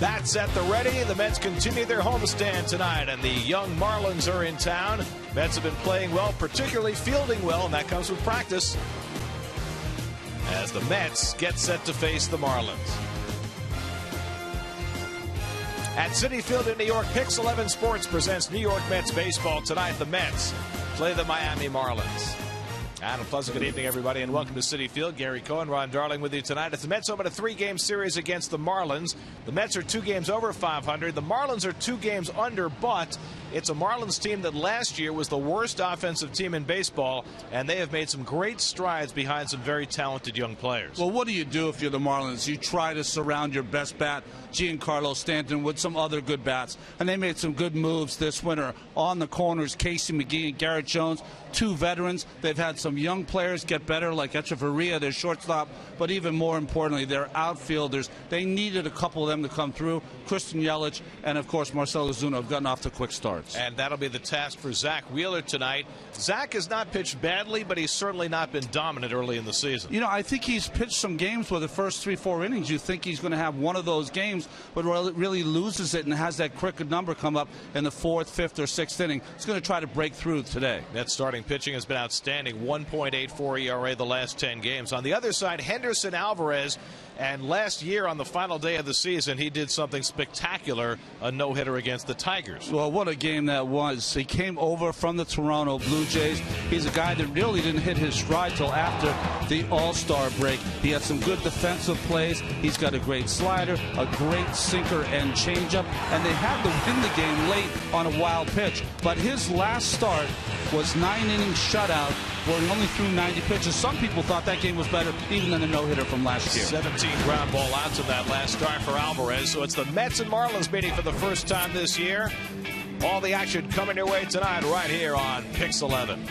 Bats at the ready. The Mets continue their homestand tonight, and the young Marlins are in town. Mets have been playing well, particularly fielding well, and that comes with practice, as the Mets get set to face the Marlins. At Citi Field in New York, Pix 11 Sports presents New York Mets baseball tonight. The Mets play the Miami Marlins. And a pleasant good evening, everybody, and welcome to Citi Field. Gary Cohen, Ron Darling with you tonight. As the Mets open a 3-game series against the Marlins. The Mets are 2 games over 500. The Marlins are 2 games under, but it's a Marlins team that last year was the worst offensive team in baseball, and they have made some great strides behind some very talented young players. Well, what do you do if you're the Marlins? You try to surround your best bat, Giancarlo Stanton, with some other good bats, and they made some good moves this winter. On the corners, Casey McGee and Garrett Jones, 2 veterans. They've had some young players get better, like Echeverria, their shortstop, but even more importantly, their outfielders. They needed a couple of them to come through. Christian Yelich and, of course, Marcell Ozuna have gotten off to quick starts. And that'll be the task for Zach Wheeler tonight. Zach has not pitched badly, but he's certainly not been dominant early in the season. You know, I think he's pitched some games where the first 3-4 innings, you think he's going to have one of those games, but really loses it and has that crooked number come up in the 4th, 5th, or 6th inning. He's going to try to break through today. That starting pitching has been outstanding. 1.84 ERA the last 10 games. On the other side, Henderson Alvarez. And last year on the final day of the season, he did something spectacular, a no-hitter against the Tigers. Well, what a game that was. He came over from the Toronto Blue Jays. He's a guy that really didn't hit his stride till after the All-Star break. He had some good defensive plays. He's got a great slider, a great sinker and changeup, and they had to win the game late on a wild pitch. But his last start was 9-inning shutout where he only threw 90 pitches. Some people thought that game was better even than the no-hitter from last year. 17 ground ball outs in that last start for Alvarez. So it's the Mets and Marlins meeting for the first time this year. All the action coming your way tonight right here on Pix 11.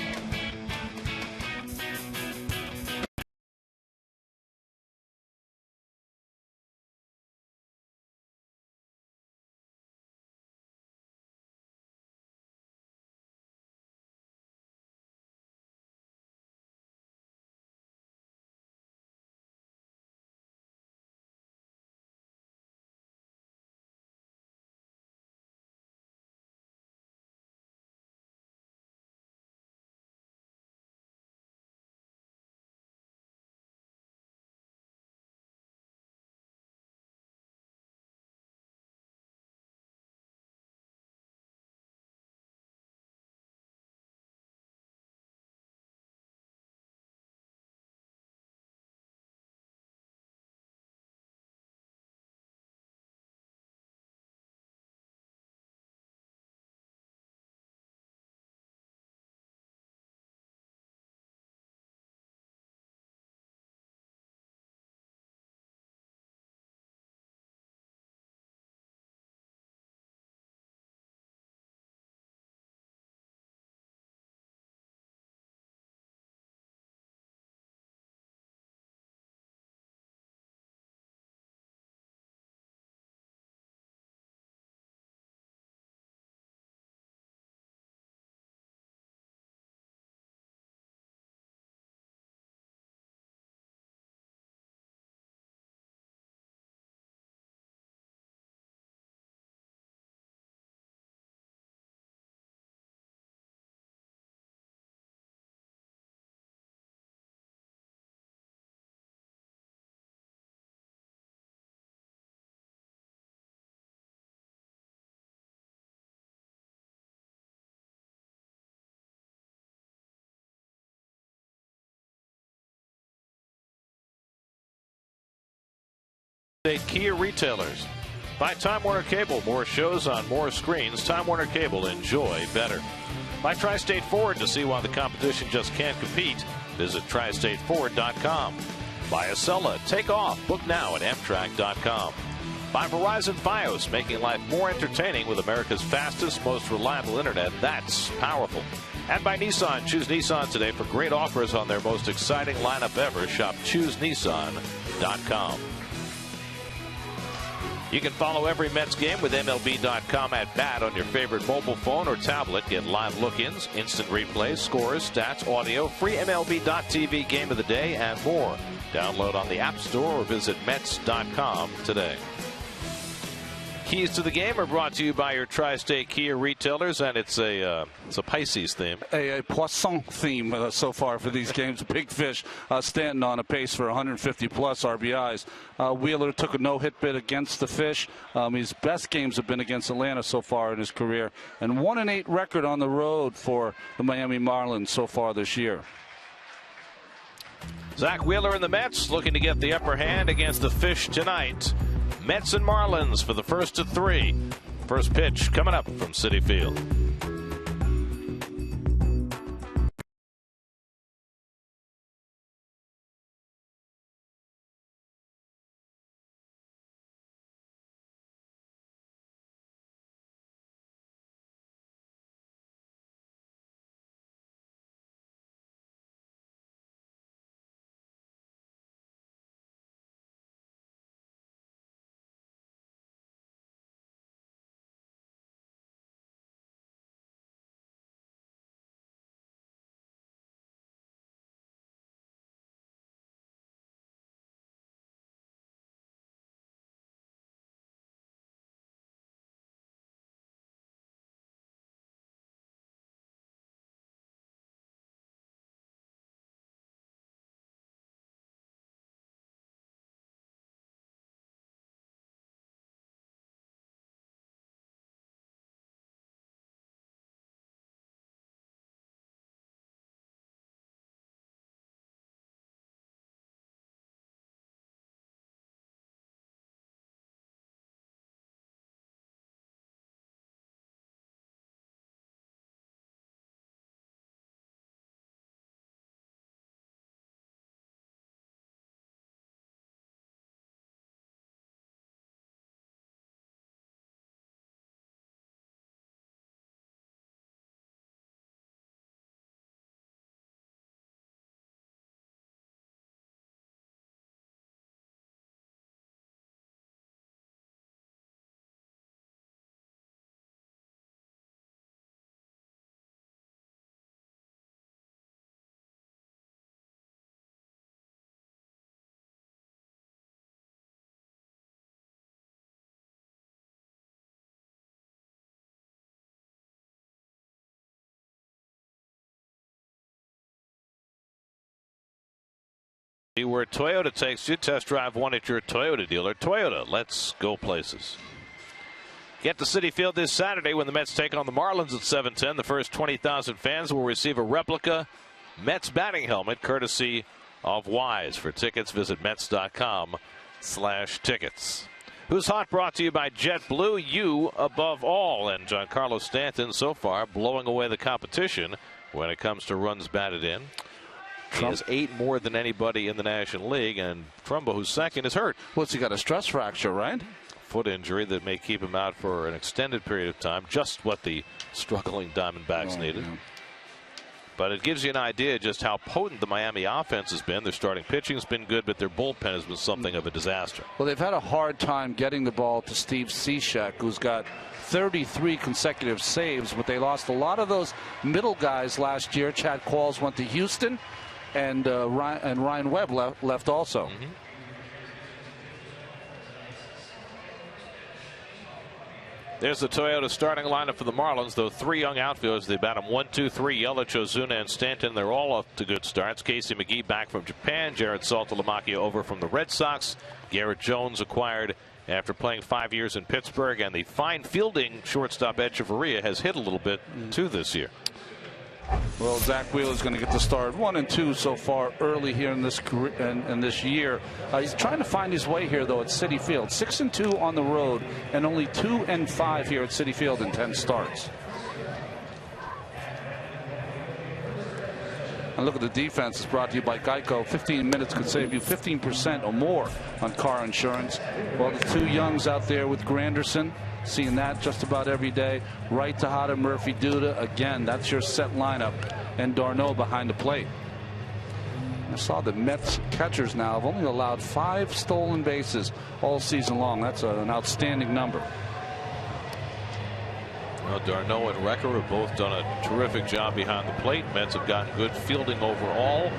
Kia retailers. By Time Warner Cable, more shows on more screens. Time Warner Cable, enjoy better. By Tri-State Ford, to see why the competition just can't compete, visit tristateford.com. By Acela, take off, book now at amtrak.com. By Verizon Fios, making life more entertaining with America's fastest, most reliable internet. That's powerful. And by Nissan, choose Nissan today for great offers on their most exciting lineup ever. Shop choosenissan.com. You can follow every Mets game with MLB.com at bat on your favorite mobile phone or tablet. Get live look-ins, instant replays, scores, stats, audio, free MLB.tv game of the day, and more. Download on the App Store or visit Mets.com today. Keys to the game are brought to you by your Tri-State Kia retailers, and it's a Pisces theme. A poisson theme so far for these games. Big Fish Stanton on a pace for 150-plus RBIs. Wheeler took a no-hit bid against the Fish. His best games have been against Atlanta so far in his career. And 1-8 record on the road for the Miami Marlins so far this year. Zach Wheeler and the Mets looking to get the upper hand against the Fish tonight. Mets and Marlins for the first of 3. First pitch coming up from Citi Field. Where Toyota takes you. Test drive one at your Toyota dealer. Toyota, let's go places. Get to Citi Field this Saturday when the Mets take on the Marlins at 7:10. The first 20,000 fans will receive a replica Mets batting helmet courtesy of Wise. For tickets, visit Mets.com/tickets. Who's Hot brought to you by JetBlue, you above all. And Giancarlo Stanton so far blowing away the competition when it comes to runs batted in. He has 8 more than anybody in the National League, and Trumbo, who's second, is hurt. What's he got, a stress fracture, right? Foot injury that may keep him out for an extended period of time, just what the struggling Diamondbacks needed. Yeah. But it gives you an idea just how potent the Miami offense has been. Their starting pitching has been good, but their bullpen has been something of a disaster. Well, they've had a hard time getting the ball to Steve Cishek, who's got 33 consecutive saves, but they lost a lot of those middle guys last year. Chad Qualls went to Houston. And Ryan Webb left also. Mm-hmm. There's the Toyota starting lineup for the Marlins, though 3 young outfielders. They bat them 1, 2, 3. Yelich, Ozuna, and Stanton. They're all off to good starts. Casey McGee back from Japan. Jared Saltalamacchia over from the Red Sox. Garrett Jones acquired after playing 5 years in Pittsburgh. And the fine fielding shortstop Echeverria has hit a little bit too this year. Well, Zach Wheeler is going to get the start 1 and 2 so far early here in this career, in this year. He's trying to find his way here, though, at Citi Field. 6 and 2 on the road, and only 2 and 5 here at Citi Field in 10 starts. And look at the defense. It's brought to you by Geico. 15 minutes could save you 15% or more on car insurance. Well, the 2 youngs out there with Granderson. Seeing that just about every day. Right to Hada, Murphy, Duda. Again, that's your set lineup. And d'Arnaud behind the plate. I saw the Mets catchers now have only allowed 5 stolen bases all season long. That's an outstanding number. Well, d'Arnaud and Recker have both done a terrific job behind the plate. Mets have gotten good fielding overall.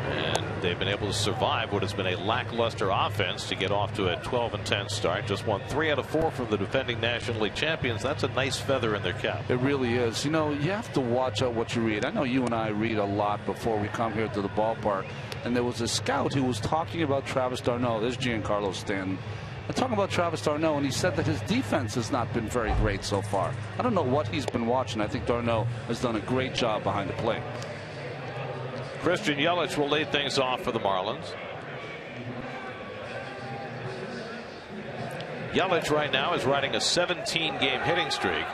And they've been able to survive what has been a lackluster offense to get off to a 12-10 start. Just won 3 out of 4 from the defending National League champions. That's a nice feather in their cap. It really is. You know, you have to watch out what you read. I know you and I read a lot before we come here to the ballpark. And there was a scout who was talking about Travis d'Arnaud. There's Giancarlo Stanton. I'm talking about Travis d'Arnaud, and he said that his defense has not been very great so far. I don't know what he's been watching. I think d'Arnaud has done a great job behind the plate. Christian Yelich will lead things off for the Marlins. Yelich right now is riding a 17-game hitting streak.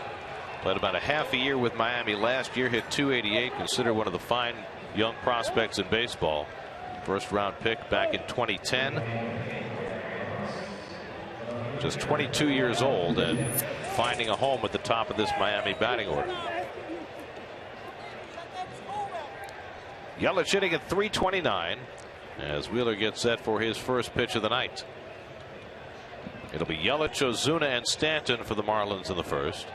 Played about a half a year with Miami last year, hit .288, considered one of the fine young prospects in baseball. First round pick back in 2010. Just 22 years old and finding a home at the top of this Miami batting order. Yelich hitting at .329 as Wheeler gets set for his first pitch of the night. It'll be Yelich, Ozuna, and Stanton for the Marlins in the first.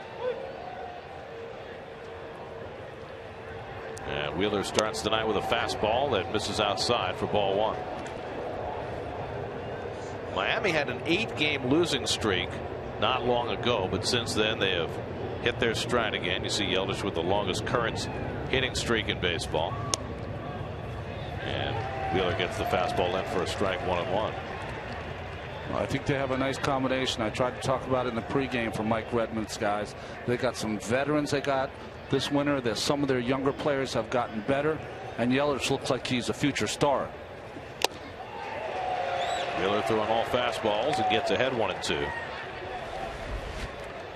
And Wheeler starts the night with a fastball that misses outside for ball 1. Miami had an 8-game losing streak not long ago, but since then they have hit their stride again. You see Yelich with the longest current hitting streak in baseball. And Wheeler gets the fastball in for a strike, 1-1. Well, I think they have a nice combination. I tried to talk about it in the pregame for Mike Redmond's guys. They got some veterans they got this winter. There's some of their younger players have gotten better, and Yelich looks like he's a future star. Wheeler throwing all fastballs and gets ahead 1-2.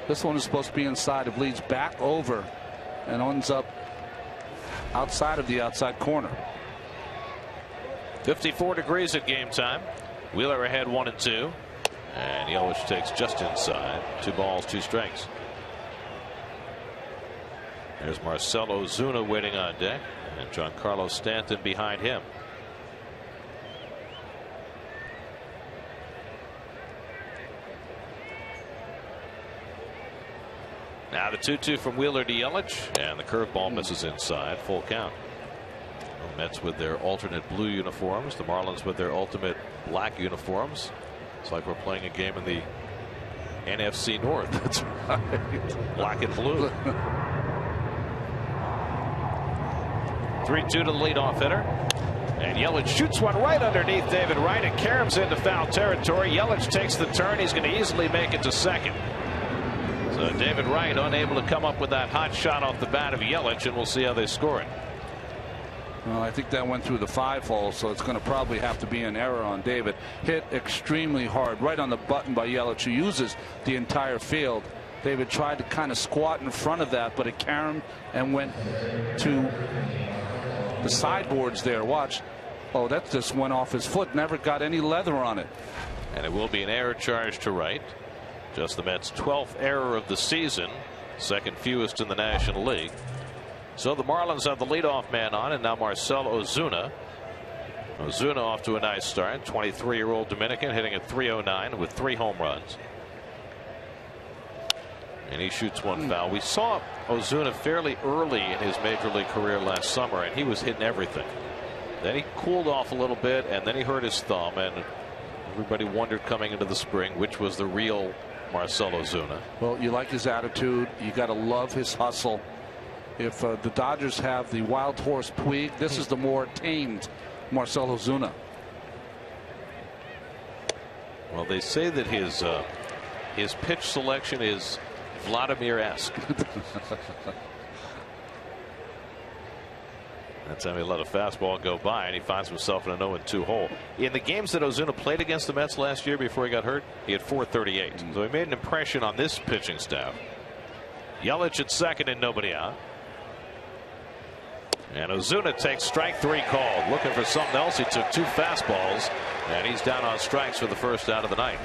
This one is supposed to be inside. It bleeds back over and ends up outside of the outside corner. 54 degrees at game time. Wheeler ahead 1-2. And Yelich takes just inside. 2 balls, 2 strikes. There's Marcell Ozuna waiting on deck, and Giancarlo Stanton behind him. Now the 2-2 from Wheeler to Yelich, and the curveball misses inside. Full count. The Mets with their alternate blue uniforms, the Marlins with their ultimate black uniforms. It's like we're playing a game in the NFC North. That's right. Black and blue. 3-2 to the leadoff hitter. And Yelich shoots one right underneath David Wright. It caroms into foul territory. Yelich takes the turn. He's going to easily make it to second. So David Wright unable to come up with that hot shot off the bat of Yelich, and we'll see how they score it. Well, I think that went through the 5-hole, so it's going to probably have to be an error on David. Hit extremely hard, right on the button by Yelich, who uses the entire field. David tried to kind of squat in front of that, but it caromed and went to the sideboards there. Watch. Oh, that just went off his foot. Never got any leather on it. And it will be an error charge to Wright. Just the Mets' 12th error of the season, second fewest in the National League. So the Marlins have the leadoff man on, and now Marcell Ozuna. Ozuna off to a nice start. 23-year-old Dominican hitting at .309 with 3 home runs. And he shoots one foul. We saw Ozuna fairly early in his major league career last summer, and he was hitting everything. Then he cooled off a little bit, and then he hurt his thumb, and everybody wondered coming into the spring which was the real Marcell Ozuna. Well, you like his attitude. You got to love his hustle. If the Dodgers have the wild horse Puig, this is the more tamed Marcell Ozuna. Well, they say that his pitch selection is Vladimir-esque. That's how he let a fastball go by, and he finds himself in a 0-2 hole. In the games that Ozuna played against the Mets last year before he got hurt, he had .438. So he made an impression on this pitching staff. Yelich at second and nobody out. And Ozuna takes strike 3 called. Looking for something else. He took 2 fastballs, and he's down on strikes for the first out of the night.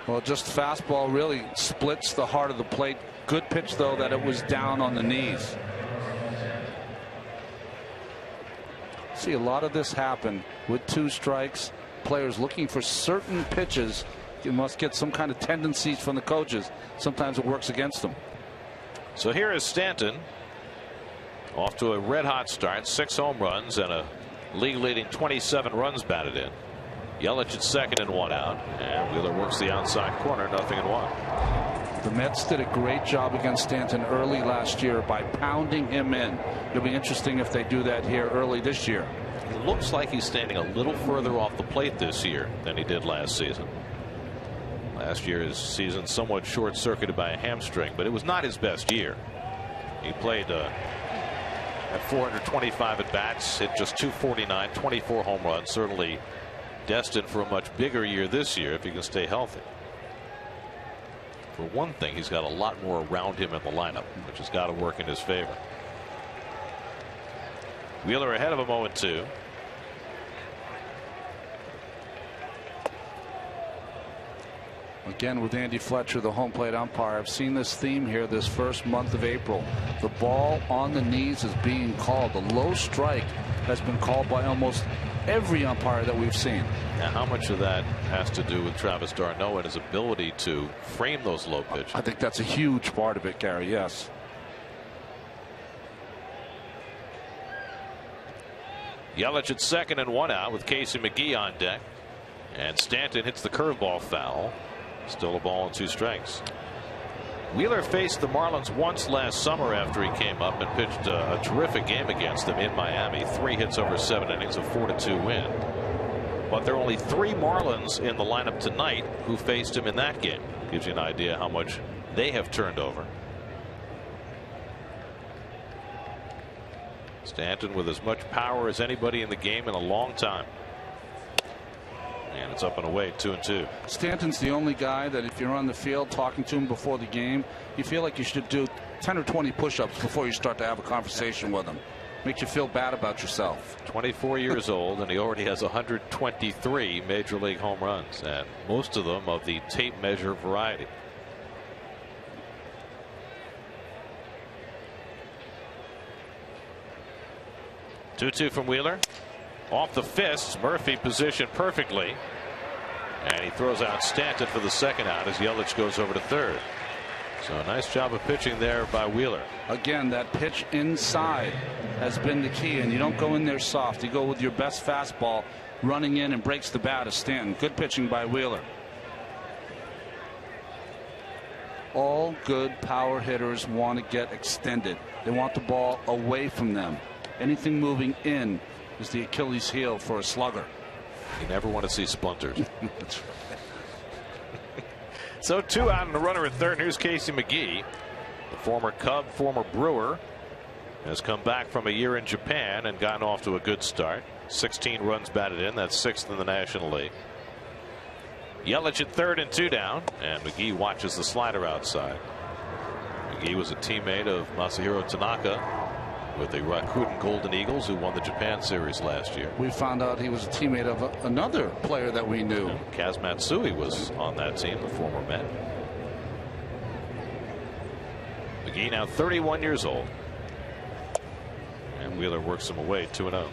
Well, just fastball really splits the heart of the plate. Good pitch, though, that it was down on the knees. See a lot of this happen with 2 strikes. Players looking for certain pitches. You must get some kind of tendencies from the coaches. Sometimes it works against them. So here is Stanton off to a red hot start. 6 home runs and a League leading 27 runs batted in. Yelich at second and 1 out, and Wheeler works the outside corner, 0-1. The Mets did a great job against Stanton early last year by pounding him in. It'll be interesting if they do that here early this year. It looks like he's standing a little further off the plate this year than he did last season. Last year's season somewhat short-circuited by a hamstring, but it was not his best year. He played at 425 at bats, hit just 249, 24 home runs. Certainly destined for a much bigger year this year if he can stay healthy. For one thing, he's got a lot more around him in the lineup, which has got to work in his favor. Wheeler ahead of him 0-2. Again with Andy Fletcher, the home plate umpire. I've seen this theme here this first month of April. The ball on the knees is being called. The low strike has been called by almost every umpire that we've seen. Now, how much of that has to do with Travis d'Arnaud and his ability to frame those low pitches? I think that's a huge part of it, Gary. Yes. Yelich at second and 1 out with Casey McGee on deck. And Stanton hits the curveball foul. Still a ball and 2 strikes. Wheeler faced the Marlins once last summer after he came up and pitched a terrific game against them in Miami. 3 hits over 7 innings, a 4-2 win. But there are only 3 Marlins in the lineup tonight who faced him in that game. Gives you an idea how much they have turned over. Stanton with as much power as anybody in the game in a long time. And it's up and away, 2-2. Stanton's the only guy that if you're on the field talking to him before the game, you feel like you should do 10 or 20 push-ups before you start to have a conversation with him. Makes you feel bad about yourself. 24 years old, and he already has 123 major league home runs, and most of them of the tape measure variety. Two from Wheeler. Off the fists, Murphy positioned perfectly. And he throws out Stanton for the second out as Yelich goes over to third. So a nice job of pitching there by Wheeler. Again, that pitch inside has been the key, and you don't go in there soft. You go with your best fastball running in and breaks the bat of Stanton. Good pitching by Wheeler. All good power hitters want to get extended. They want the ball away from them. Anything moving in is the Achilles heel for a slugger. You never want to see splinters. That's right. So 2 out and a runner at third. Here's Casey McGee, the former Cub, former Brewer, has come back from a year in Japan and gotten off to a good start. 16 runs batted in. That's 6th in the National League. Yelich at third and 2 down, and McGee watches the slider outside. McGee was a teammate of Masahiro Tanaka with the Rakuten Golden Eagles, who won the Japan Series last year. We found out he was a teammate of another player that we knew. Kaz Matsui was on that team, the former Met. McGee now 31 years old. And Wheeler works him away 2-0.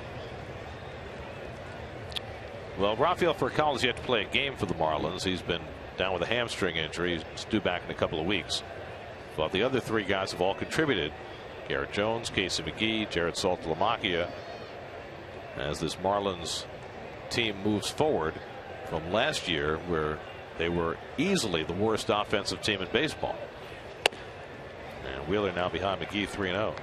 Well, Rafael Furcal has yet to play a game for the Marlins. He's been down with a hamstring injury. He's due back in a couple of weeks. But the other 3 guys have all contributed. Garrett Jones, Casey McGee, Jared Saltalamacchia, as this Marlins team moves forward from last year, where they were easily the worst offensive team in baseball. And Wheeler now behind McGee 3-0.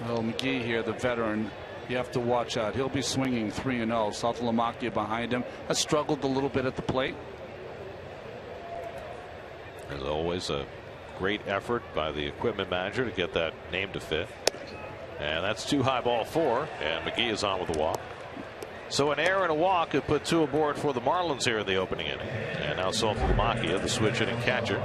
Well, McGee here, the veteran, you have to watch out. He'll be swinging 3-0. Saltalamacchia behind him has struggled a little bit at the plate. As always, a great effort by the equipment manager to get that name to fit. And that's 2 high, ball 4, and McGee is on with the walk. So an error and a walk could put 2 aboard for the Marlins here in the opening inning. And now Saltalamacchia, the switch hitting catcher,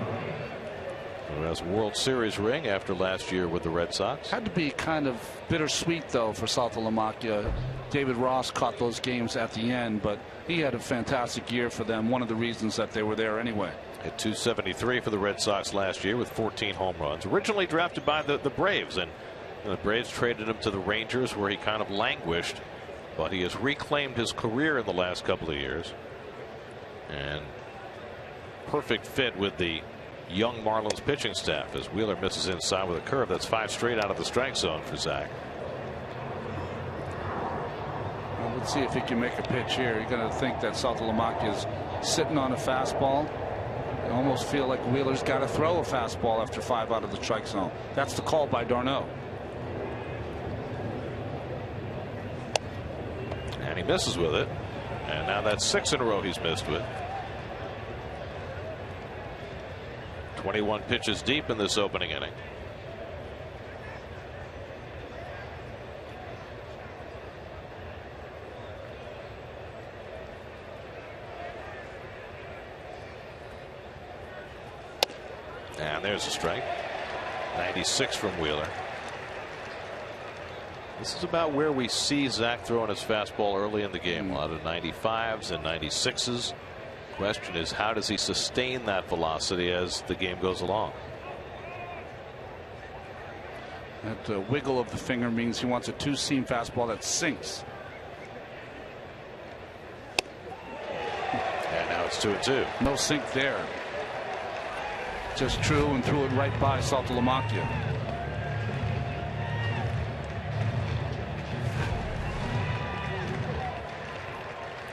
who has a World Series ring after last year with the Red Sox. Had to be kind of bittersweet, though, for Saltalamacchia. David Ross caught those games at the end, but he had a fantastic year for them. One of the reasons that they were there anyway. Hit 273 for the Red Sox last year with 14 home runs. Originally drafted by the Braves, and the Braves traded him to the Rangers, where he kind of languished, but he has reclaimed his career in the last couple of years. And perfect fit with the young Marlins pitching staff, as Wheeler misses inside with a curve. That's 5 straight out of the strike zone for Zach. Let's see if he can make a pitch here. You're going to think that Saltalamacchia is sitting on a fastball. You almost feel like Wheeler's got to throw a fastball after 5 out of the strike zone. That's the call by d'Arnaud. And he misses with it. And now that's 6 in a row he's missed with. 21 pitches deep in this opening inning. And there's a strike. 96 from Wheeler. This is about where we see Zach throwing his fastball early in the game. A lot of 95s and 96s. Question is, how does he sustain that velocity as the game goes along? That wiggle of the finger means he wants a 2-seam fastball that sinks. And now it's 2-2. No sink there. Just true and threw it right by Saltalamacchia.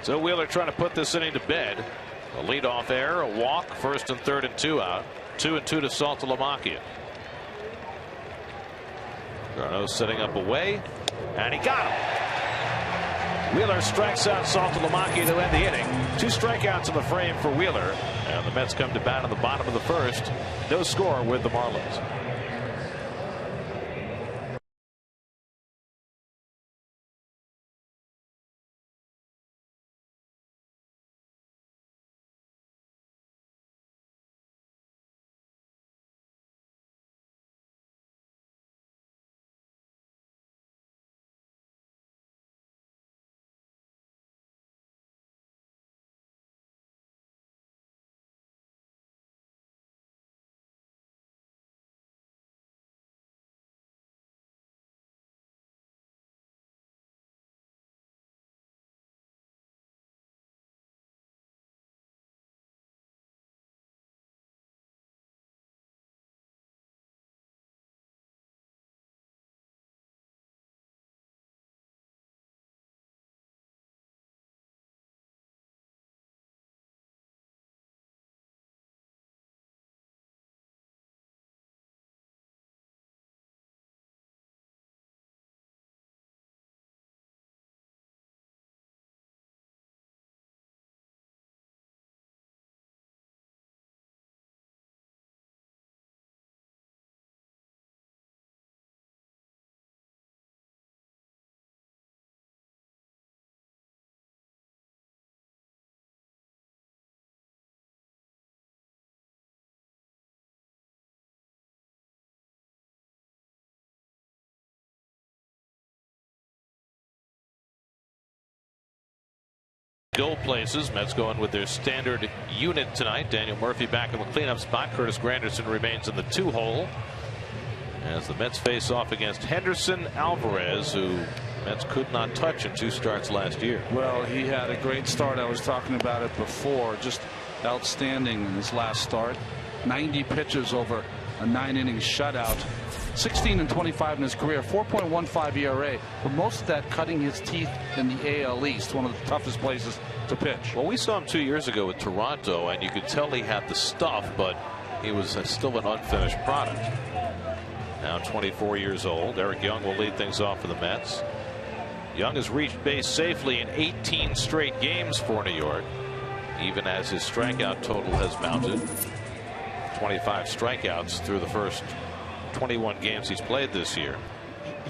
So Wheeler trying to put this inning to bed. A leadoff error, a walk, 1st and 3rd and 2 out. 2-2 to Saltalamacchia. d'Arnaud setting up away, and he got him. Wheeler strikes out Saltalamacchia to end the inning. 2 strikeouts in the frame for Wheeler, and the Mets come to bat in the bottom of the 1st. No score with the Marlins. Goal places. Mets going with their standard unit tonight. Daniel Murphy back in the cleanup spot. Curtis Granderson remains in the 2-hole as the Mets face off against Henderson Alvarez, who Mets could not touch in 2 starts last year. Well, he had a great start. I was talking about it before. Just outstanding in his last start. 90 pitches over a 9-inning shutout. 16 and 25 in his career, 4.15 ERA, but most of that cutting his teeth in the AL East, one of the toughest places to pitch. Well, we saw him 2 years ago with Toronto, and you could tell he had the stuff, but he was still an unfinished product. Now 24 years old. Eric Young will lead things off for the Mets. Young has reached base safely in 18 straight games for New York, even as his strikeout total has mounted. 25 strikeouts through the first 21 games he's played this year.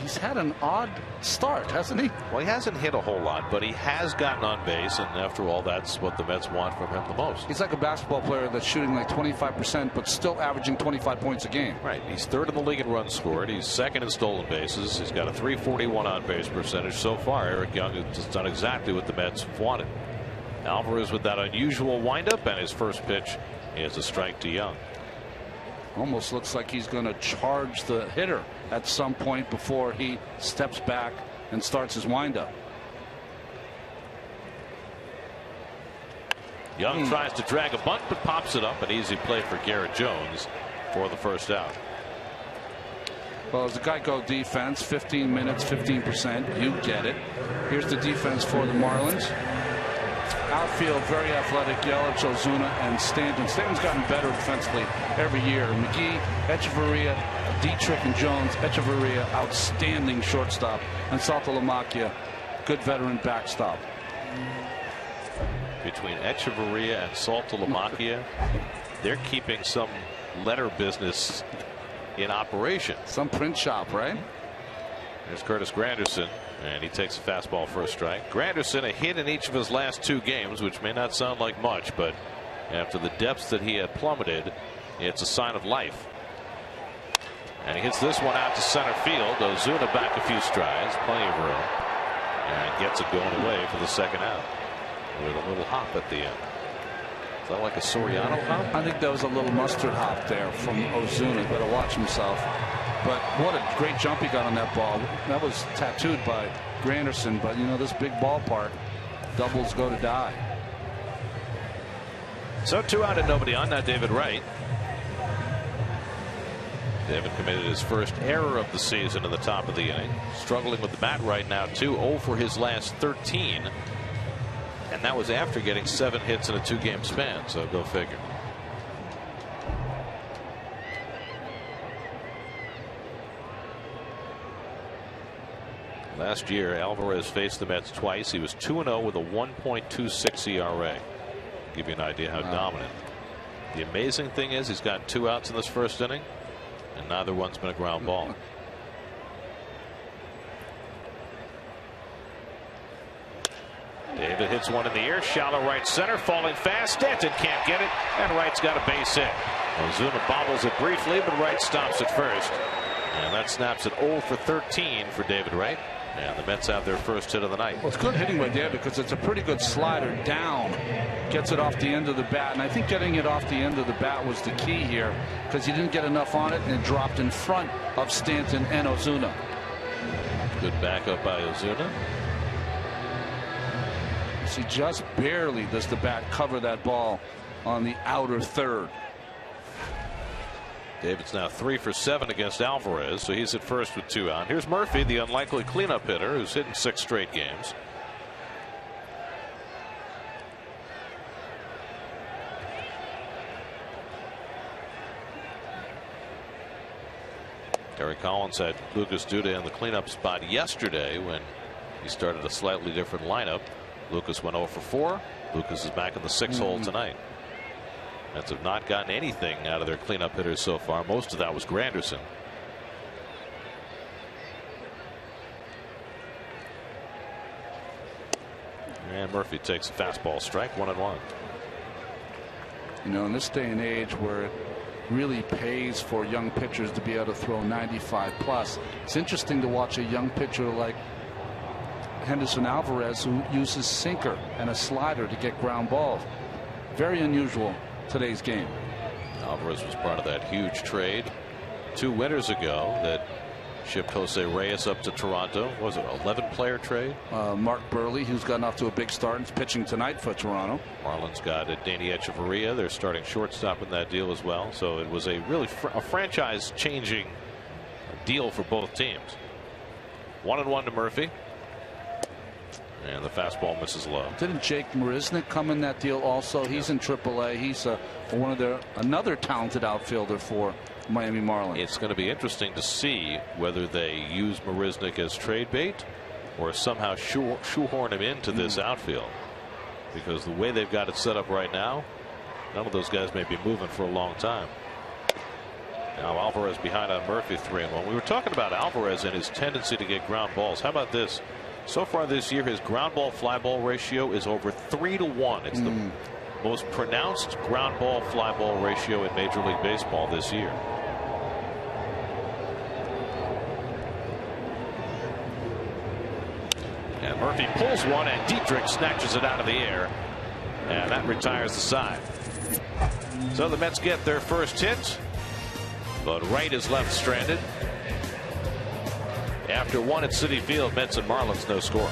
He's had an odd start, hasn't he? Well, he hasn't hit a whole lot, but he has gotten on base, and after all, that's what the Mets want from him the most. He's like a basketball player that's shooting like 25%, but still averaging 25 points a game. Right. He's 3rd in the league in runs scored. He's 2nd in stolen bases. He's got a .341 on base percentage. So far, Eric Young has done exactly what the Mets wanted. Alvarez with that unusual windup, and his first pitch is a strike to Young. Almost looks like he's going to charge the hitter at some point before he steps back and starts his windup. Young tries to drag a bunt, but pops it up. An easy play for Garrett Jones for the first out. Well, as a Geico defense, 15 minutes, 15%. You get it. Here's the defense for the Marlins. Outfield, very athletic. Yelich, Ozuna, and Stanton. Stanton's gotten better defensively every year. McGee, Echeverria, Dietrich, and Jones. Echeverria, outstanding shortstop. And Saltalamacchia, good veteran backstop. Between Echeverria and Saltalamacchia, they're keeping some letter business in operation. Some print shop, right? There's Curtis Granderson, and he takes a fastball for a strike. Granderson, a hit in each of his last 2 games, which may not sound like much, but after the depths that he had plummeted, it's a sign of life. And he hits this one out to center field. Ozuna back a few strides, plenty of room, and gets it going away for the second out with a little hop at the end. Is that like a Soriano hop? I think that was a little mustard hop there from Ozuna. Better watch himself. But what a great jump he got on that ball. That was tattooed by Granderson. But, you know, this big ballpark, doubles go to die. So 2 out and nobody on. Now David Wright. David committed his first error of the season in the top of the inning. Struggling with the bat right now, too. 0 for his last 13. And that was after getting 7 hits in a 2-game span. So go figure. Last year, Alvarez faced the Mets twice. He was 2-0 with a 1.26 ERA. Give you an idea how dominant. The amazing thing is he's got 2 outs in this first inning, and neither one's been a ground ball. David hits one in the air, shallow right center, falling fast. Stanton can't get it, and Wright's got a base hit. Ozuna bobbles it briefly, but Wright stops it first. And that snaps it 0 for 13 for David Wright. And the Mets have their first hit of the night. Well, it's good hitting by David because it's a pretty good slider down. Gets it off the end of the bat. And I think getting it off the end of the bat was the key here because he didn't get enough on it and it dropped in front of Stanton and Ozuna. Good backup by Ozuna. See, just barely does the bat cover that ball on the outer third. David's now 3 for 7 against Alvarez, so he's at first with 2 out. Here's Murphy, the unlikely cleanup hitter, who's hit in 6 straight games. Gary Collins had Lucas Duda in the cleanup spot yesterday when he started a slightly different lineup. Lucas went 0 for 4. Lucas is back in the 6 hole tonight. Mets have not gotten anything out of their cleanup hitters so far. Most of that was Granderson. And Murphy takes a fastball strike, 1-1. You know, in this day and age where it really pays for young pitchers to be able to throw 95 plus, it's interesting to watch a young pitcher like Henderson Alvarez who uses sinker and a slider to get ground balls. Very unusual today's game. Alvarez was part of that huge trade 2 winters ago that shipped Jose Reyes up to Toronto. Was it an 11-player trade? Mark Burley, who's gotten off to a big start, is pitching tonight for Toronto. Marlins got Danny Echeverria. They're starting shortstop in that deal as well. So it was a really a franchise-changing deal for both teams. 1-1 to Murphy. And the fastball misses low. Didn't Jake Marisnick come in that deal also? He's in AAA. He's another talented outfielder for Miami Marlins. It's going to be interesting to see whether they use Marisnick as trade bait or somehow shoehorn him into this outfield. Because the way they've got it set up right now, none of those guys may be moving for a long time. Now Alvarez behind on Murphy, 3-1. We were talking about Alvarez and his tendency to get ground balls. How about this? So far this year, his ground ball fly ball ratio is over 3-1. It's the most pronounced ground ball fly ball ratio in Major League Baseball this year. And Murphy pulls one, and Dietrich snatches it out of the air, and that retires the side. So the Mets get their first hit, but Wright is left stranded. After 1 at Citi Field, Mets and Marlins, no score.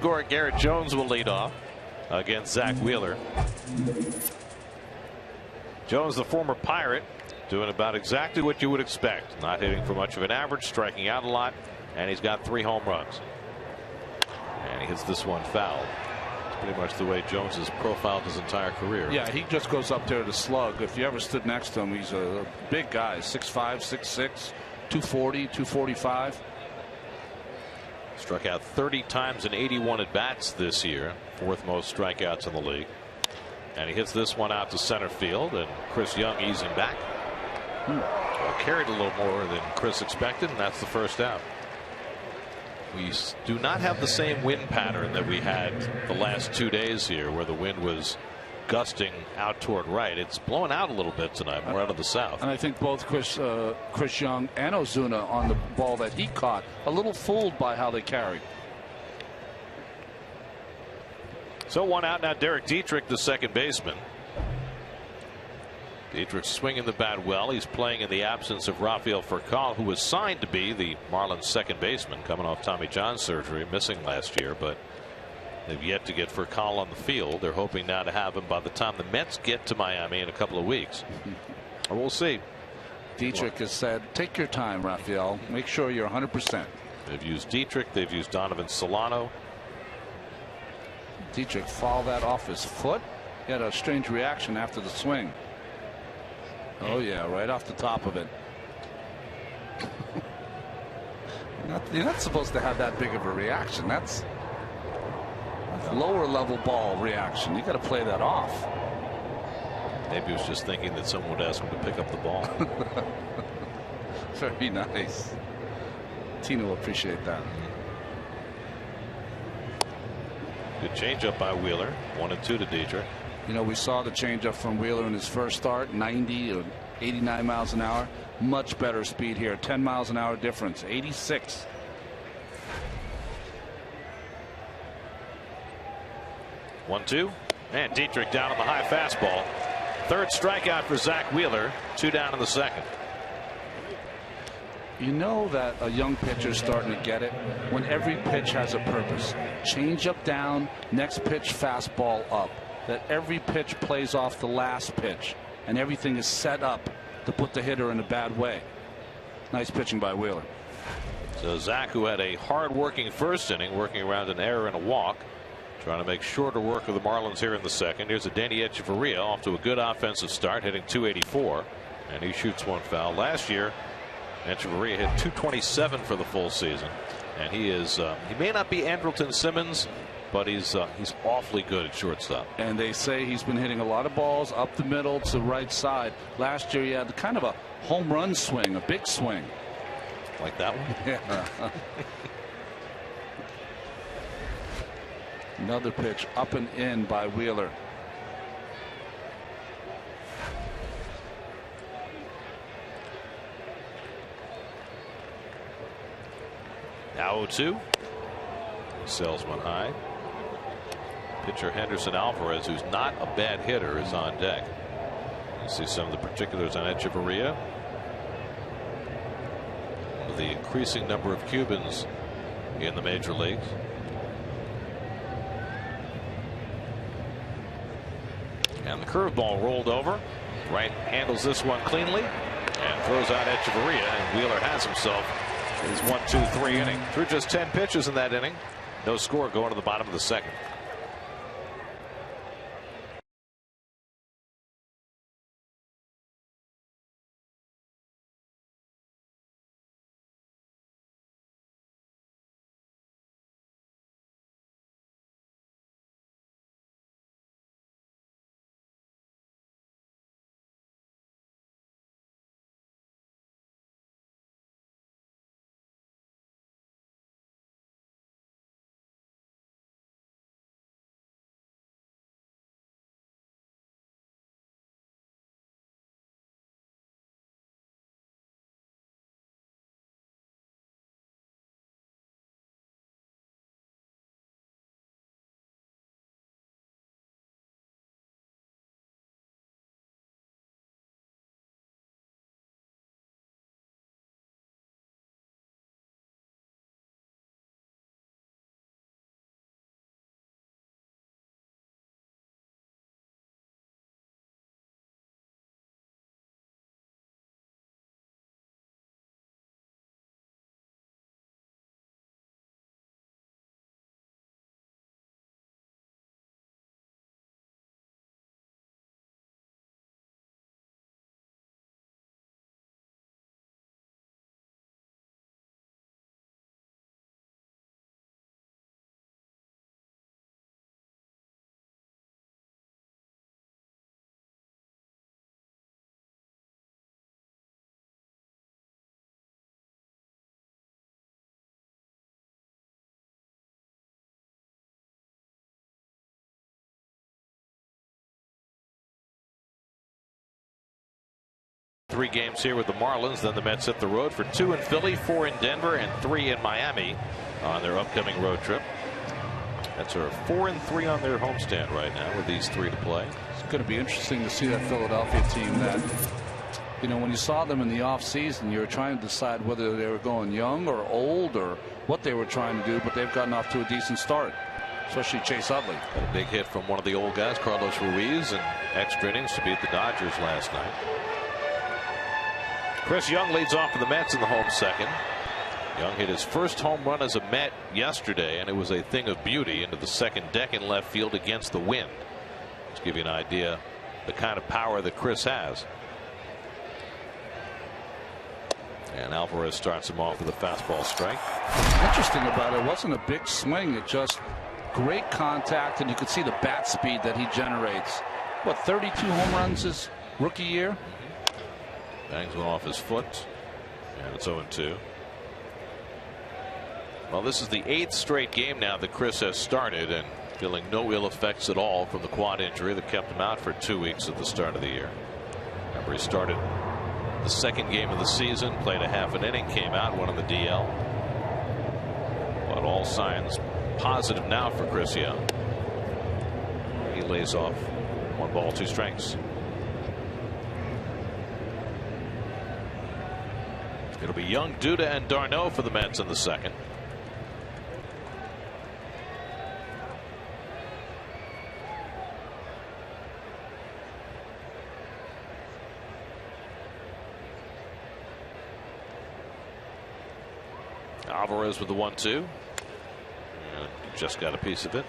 Scorer Garrett Jones will lead off against Zach Wheeler. Jones, the former Pirate, doing about exactly what you would expect. Not hitting for much of an average, striking out a lot, and he's got 3 home runs. And he hits this one foul. It's pretty much the way Jones has profiled his entire career. Yeah, he just goes up there to slug. If you ever stood next to him, he's a big guy, 6'5", 6'6", 240, 245. Struck out 30 times in 81 at bats this year, 4th most strikeouts in the league. And he hits this one out to center field, and Chris Young easing back. Well, carried a little more than Chris expected, and that's the first out. We do not have the same wind pattern that we had the last 2 days here, where the wind was gusting out toward right. It's blowing out a little bit tonight, more out of the south. And I think both Chris Young and Ozuna on the ball that he caught, a little fooled by how they carried. So 1 out now. Derek Dietrich, the second baseman. Dietrich swinging the bat well. He's playing in the absence of Rafael Furcal, who was signed to be the Marlins second baseman, coming off Tommy John surgery, missing last year, but they've yet to get Furcal on the field. They're hoping now to have him by the time the Mets get to Miami in a couple of weeks. Or we'll see. Dietrich has said, take your time, Rafael. Make sure you're 100%. They've used Dietrich. They've used Donovan Solano. Dietrich fouled that off his foot. He had a strange reaction after the swing. Oh yeah, right off the top of it. You're not supposed to have that big of a reaction. That's lower level ball reaction. You got to play that off. Maybe he was just thinking that someone would ask him to pick up the ball. Very nice. Tina will appreciate that. Good changeup by Wheeler. 1-2 to Dietrich. You know, we saw the changeup from Wheeler in his first start, 90 or 89 miles an hour. Much better speed here, 10 miles an hour difference, 86. 1-2, and Dietrich down on the high fastball. 3rd strikeout for Zach Wheeler. 2 down in the 2nd. You know that a young pitcher's starting to get it when every pitch has a purpose. Change up down, next pitch fastball up. That every pitch plays off the last pitch, and everything is set up to put the hitter in a bad way. Nice pitching by Wheeler. So Zach, who had a hard-working first inning, working around an error and a walk, trying to make shorter work of the Marlins here in the 2nd. Here's a Danny Echeverria off to a good offensive start, hitting .284, and he shoots one foul. Last year, Echeverria hit .227 for the full season, and he is he may not be Andrelton Simmons, but he's awfully good at shortstop. And they say he's been hitting a lot of balls up the middle to the right side. Last year he had kind of a home run swing, a big swing. Like that one? Yeah. Another pitch up and in by Wheeler. Now 0-2. Sails one high. Pitcher Henderson Alvarez, who's not a bad hitter, is on deck. You see some of the particulars on Echeverria. The increasing number of Cubans in the major leagues. And the curveball rolled over. Wright handles this one cleanly and throws out Echeverria, and Wheeler has himself his 1-2-3 inning. Through just 10 pitches in that inning. No score going to the bottom of the 2nd. 3 games here with the Marlins. Then the Mets hit the road for 2 in Philly, 4 in Denver, and 3 in Miami on their upcoming road trip. Mets are 4-3 on their homestand right now with these 3 to play. It's going to be interesting to see that Philadelphia team that, you know, when you saw them in the offseason, you were trying to decide whether they were going young or old or what they were trying to do, but they've gotten off to a decent start, especially Chase Utley. Got a big hit from one of the old guys, Carlos Ruiz, in extra innings to beat the Dodgers last night. Chris Young leads off for the Mets in the home second. Young hit his first home run as a Met yesterday, and it was a thing of beauty into the second deck in left field against the wind. Just give you an idea the kind of power that Chris has. And Alvarez starts him off with a fastball strike. Interesting about it wasn't a big swing. It just great contact, and you could see the bat speed that he generates. What, 32 home runs his rookie year? Bangs one off his foot, and it's 0-2. Well, this is the 8th straight game now that Chris has started, and feeling no ill effects at all from the quad injury that kept him out for 2 weeks at the start of the year. Remember, he started the second game of the season, played a half an inning, came out, went on the DL. But all signs positive now for Chris Young. He lays off 1 ball, 2 strikes. It'll be Young, Duda, and d'Arnaud for the Mets in the second. Alvarez with the 1-2. Just got a piece of it.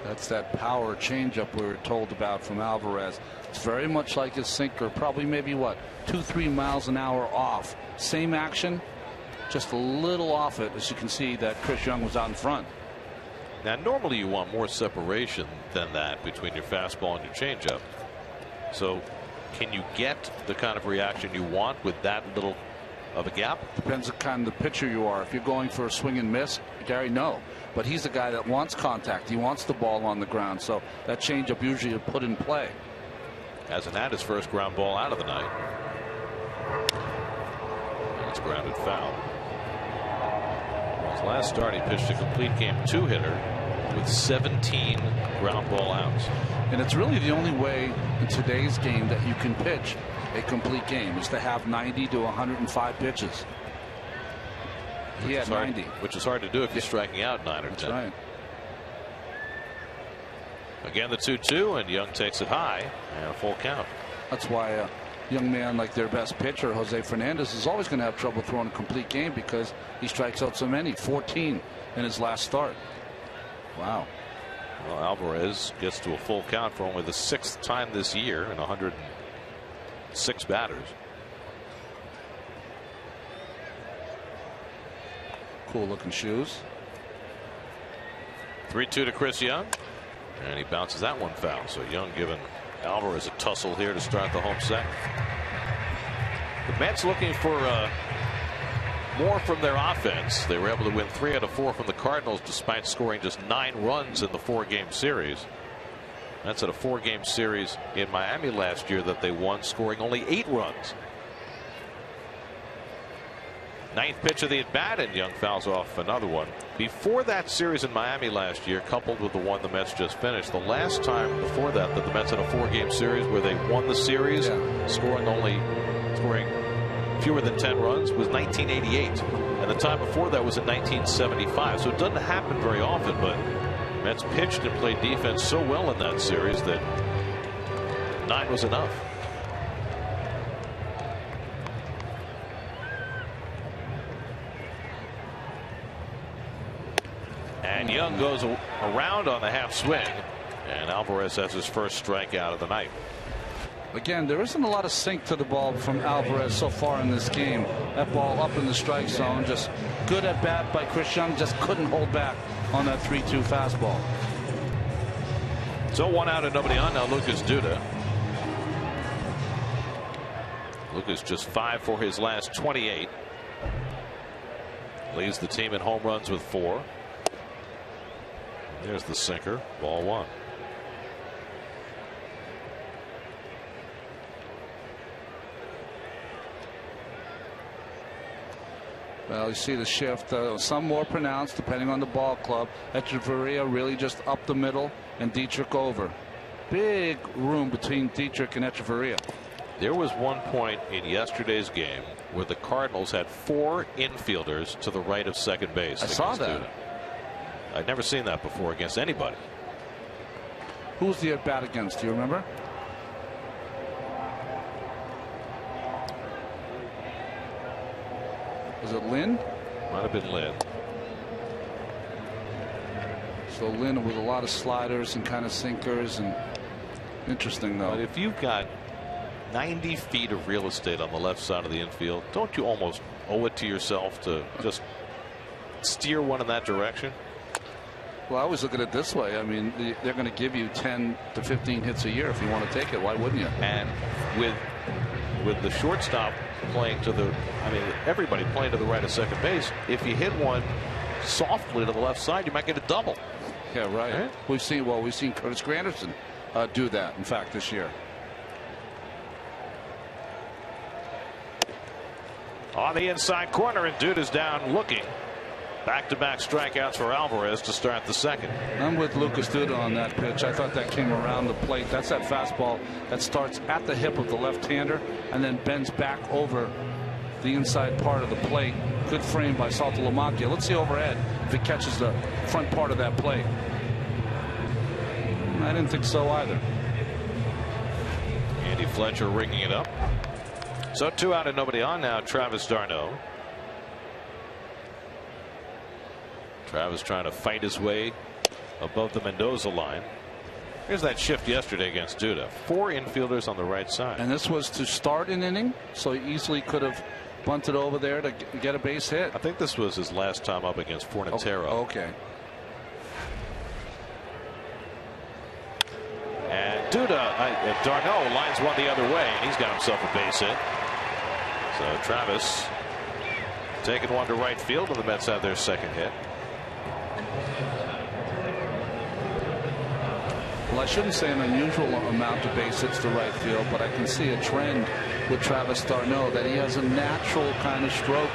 That's that power changeup we were told about from Alvarez. It's very much like his sinker, probably maybe what, 2-3 miles an hour off. Same action, just a little off it. As you can see that Chris Young was out in front. Now normally you want more separation than that between your fastball and your changeup. So can you get the kind of reaction you want with that little of a gap? Depends on kind of the pitcher you are. If you're going for a swing and miss, Gary, no. But he's a guy that wants contact. He wants the ball on the ground. So that changeup usually is put in play. Hasn't had his first ground ball out of the night. And it's grounded foul. His last start, he pitched a complete game 2-hitter with 17 ground ball outs. And it's really the only way in today's game that you can pitch a complete game is to have 90 to 105 pitches. He had 90. Which is hard to do if you're striking out 9 or 10. That's right. Again, the 2-2, and Young takes it high and a full count. That's why a young man like their best pitcher, Jose Fernandez, is always going to have trouble throwing a complete game because he strikes out so many, 14 in his last start. Wow. Well, Alvarez gets to a full count for only the 6th time this year in 106 batters. Cool looking shoes. 3-2 to Chris Young, and he bounces that one foul. So Young giving Alvarez a tussle here to start the home second. The Mets looking for more from their offense. They were able to win 3 out of 4 from the Cardinals despite scoring just 9 runs in the 4-game series. That's at a 4-game series in Miami last year that they won, scoring only 8 runs. 9th pitch of the at-bat, and Young fouls off another one. Before that series in Miami last year, coupled with the one the Mets just finished, the last time before that the Mets had a 4-game series where they won the series, scoring fewer than 10 runs, was 1988. And the time before that was in 1975. So it doesn't happen very often, but Mets pitched and played defense so well in that series that 9 was enough. And Young goes around on the half swing, and Alvarez has his first strikeout of the night. Again, there isn't a lot of sink to the ball from Alvarez so far in this game. That ball up in the strike zone, just good at bat by Chris Young, just couldn't hold back on that 3-2 fastball. So 1 out and nobody on. Now Lucas Duda. Lucas just 5 for his last 28. Leads the team in home runs with 4. There's the sinker, ball 1. Well, you see the shift, some more pronounced depending on the ball club. Echeverria really just up the middle and Dietrich over. Big room between Dietrich and Echeverria. There was one point in yesterday's game where the Cardinals had 4 infielders to the right of second base. I saw that. Duda. I'd never seen that before against anybody. Who was the at bat against? Do you remember? Was it Lynn? Might have been Lynn. So Lynn with a lot of sliders and kind of sinkers, and interesting though. But if you've got 90 feet of real estate on the left side of the infield, don't you almost owe it to yourself to just steer one in that direction? Well, I always look at it this way. I mean, they're going to give you 10 to 15 hits a year if you want to take it. Why wouldn't you? And with the shortstop playing to the, I mean, everybody playing to the right of second base, if you hit one softly to the left side, you might get a double. Yeah, right. We've seen Curtis Granderson do that, in fact, this year. On the inside corner, and Duda's down looking. Back-to-back strikeouts for Alvarez to start the second. I'm with Lucas Duda on that pitch. I thought that came around the plate. That's that fastball that starts at the hip of the left-hander and then bends back over the inside part of the plate. Good frame by Saltalamacchia. Let's see overhead if it catches the front part of that plate. I didn't think so either. Andy Fletcher ringing it up. So 2 out and nobody on now. Travis d'Arnaud. Travis trying to fight his way above the Mendoza line. Here's that shift yesterday against Duda. 4 infielders on the right side. And this was to start an inning, so he easily could have bunted over there to get a base hit. I think this was his last time up against Fornatero. Okay. And d'Arnaud lines one the other way, and he's got himself a base hit. So Travis taking one to right field, and the Mets have their second hit. Well, I shouldn't say an unusual amount of base hits to right field, but I can see a trend with Travis d'Arnaud that he has a natural kind of stroke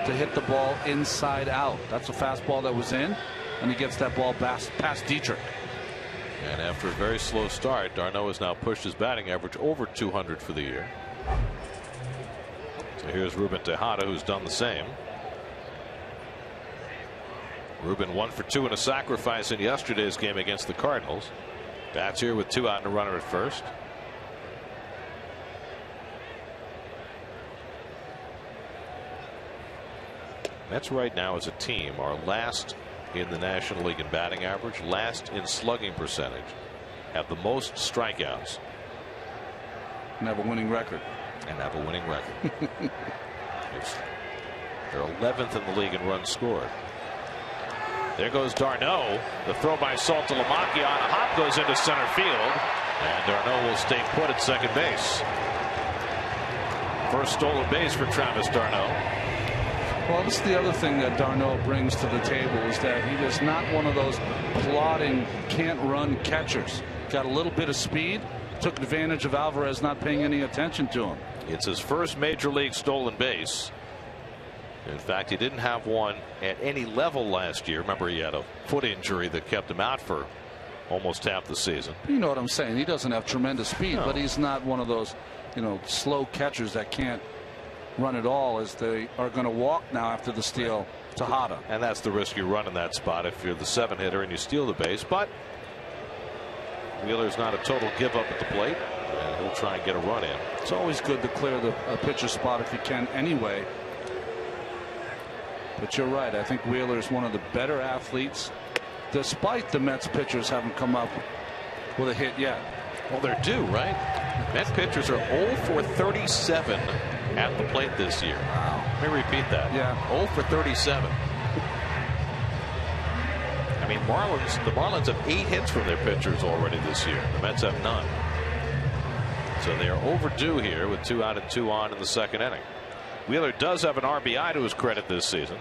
to hit the ball inside out. That's a fastball that was in, and he gets that ball past Dietrich. And after a very slow start, d'Arnaud has now pushed his batting average over 200 for the year. So here's Ruben Tejada, who's done the same. Ruben 1 for 2 in a sacrifice in yesterday's game against the Cardinals. Bats here with 2 out and a runner at first. Mets right now as a team are last in the National League in batting average, last in slugging percentage, have the most strikeouts, and have a winning record. They're 11th in the league in runs scored. There goes d'Arnaud. The throw by Saltalamacchia on a hop goes into center field, and d'Arnaud will stay put at second base. First stolen base for Travis d'Arnaud. Well, this is the other thing that d'Arnaud brings to the table, is that he is not one of those plodding, can't-run catchers. Got a little bit of speed, took advantage of Alvarez not paying any attention to him. It's his first major league stolen base. In fact, he didn't have one at any level last year. Remember, he had a foot injury that kept him out for almost half the season. You know what I'm saying? He doesn't have tremendous speed, but he's not one of those, slow catchers that can't run at all, as they are going to walk now after the steal Tejada. And that's the risk you run in that spot if you're the 7-hitter and you steal the base. But Wheeler's not a total give up at the plate, and he'll try and get a run in. It's always good to clear the pitcher spot if you can anyway. But you're right. I think Wheeler is one of the better athletes, despite the Mets pitchers haven't come up with a hit yet. Well, they're due, right? Mets pitchers are 0 for 37 at the plate this year. Wow. Let me repeat that. Yeah. 0 for 37. I mean, the Marlins have 8 hits from their pitchers already this year. The Mets have none. So they are overdue here with 2 out and 2 on in the second inning. Wheeler does have an RBI to his credit this season,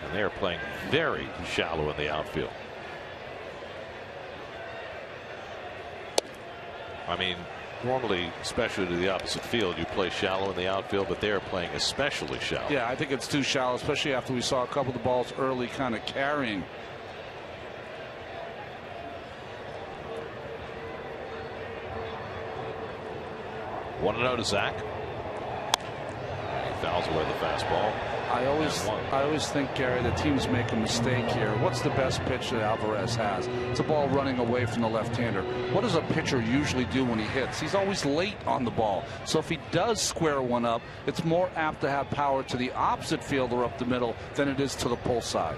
and they are playing very shallow in the outfield. I mean, Normally, especially to the opposite field, you play shallow in the outfield, but they're playing especially shallow. Yeah, I think it's too shallow, especially after we saw a couple of the balls early kind of carrying. One to Zach. He fouls away the fastball. I always think, Gary, the teams make a mistake here. What's the best pitch that Alvarez has? It's a ball running away from the left-hander. What does a pitcher usually do when he hits? He's always late on the ball. So if he does square one up, it's more apt to have power to the opposite fielder up the middle than it is to the pull side.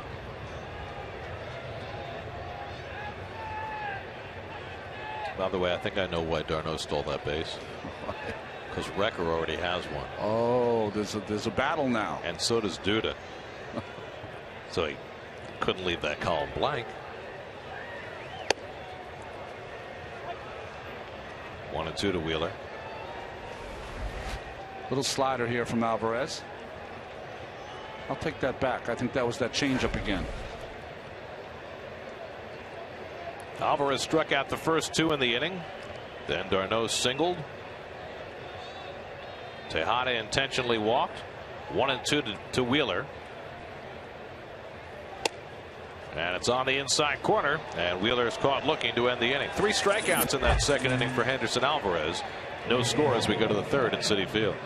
By the way, I think I know why d'Arnaud stole that base. Because Recker already has one. Oh, there's a battle now. And so does Duda. So he couldn't leave that column blank. 1-2 to Wheeler. Little slider here from Alvarez. I'll take that back. I think that was that changeup again. Alvarez struck out the first two in the inning. Then d'Arnaud singled. Tejada intentionally walked. 1-2 to Wheeler. And it's on the inside corner. And Wheeler is caught looking to end the inning. 3 strikeouts in that second inning for Henderson Alvarez. No score as we go to the third at Citi Field.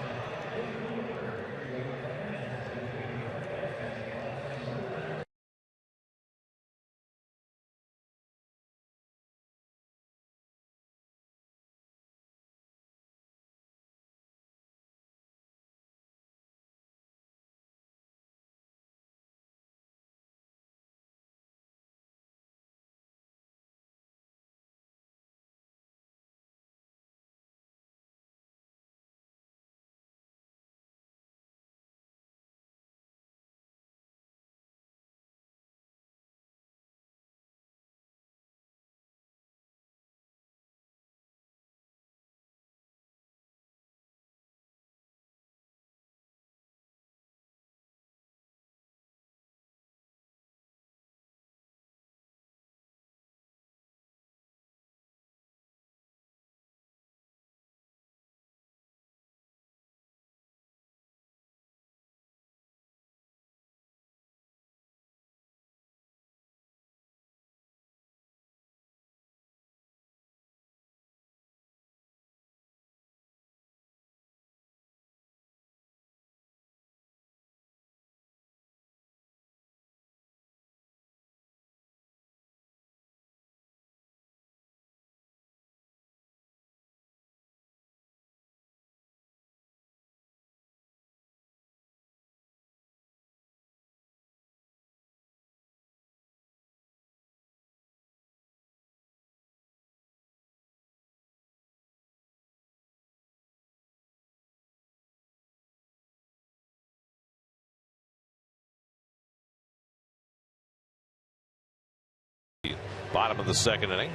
Bottom of the second inning.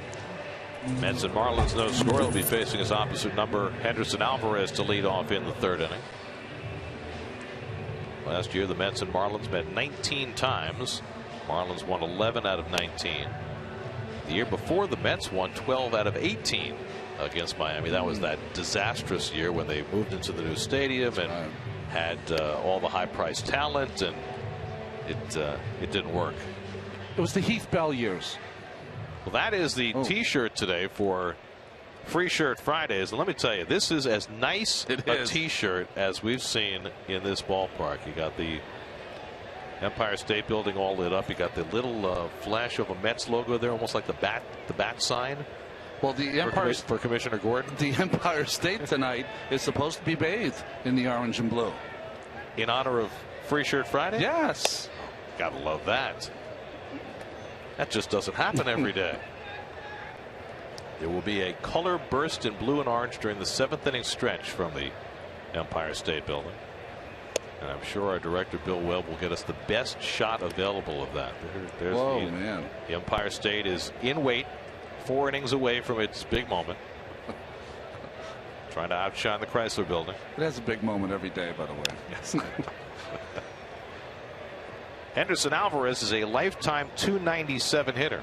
Mets and Marlins no score. They'll be facing his opposite number, Henderson Alvarez, to lead off in the third inning. Last year the Mets and Marlins met 19 times. Marlins won 11 out of 19. The year before the Mets won 12 out of 18 against Miami. That was that disastrous year when they moved into the new stadium and had all the high priced talent, and it didn't work. It was the Heath Bell years. Well, that is the T-shirt today for Free Shirt Fridays. And let me tell you, this is as nice a T-shirt as we've seen in this ballpark. You got the Empire State Building all lit up. You got the little flash of a Mets logo there, almost like the bat sign. Well, the Empire for Commissioner Gordon. The Empire State tonight is supposed to be bathed in the orange and blue in honor of Free Shirt Friday. Yes, gotta love that. That just doesn't happen every day. There will be a color burst in blue and orange during the 7th inning stretch from the Empire State Building. And I'm sure our director Bill Webb will get us the best shot available of that. Man. The Empire State is in wait, 4 innings away from its big moment. Trying to outshine the Chrysler Building. It has a big moment every day, by the way. Yes. Henderson Alvarez is a lifetime .297 hitter.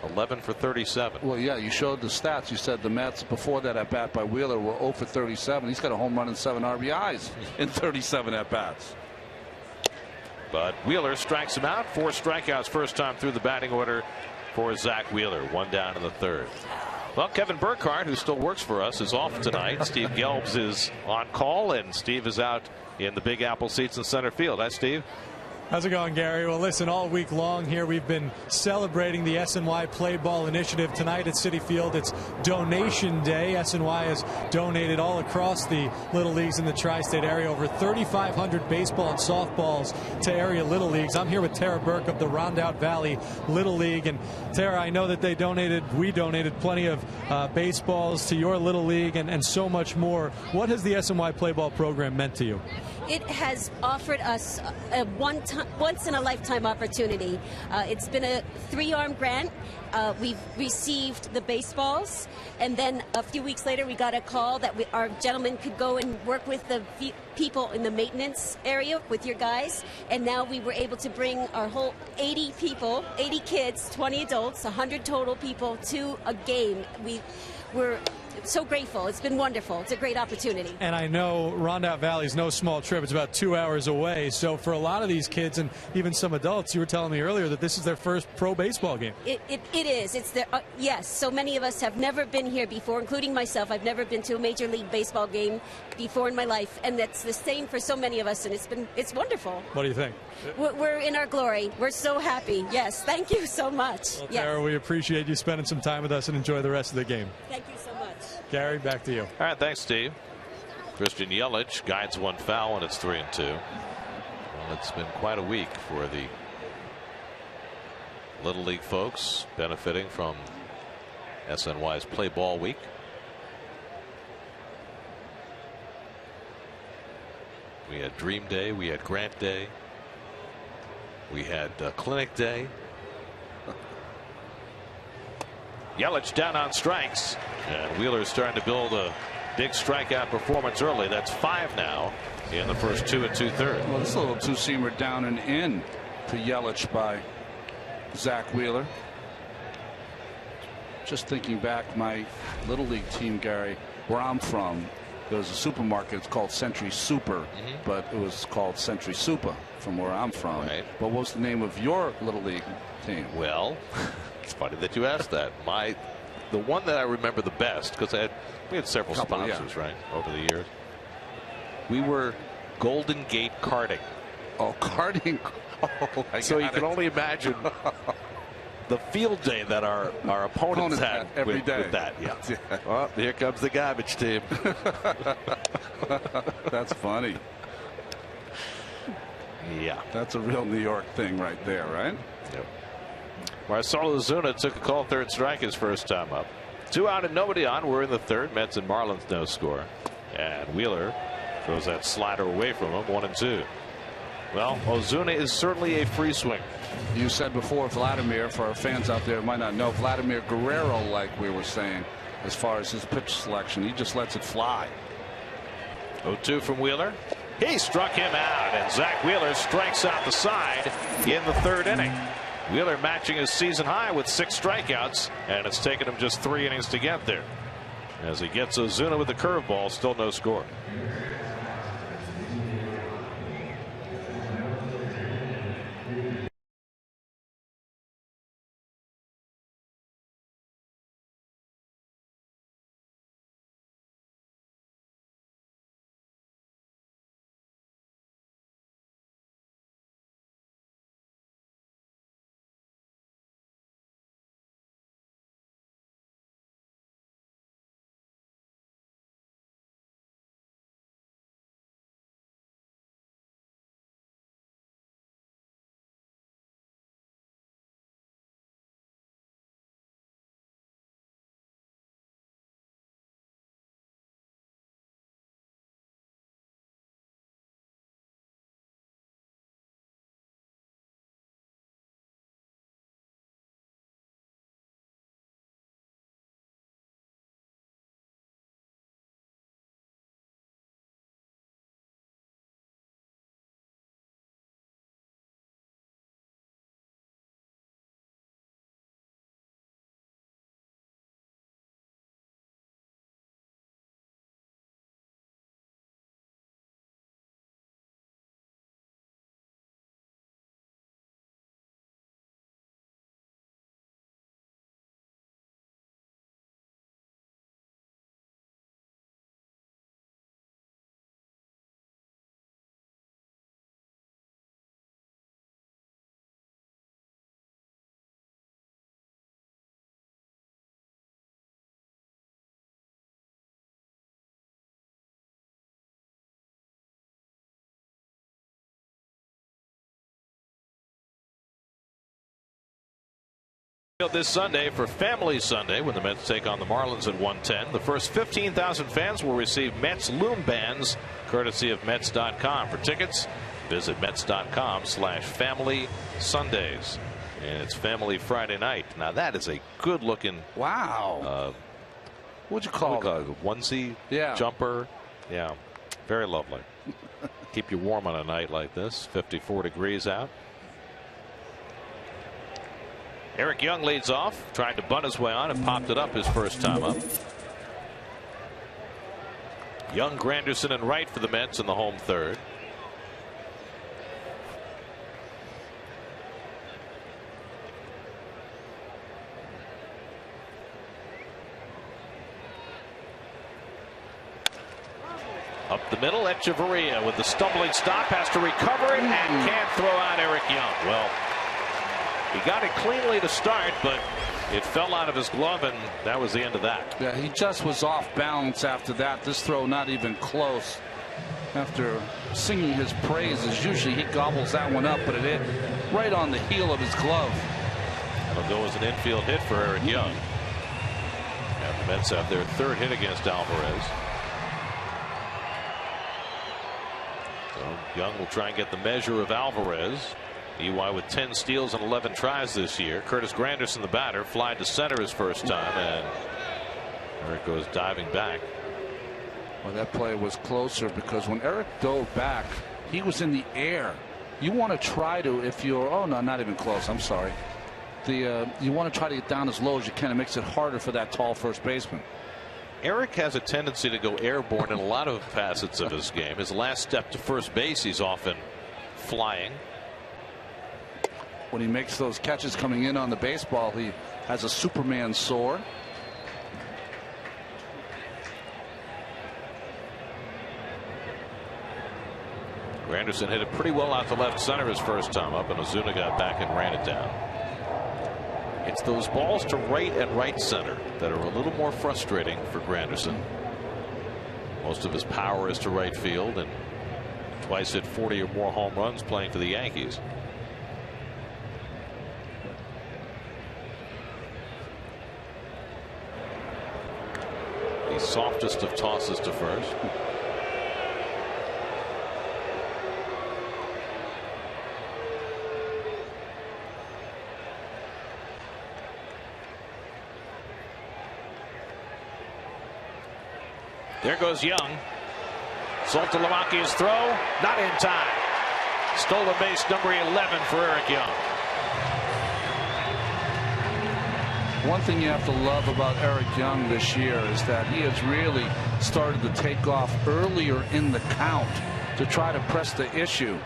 11 for 37. Well, yeah, you showed the stats. You said the Mets before that at bat by Wheeler were 0 for 37. He's got a home run and 7 RBIs in 37 at bats. But Wheeler strikes him out. 4 strikeouts first time through the batting order for Zach Wheeler. 1 down in the 3rd. Well, Kevin Burkhardt, who still works for us, is off tonight. Steve Gelbs is on call, and Steve is out in the Big Apple seats in center field. Hi, Steve. How's it going, Gary? Well, listen, all week long here we've been celebrating the SNY Play Ball Initiative. Tonight at Citi Field, it's Donation Day. SNY has donated all across the Little Leagues in the tri-state area over 3,500 baseball and softballs to area Little Leagues. I'm here with Tara Burke of the Rondout Valley Little League. And Tara, I know that we donated plenty of baseballs to your Little League and so much more. What has the SNY Play Ball program meant to you? It has offered us a once-in-a-lifetime opportunity. It's been a 3-arm grant. We've received the baseballs, and then a few weeks later we got a call that our gentleman could go and work with the people in the maintenance area with your guys, and now we were able to bring our whole 80 people, 80 kids, 20 adults, 100 total people to a game. We're so grateful. It's been wonderful. It's a great opportunity. And I know Rondout Valley is no small trip. It's about 2 hours away. So for a lot of these kids and even some adults, you were telling me earlier that this is their first pro baseball game. It is. It's their yes. So many of us have never been here before, including myself. I've never been to a Major League Baseball game before in my life, and that's the same for so many of us. And it's wonderful. What do you think? We're in our glory. We're so happy. Yes. Thank you so much. Well, yes. Tara, we appreciate you spending some time with us and enjoy the rest of the game. Thank you so much. Gary, back to you. All right, thanks, Steve. Christian Yelich guides 1 foul, and it's 3-2. Well, it's been quite a week for the Little League folks, benefiting from SNY's Play Ball Week. We had Dream Day, we had Grant Day, we had Clinic Day. Yelich down on strikes, and Wheeler's starting to build a big strikeout performance early. That's 5 now in the first 2 2/3. Well, this is a little two-seamer down and in to Yelich by Zach Wheeler. Just thinking back, my Little League team, Gary, where I'm from, there was a supermarket. It's called Century Super, but it was called Century Super from where I'm from. Right. But what's the name of your Little League team? Well, it's funny that you asked that. The one that I remember the best, because we had several sponsors, right, over the years. We were Golden Gate Karting. Oh, karting! Oh, so you can only imagine the field day that our opponents had every day with that. Yeah. Well, here comes the garbage team. That's funny. Yeah, that's a real New York thing right there, right? Yep. Marcell Ozuna took a call, 3rd strike his first time up. 2 out and nobody on. We're in the 3rd. Mets and Marlins no score. And Wheeler throws that slider away from him. 1-2. Well, Ozuna is certainly a free swing. You said before Vladimir, for our fans out there who might not know, Vladimir Guerrero, like we were saying, as far as his pitch selection, he just lets it fly. 0-2 from Wheeler. He struck him out, and Zach Wheeler strikes out the side in the 3rd inning. Wheeler matching his season high with 6 strikeouts, and it's taken him just 3 innings to get there. As he gets Ozuna with the curveball, still no score. This Sunday for Family Sunday when the Mets take on the Marlins at 1:10. The first 15,000 fans will receive Mets loom bands courtesy of Mets.com. For tickets, visit Mets.com/Family Sundays. And it's Family Friday night. Now that is a good looking. Wow. What'd you call it? A onesie jumper. Yeah. Very lovely. Keep you warm on a night like this. 54 degrees out. Eric Young leads off, tried to bunt his way on and popped it up his first time up. Young, Granderson, and right for the Mets in the home third. Up the middle, Echeverria with the stumbling stop, has to recover it and can't throw out Eric Young. Well, he got it cleanly to start, but it fell out of his glove, and that was the end of that. Yeah, he just was off balance after that. This throw not even close. After singing his praises, usually he gobbles that one up, but it hit right on the heel of his glove. That'll go as an infield hit for Eric Young. And the Mets have their third hit against Alvarez. So Young will try and get the measure of Alvarez. EY with 10 steals and 11 tries this year. Curtis Granderson, the batter, fly to center his first time, and Eric goes diving back. Well, that play was closer because when Eric dove back, he was in the air. You want to try to, if you're, oh no, not even close. I'm sorry. You want to try to get down as low as you can. It makes it harder for that tall first baseman. Eric has a tendency to go airborne in a lot of facets of his game. His last step to first base, he's often flying. When he makes those catches coming in on the baseball, he has a Superman soar. Granderson hit it pretty well out to left center his first time up, and Ozuna got back and ran it down. It's those balls to right and right center that are a little more frustrating for Granderson. Most of his power is to right field, and twice hit 40 or more home runs playing for the Yankees. The softest of tosses to first. There goes Young. Soltolomaki's throw, not in time. Stolen base number 11 for Eric Young. One thing you have to love about Eric Young this year is that he has really started to take off earlier in the count to try to press the issue.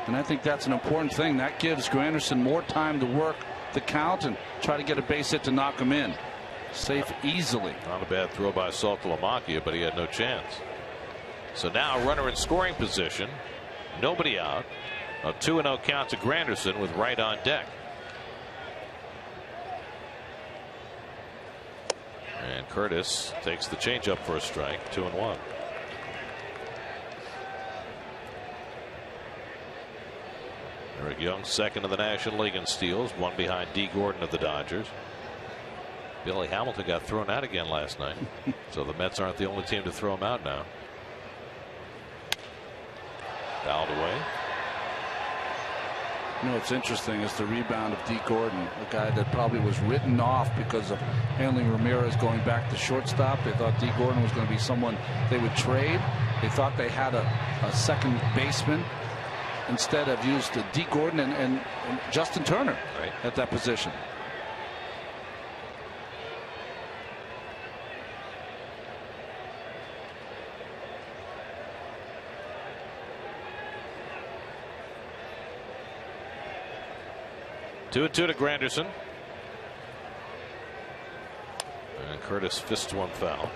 And I think that's an important thing. That gives Granderson more time to work the count and try to get a base hit to knock him in. Safe easily. Not a bad throw by Soltolomakia, but he had no chance. So now a runner in scoring position. Nobody out. A 2-0 count to Granderson with right on deck. And Curtis takes the changeup for a strike. 2-1. Eric Young, second in the National League in steals, one behind D. Gordon of the Dodgers. Billy Hamilton got thrown out again last night. So the Mets aren't the only team to throw him out now. Fouled away. You know what's interesting is the rebound of D. Gordon, a guy that probably was written off because of handling Ramirez going back to shortstop. They thought D. Gordon was going to be someone they would trade. They thought they had a second baseman. Instead have used D. Gordon and Justin Turner at that position. Two and two to Granderson. And Curtis fists one foul.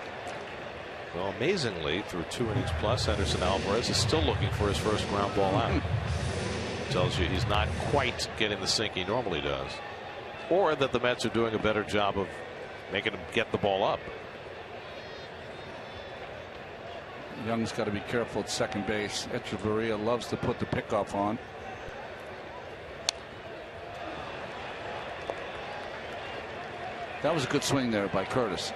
Well, amazingly, through 2 innings plus, Henderson Alvarez is still looking for his first ground ball out. Tells you he's not quite getting the sink he normally does. Or that the Mets are doing a better job of making him get the ball up. Young's got to be careful at second base. Echeverria loves to put the pickoff on. That was a good swing there by Curtis.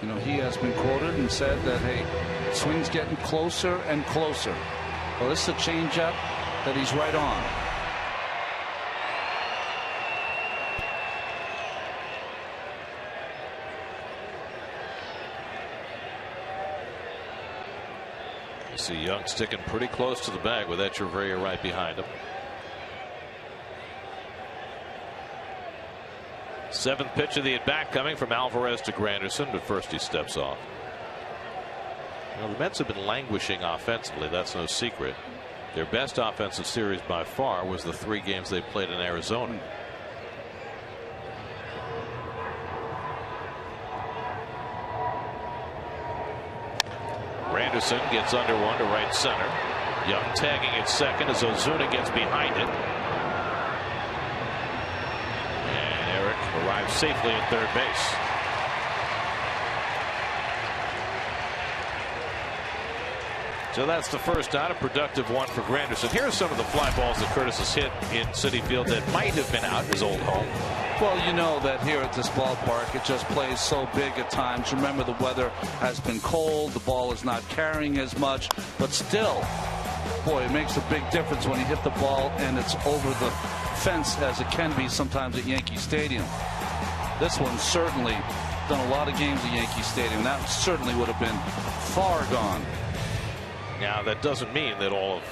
You know, he has been quoted and said that, hey, swing's getting closer and closer. Well, this is a changeup that he's right on. You see Young sticking pretty close to the bag with Echeverria right behind him. Seventh pitch of the at-bat coming from Alvarez to Granderson, but first he steps off. You know, the Mets have been languishing offensively. That's no secret. Their best offensive series by far was the 3 games they played in Arizona. Granderson gets under one to right center. Young tagging at second as Ozuna gets behind it. And Eric arrives safely at third base. So that's the first out, a productive one for Granderson. Here's some of the fly balls that Curtis has hit in Citi Field that might have been out his old home. Well, you know that here at this ballpark, it just plays so big at times. Remember, the weather has been cold. The ball is not carrying as much. But still, boy, it makes a big difference when you hit the ball and it's over the fence, as it can be sometimes at Yankee Stadium. This one's certainly done a lot of games at Yankee Stadium. That certainly would have been far gone. Now, that doesn't mean that all of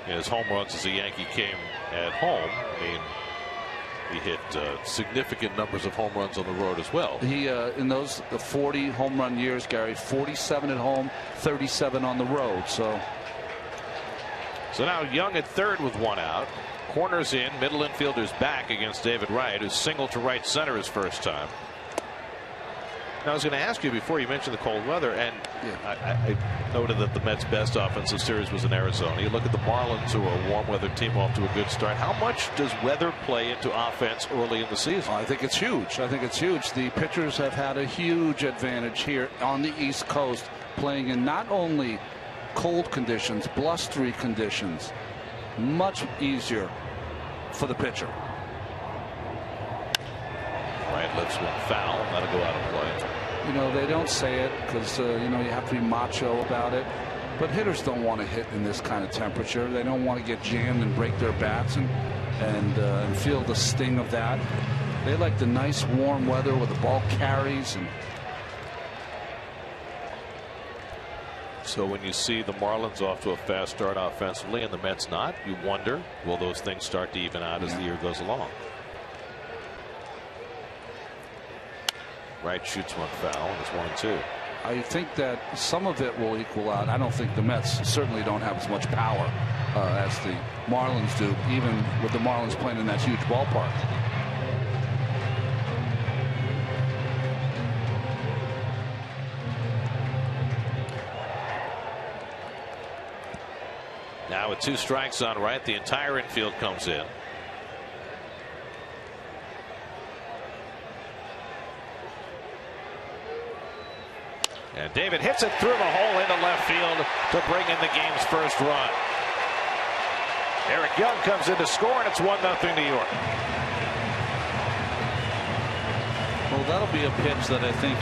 his home runs as a Yankee came at home. I mean, he hit significant numbers of home runs on the road as well. He in those 40 home run years, Gary, 47 at home, 37 on the road. So now Young at third with one out. Corners in, middle infielder's back against David Wright, who's singled to right center his first time. Now, I was going to ask you before you mentioned the cold weather, and I noted that the Mets' best offensive series was in Arizona. You look at the Marlins, who are a warm weather team, off to a good start. How much does weather play into offense early in the season? I think it's huge. I think it's huge. The pitchers have had a huge advantage here on the East Coast, playing in not only cold conditions, blustery conditions. Much easier for the pitcher. Right, lifts one foul. That'll go out of play. You know, they don't say it because, you know, you have to be macho about it. But hitters don't want to hit in this kind of temperature. They don't want to get jammed and break their bats and feel the sting of that. They like the nice warm weather where the ball carries. And so when you see the Marlins off to a fast start offensively and the Mets not, you wonder, will those things start to even out as the year goes along? Wright shoots one foul. It's 1-2. I think that some of it will equal out. I don't think the Mets certainly don't have as much power as the Marlins do, even with the Marlins playing in that huge ballpark. Now with 2 strikes on Wright, the entire infield comes in. And David hits it through the hole into left field to bring in the game's first run. Eric Young comes in to score, and it's 1-0 New York. Well, that'll be a pitch that I think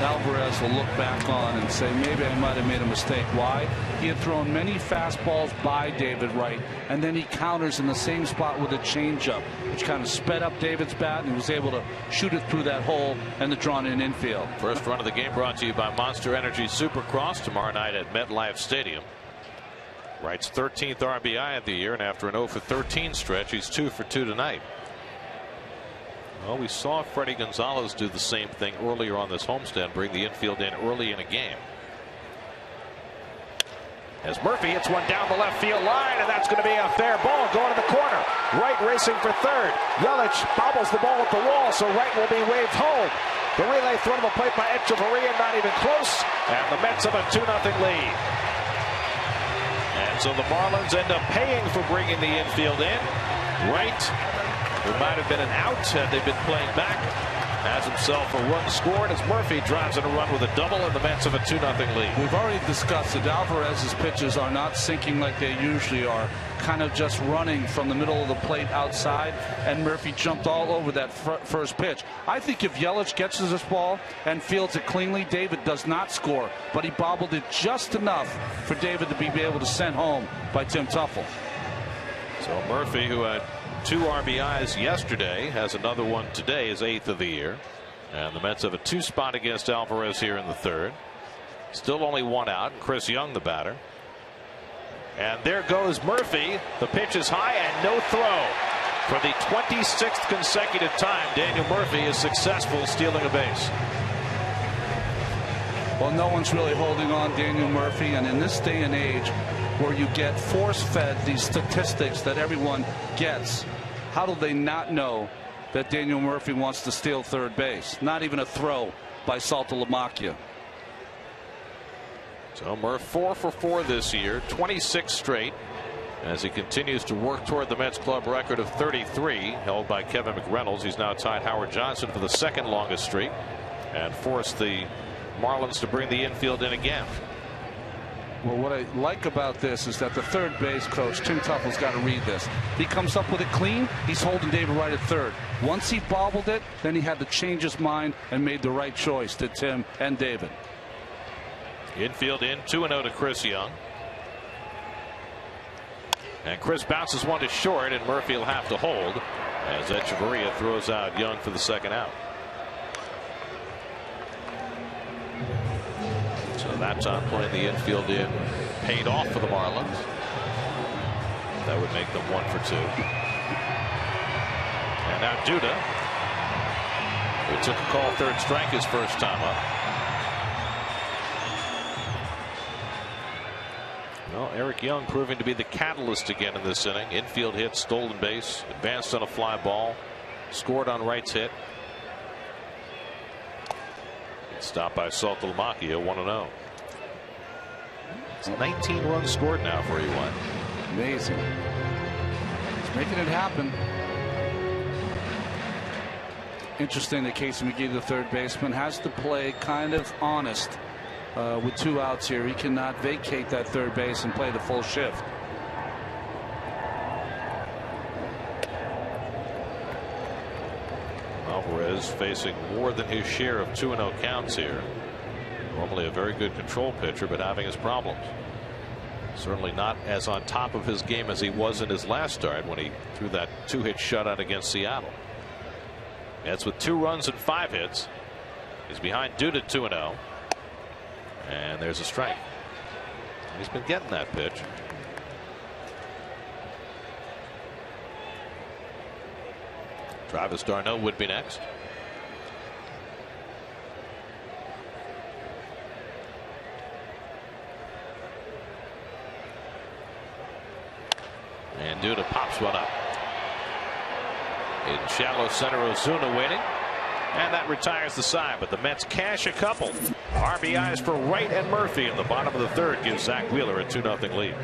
Alvarez will look back on and say, maybe I might have made a mistake. Why? He had thrown many fastballs by David Wright, and then he counters in the same spot with a changeup, which kind of sped up David's bat, and he was able to shoot it through that hole and the drawn-in infield. First run of the game brought to you by Monster Energy Supercross tomorrow night at MetLife Stadium. Wright's 13th RBI of the year, and after an 0-for-13 stretch, he's 2 for 2 tonight. Well, we saw Freddie Gonzalez do the same thing earlier on this homestand, bring the infield in early in a game. As Murphy hits one down the left field line, and that's going to be a fair ball going to the corner. Wright racing for third. Yelich bobbles the ball at the wall, so Wright will be waved home. The relay thrown to the plate by Echeverria, not even close, and the Mets have a 2-0 lead. And so the Marlins end up paying for bringing the infield in. Wright, who might have been an out had they been playing back, has himself a run scored as Murphy drives in a run with a double, and the Mets have a 2-0 lead. We've already discussed that Alvarez's pitches are not sinking like they usually are. kind of just running from the middle of the plate outside, and Murphy jumped all over that first pitch. I think if Yelich gets this ball and fields it cleanly, David does not score, but he bobbled it just enough for David to be able to send home by Tim Tuffle. So Murphy, who had 2 RBIs yesterday, has another one today, his 8th of the year. And the Mets have a 2 spot against Alvarez here in the 3rd. Still only 1 out. Chris Young, the batter. And there goes Murphy. The pitch is high and no throw. For the 26th consecutive time, Daniel Murphy is successful stealing a base. Well, no one's really holding on Daniel Murphy, and in this day and age where you get force-fed these statistics that everyone gets, how do they not know that Daniel Murphy wants to steal third base? Not even a throw by Saltalamacchia. So Murph 4 for 4 this year, 26 straight, as he continues to work toward the Mets club record of 33 held by Kevin McReynolds. He's now tied Howard Johnson for the 2nd longest streak and forced the Marlins to bring the infield in again. Well, what I like about this is that the third base coach, Tim Tuffle's got to read this. He comes up with it clean. He's holding David right at third. Once he bobbled it, then he had to change his mind and made the right choice to Tim and David. Infield in, 2-0 to Chris Young. And Chris bounces one to short, and Murphy will have to hold as Echeverria throws out Young for the 2nd out. So that time playing the infield in paid off for the Marlins. That would make them 1 for 2. And now Duda, who took a call 3rd strike his first time up. Well, Eric Young proving to be the catalyst again in this inning. Infield hit, stolen base, advanced on a fly ball, scored on Wright's hit. Stopped by Saltalamacchia, 1-0. It's 19 runs scored now for E1. Amazing. He's making it happen. Interesting that Casey McGee, the third baseman, has to play kind of honest with 2 outs here. He cannot vacate that third base and play the full shift. Alvarez facing more than his share of 2-0 counts here. Normally a very good control pitcher, but having his problems. Certainly not as on top of his game as he was in his last start when he threw that 2-hit shutout against Seattle. That's with 2 runs and 5 hits. He's behind Duda 2-0. And there's a strike. He's been getting that pitch. Travis d'Arnaud would be next. And Duda pops one up. In shallow center, Ozuna waiting. And that retires the side, but the Mets cash a couple. RBIs for Wright and Murphy in the bottom of the 3rd gives Zach Wheeler a 2-0 lead.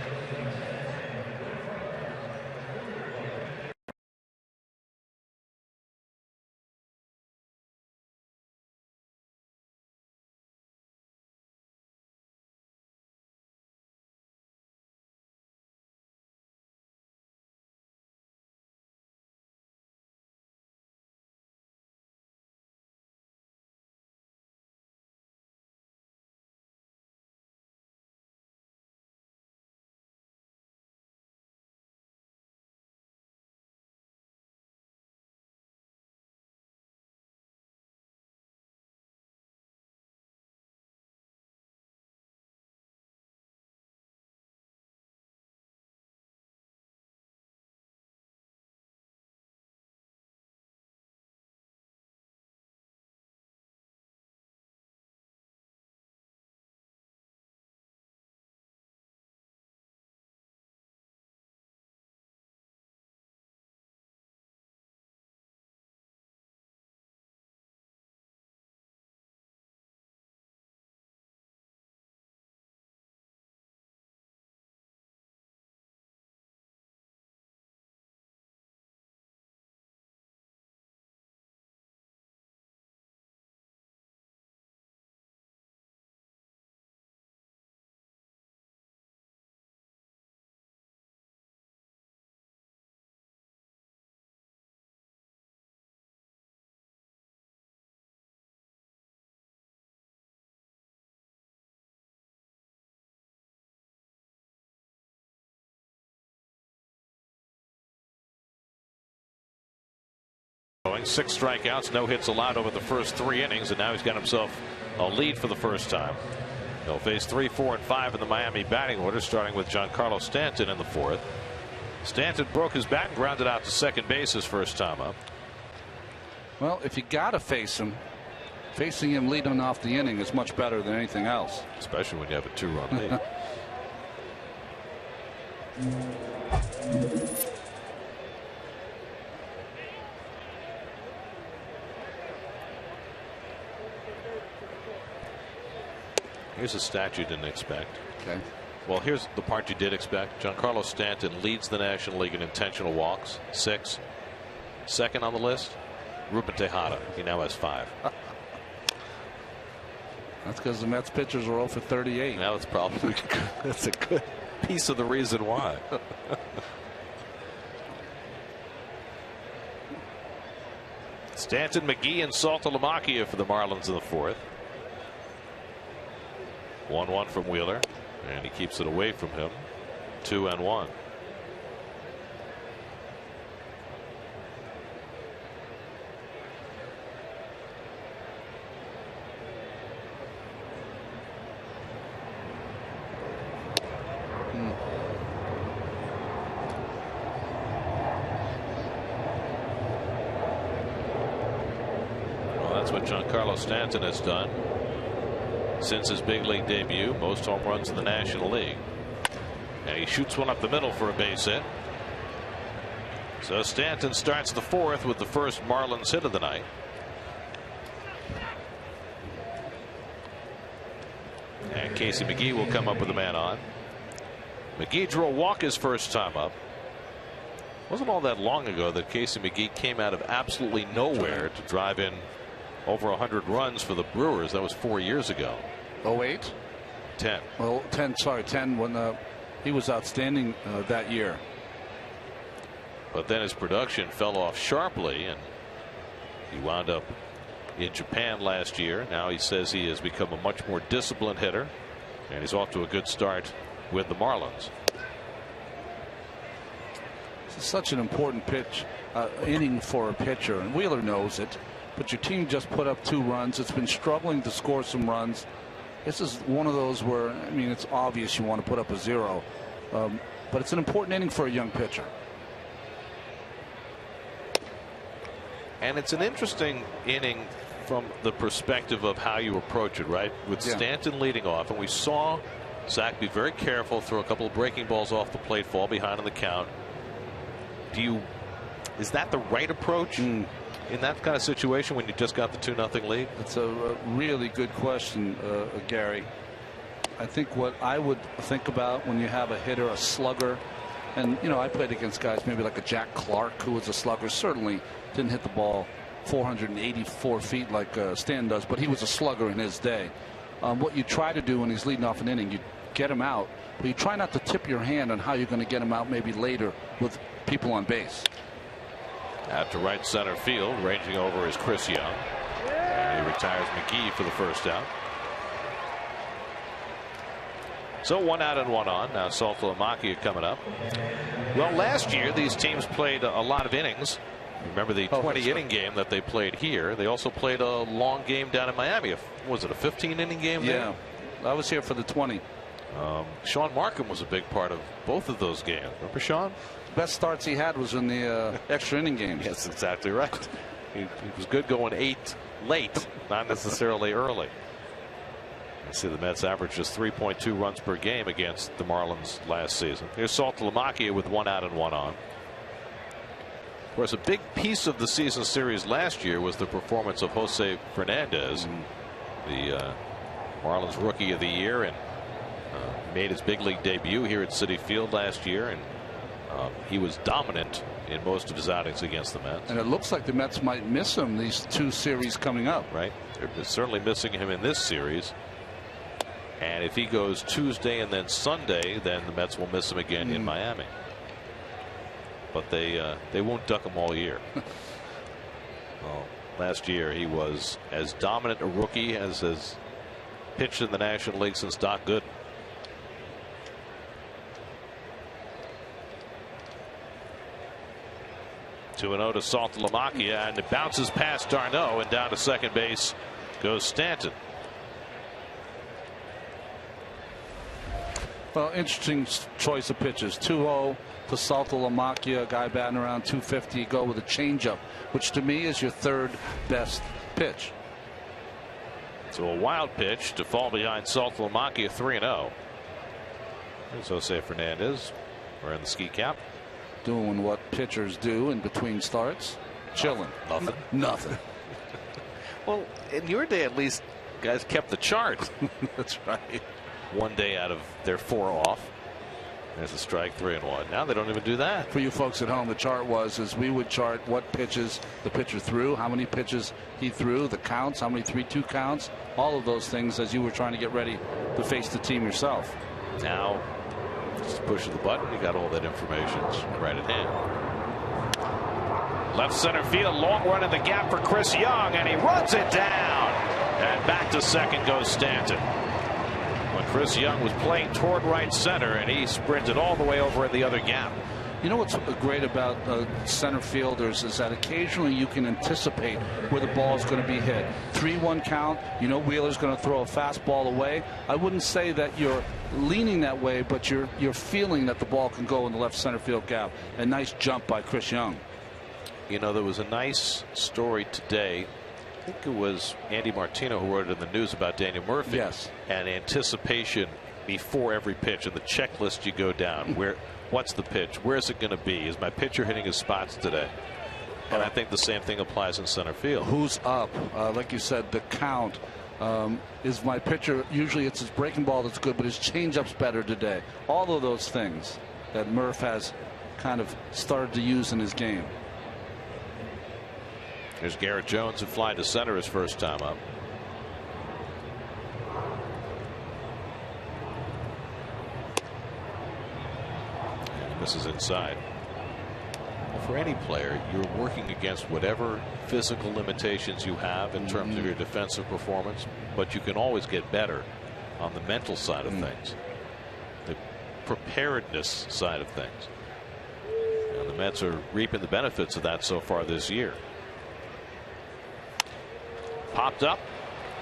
6 strikeouts, no hits allowed over the first 3 innings, and now he's got himself a lead for the first time. He'll face 3, 4, and 5 in the Miami batting order, starting with Giancarlo Stanton in the 4th. Stanton broke his bat and grounded out to second base his first time up. Well, if you got to face him, facing him leading off the inning is much better than anything else. Especially when you have a 2-run lead. Here's a stat you didn't expect. Okay. Well, here's the part you did expect. Giancarlo Stanton leads the National League in intentional walks, 6. Second on the list, Ruben Tejada. He now has 5. That's because the Mets pitchers are 0 for 38. Now it's probably that's a good piece of the reason why. Stanton, McGee, and Saltalamacchia for the Marlins in the 4th. 1-1 from Wheeler, and he keeps it away from him. 2-1. Well, that's what Giancarlo Stanton has done since his big league debut. Most home runs in the National League. And he shoots one up the middle for a base hit. So Stanton starts the 4th with the first Marlins hit of the night. And Casey McGee will come up with a man on. McGee drew a walk his first time up. Wasn't all that long ago that Casey McGee came out of absolutely nowhere to drive in over 100 runs for the Brewers. That was 4 years ago. 08? 10. Well, 10, sorry, 10 when he was outstanding that year. But then his production fell off sharply, and he wound up in Japan last year. Now he says he has become a much more disciplined hitter, and he's off to a good start with the Marlins. This is such an important inning for a pitcher, and Wheeler knows it. But your team just put up 2 runs. It's been struggling to score some runs. This is one of those where, I mean, it's obvious you want to put up a 0. But it's an important inning for a young pitcher. And it's an interesting inning from the perspective of how you approach it, right? With Stanton leading off, and we saw Zach be very careful, throw a couple of breaking balls off the plate, fall behind in the count. Is that the right approach in that kind of situation when you just got the 2-0 lead? That's a really good question, Gary. I think what I would think about when you have a hitter, a slugger, and you know, I played against guys maybe like a Jack Clark, who was a slugger. Certainly didn't hit the ball 484 feet like Stan does, but he was a slugger in his day. What you try to do when he's leading off an inning, you get him out, but you try not to tip your hand on how you're going to get him out maybe later with people on base. Out to right center field, ranging over is Chris Young. And he retires McGee for the first out. So 1 out and 1 on. Now Saltalamacchia coming up. Well, last year these teams played a lot of innings. Remember the 20-inning game that they played here. They also played a long game down in Miami. Was it a 15-inning game there? Yeah, I was here for the 20. Sean Markham was a big part of both of those games. Remember Sean? Best starts he had was in the extra inning games. That's exactly right. He was good going 8 late, not necessarily early. You see the Mets averaged just 3.2 runs per game against the Marlins last season. Here's Saltalamacchia with 1 out and 1 on. Of course, a big piece of the season series last year was the performance of Jose Fernandez, the Marlins Rookie of the Year, and made his big league debut here at Citi Field last year, and he was dominant in most of his outings against the Mets. And it looks like the Mets might miss him these 2 series coming up. Right. They're certainly missing him in this series. And if he goes Tuesday and then Sunday, then the Mets will miss him again in Miami. But they won't duck him all year. Last year he was as dominant a rookie as has pitched in the National League since Doc Gooden. 2-0 to Saltalamacchia, and it bounces past d'Arnaud, and down to second base goes Stanton. Well, interesting choice of pitches. 2-0 to Saltalamacchia, a guy batting around 250. Go with a changeup, which to me is your third best pitch. So a wild pitch to fall behind Saltalamacchia, 3-0. There's Jose Fernandez wearing the ski cap. Doing what pitchers do in between starts. Chilling. Nothing. Nothing. Well, in your day, at least, guys kept the chart. That's right. One day out of their 4 off. There's a strike, 3-1. Now they don't even do that. For you folks at home, the chart is we would chart what pitches the pitcher threw, how many pitches he threw, the counts, how many 3-2 counts, all of those things as you were trying to get ready to face the team yourself. Now, just push of the button, you got all that information right at hand. Left center field, long run in the gap for Chris Young, and he runs it down. And back to second goes Stanton. When Chris Young was playing toward right center, and he sprinted all the way over in the other gap. You know what's great about center fielders is that occasionally you can anticipate where the ball is going to be hit. 3-1 count, you know Wheeler's going to throw a fastball away. I wouldn't say that you're leaning that way, but you're feeling that the ball can go in the left center field gap. A nice jump by Chris Young. You know, there was a nice story today. I think it was Andy Martino who wrote it in the news about Daniel Murphy. Yes. And anticipation before every pitch and the checklist you go down. What's the pitch? Where's it going to be? Is my pitcher hitting his spots today? And I think the same thing applies in center field. Who's up? Like you said, the count. Is my pitcher, usually it's his breaking ball that's good, but his changeup's better today. All of those things that Murph has kind of started to use in his game. There's Garrett Jones who fly to center his first time up. This is inside. Well, for any player, you're working against whatever physical limitations you have in terms of your defensive performance, but you can always get better on the mental side of things, the preparedness side of things. And the Mets are reaping the benefits of that so far this year. Popped up.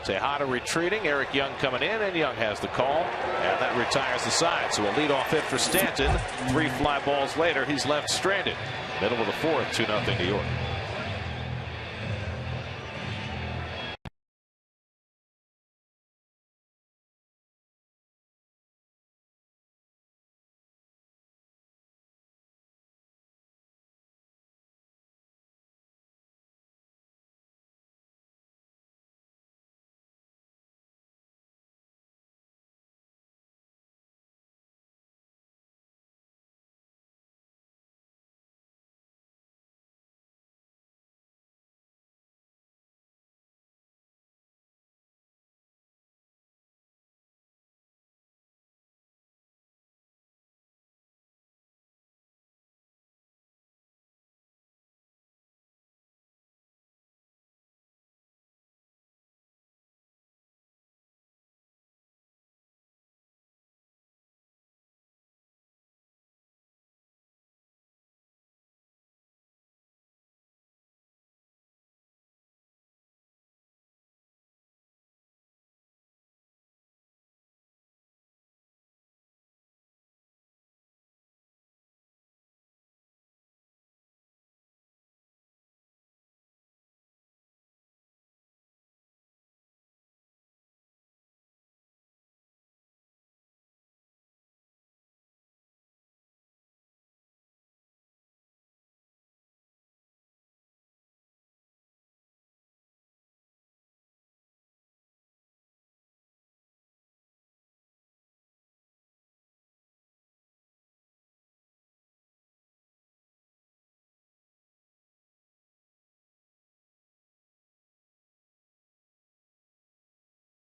Tejada retreating. Eric Young coming in, and Young has the call, and that retires the side. So a leadoff hit for Stanton. 3 fly balls later, he's left stranded. Middle of the 4th, 2-0 New York.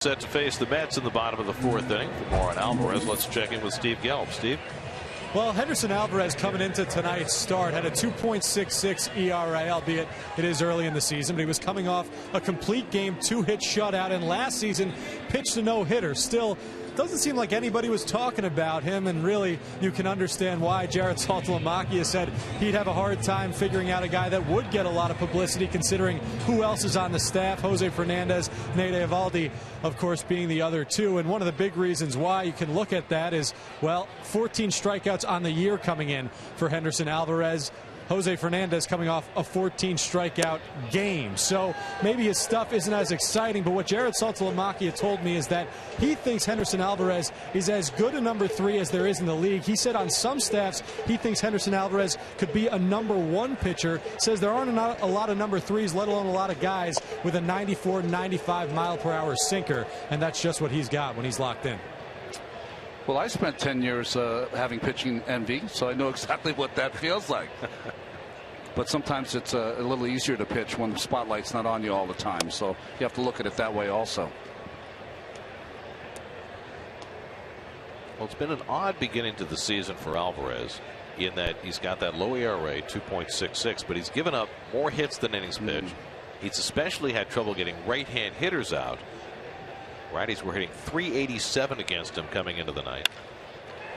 Set to face the Mets in the bottom of the 4th inning. For more on Alvarez, let's check in with Steve Gelb. Steve? Well, Henderson Alvarez coming into tonight's start had a 2.66 ERA, albeit it is early in the season, but he was coming off a complete game 2-hit shutout, and last season pitched a no-hitter. Still, doesn't seem like anybody was talking about him, and really you can understand why. Jared Saltalamacchia said he'd have a hard time figuring out a guy that would get a lot of publicity considering who else is on the staff. Jose Fernandez, Nate Eovaldi, of course, being the other two. And one of the big reasons why you can look at that is, well, 14 strikeouts on the year coming in for Henderson Alvarez. Jose Fernandez coming off a 14 strikeout game. So maybe his stuff isn't as exciting, but what Jared Saltalamacchia told me is that he thinks Henderson Alvarez is as good a number 3 as there is in the league. He said on some staffs he thinks Henderson Alvarez could be a number 1 pitcher. Says there aren't a lot of number 3s, let alone a lot of guys with a 94, 95 mile per hour sinker, and that's just what he's got when he's locked in. Well, I spent 10 years having pitching envy, so I know exactly what that feels like. But sometimes it's a little easier to pitch when the spotlight's not on you all the time. So you have to look at it that way also. Well, it's been an odd beginning to the season for Alvarez in that he's got that low ERA, 2.66, but he's given up more hits than innings pitched. He's especially had trouble getting right-hand hitters out. Righties were hitting .387 against him coming into the ninth.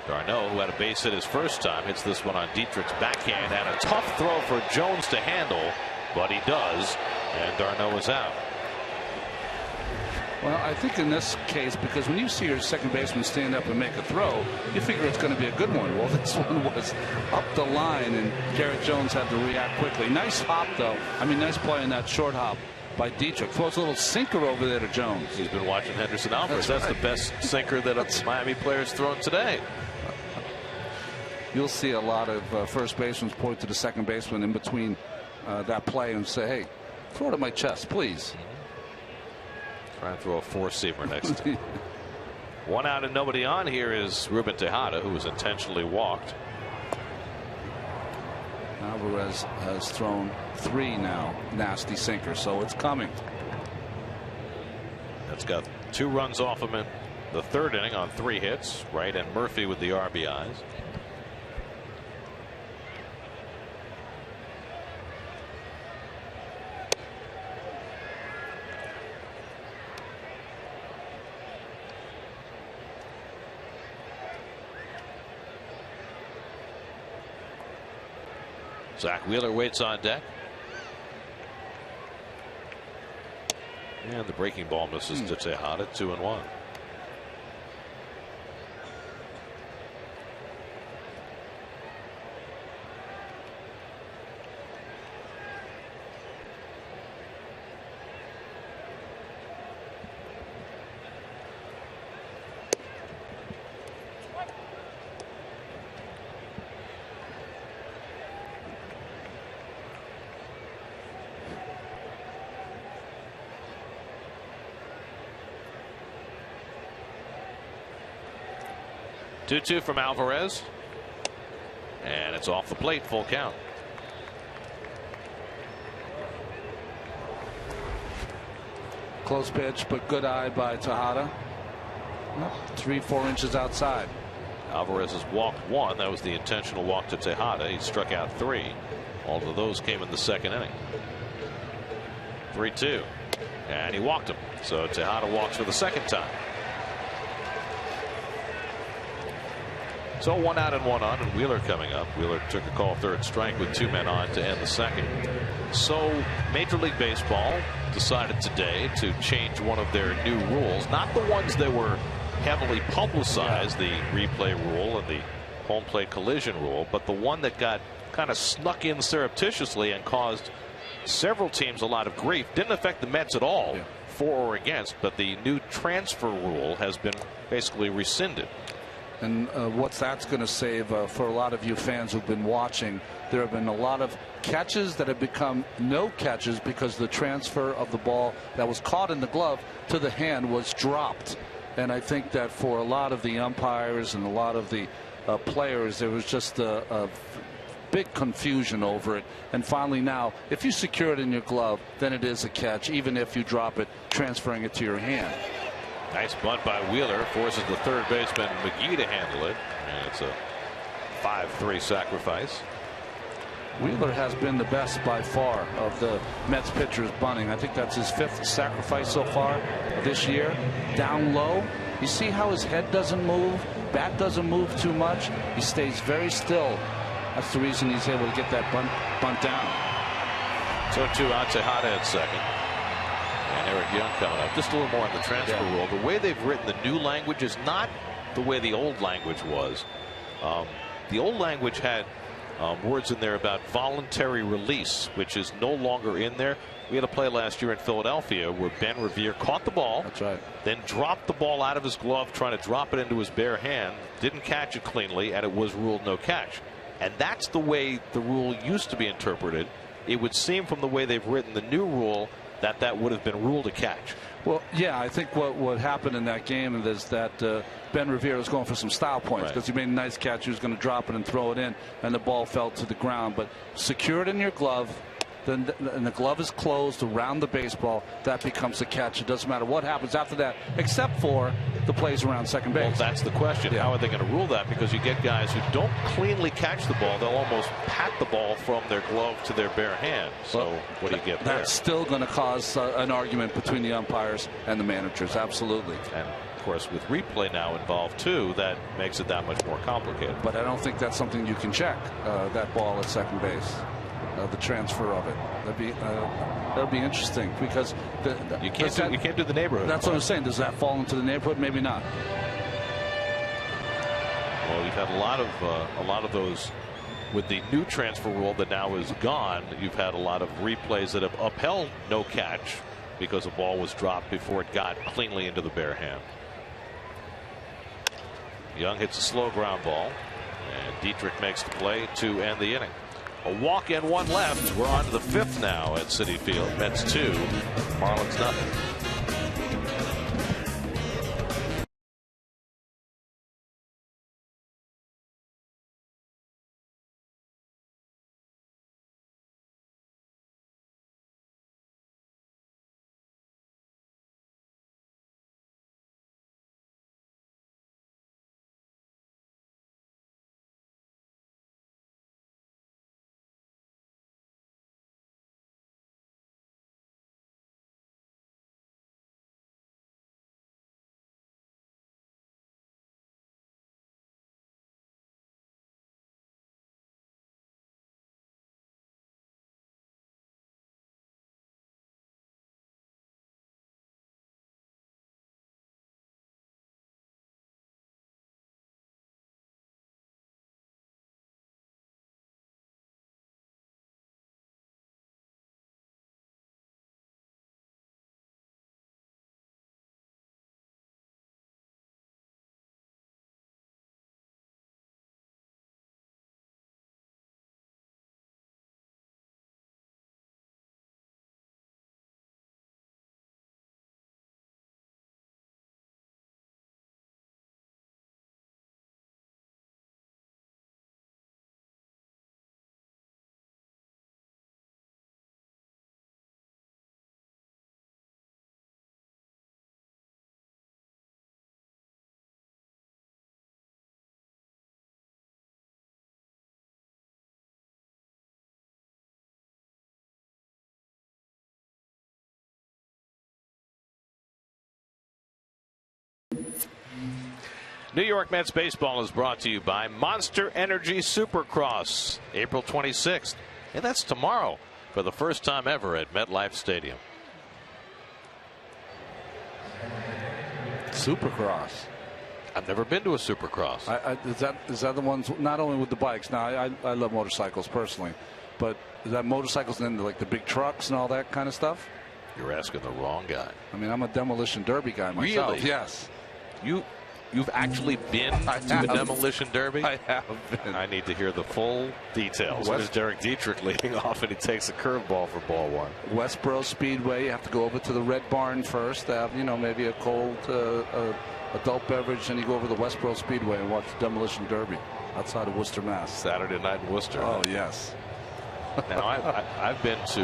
Darno, who had a base hit his first time, hits this one on Dietrich's backhand, and a tough throw for Jones to handle, but he does, and Darno is out. Well, I think in this case, because when you see your second baseman stand up and make a throw, you figure it's going to be a good one. Well, this one was up the line, and Garrett Jones had to react quickly. Nice hop, though. I mean, nice play in that short hop by Dietrich. Throws a little sinker over there to Jones. He's been watching Henderson Alvarez. That's right. The best sinker that a Miami player's thrown today. You'll see a lot of first basemen point to the second baseman in between that play and say, hey, throw it at my chest, please. Try and throw a four-seamer next time. One out and nobody on. Here is Ruben Tejada, who was intentionally walked. Alvarez has thrown 3 now, nasty sinkers, so it's coming. That's got 2 runs off him in the third inning on 3 hits. Wright and Murphy with the RBIs. Zach Wheeler waits on deck. And the breaking ball misses to Tejada, 2-1. Two from Alvarez, and it's off the plate, full count. Close pitch, but good eye by Tejada. 3-4 inches outside. Alvarez has walked 1. That was the intentional walk to Tejada. He struck out 3. All of those came in the second inning. 3-2, and he walked him. So Tejada walks for the second time. So 1 out and 1 on, and Wheeler coming up. Wheeler took a call third strike with 2 men on to end the second. So Major League Baseball decided today to change one of their new rules, not the ones that were heavily publicized, the replay rule and the home plate collision rule, but the one that got kind of snuck in surreptitiously and caused several teams a lot of grief. Didn't affect the Mets at all, for or against, but the new transfer rule has been basically rescinded. And what that's going to save for a lot of you fans who've been watching, there have been a lot of catches that have become no catches because the transfer of the ball that was caught in the glove to the hand was dropped. And I think that for a lot of the umpires and a lot of the players, there was just a big confusion over it. And finally now, if you secure it in your glove, then it is a catch, even if you drop it, transferring it to your hand. Nice bunt by Wheeler, forces the third baseman McGee to handle it, and it's a 5-3 sacrifice. Wheeler has been the best by far of the Mets pitchers bunting. I think that's his 5th sacrifice so far this year. Down low, You see how his head doesn't move, bat doesn't move too much. He stays very still. That's the reason he's able to get that bunt down. So 2 out to Hot at second. And Eric Young coming up. Just a little more on the transfer rule. The way they've written the new language is not the way the old language was. The old language had words in there about voluntary release, which is no longer in there. We had a play last year in Philadelphia where Ben Revere caught the ball. That's right. Then dropped the ball out of his glove, trying to drop it into his bare hand. Didn't catch it cleanly, and it was ruled no catch. And that's the way the rule used to be interpreted. It would seem from the way they've written the new rule that that would have been ruled a catch. Well, yeah, I think what happened in that game is that Ben Revere was going for some style points because he made a nice catch. He was going to drop it and throw it in, and the ball fell to the ground. But secure it in your glove, and the glove is closed around the baseball. That becomes a catch. It doesn't matter what happens after that, except for the plays around second base. Well, that's the question. How are they going to rule that? Because you get guys who don't cleanly catch the ball. They'll almost pat the ball from their glove to their bare hand. So what do you get there? That's still going to cause an argument between the umpires and the managers. Absolutely. And of course, with replay now involved too, that makes it that much more complicated. But I don't think that's something you can check. That ball at second base. The transfer of it. That'll be interesting because you can't do the neighborhood. That's what I'm saying. Does that fall into the neighborhood? Maybe not. Well, you've had a lot of those with the new transfer rule that now is gone. You've had a lot of replays that have upheld no catch because the ball was dropped before it got cleanly into the bare hand. Young hits a slow ground ball, and Dietrich makes the play to end the inning. A walk and 1 left. We're on to the 5th now at Citi Field. Mets 2, Marlins nothing. New York Mets baseball is brought to you by Monster Energy Supercross, April 26th. And that's tomorrow for the first time ever at MetLife Stadium. Supercross. I've never been to a Supercross. Is that the ones, not only with the bikes? Now, I love motorcycles personally, but is that motorcycles and then like the big trucks and all that kind of stuff? You're asking the wrong guy. I mean, I'm a demolition derby guy myself. Really? Yes. You've actually been to the demolition derby? I have been. I need to hear the full details. There's Derek Dietrich leading off, and he takes a curveball for ball 1. Westboro Speedway. You have to go over to the Red Barn first. Have, maybe a cold adult beverage, and you go over to the Westboro Speedway and watch the demolition derby outside of Worcester, Mass. Saturday night in Worcester. Oh yes. Now I've been to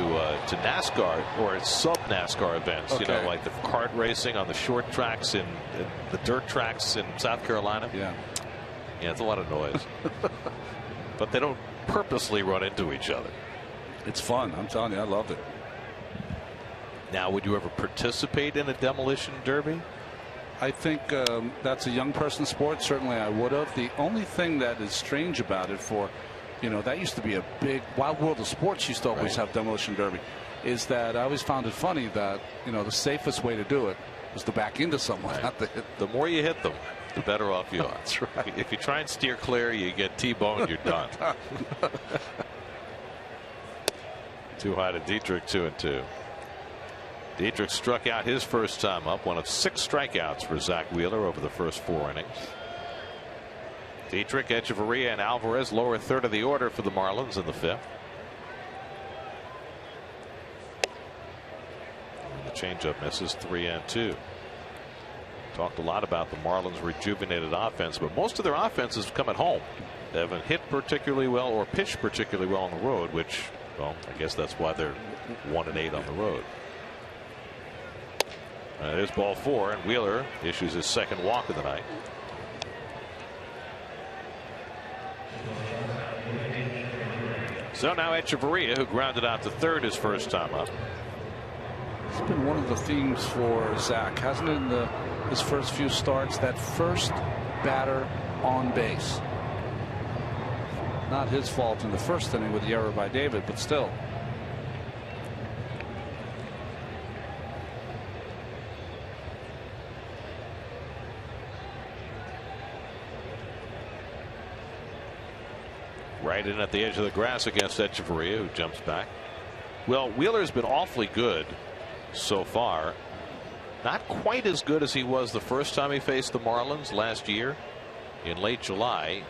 NASCAR or sub NASCAR events. Okay. Like the kart racing on the short tracks and the dirt tracks in South Carolina. Yeah, it's a lot of noise. But they don't purposely run into each other. It's fun. I'm telling you, I loved it. Now, would you ever participate in a demolition derby? I think that's a young person's sport. Certainly I would have. The only thing that is strange about it, for that used to be a big Wild World of Sports used to always have demolition derby, is that I always found it funny that the safest way to do it was to back into someone, not to hit. The more you hit them, the better off you are. That's right. If you try and steer clear, you get T-boned, you're done. Too high to Dietrich, 2-2. Dietrich struck out his first time up, one of 6 strikeouts for Zach Wheeler over the first 4 innings. Dietrich, Echeverria, and Alvarez lower third of the order for the Marlins in the 5th. And the changeup misses, 3-2. Talked a lot about the Marlins' rejuvenated offense, but most of their offense has come at home. They haven't hit particularly well or pitched particularly well on the road, which, well, I guess that's why they're 1-8 on the road. There's ball 4, and Wheeler issues his second walk of the night. So now Echeverria, who grounded out to third his first time up. It's been one of the themes for Zach, hasn't it, in his first few starts, that first batter on base. Not his fault in the first inning with the error by David, but still. Right in at the edge of the grass against Echeverria, who jumps back. Well, Wheeler's been awfully good so far. Not quite as good as he was the first time he faced the Marlins last year in late July.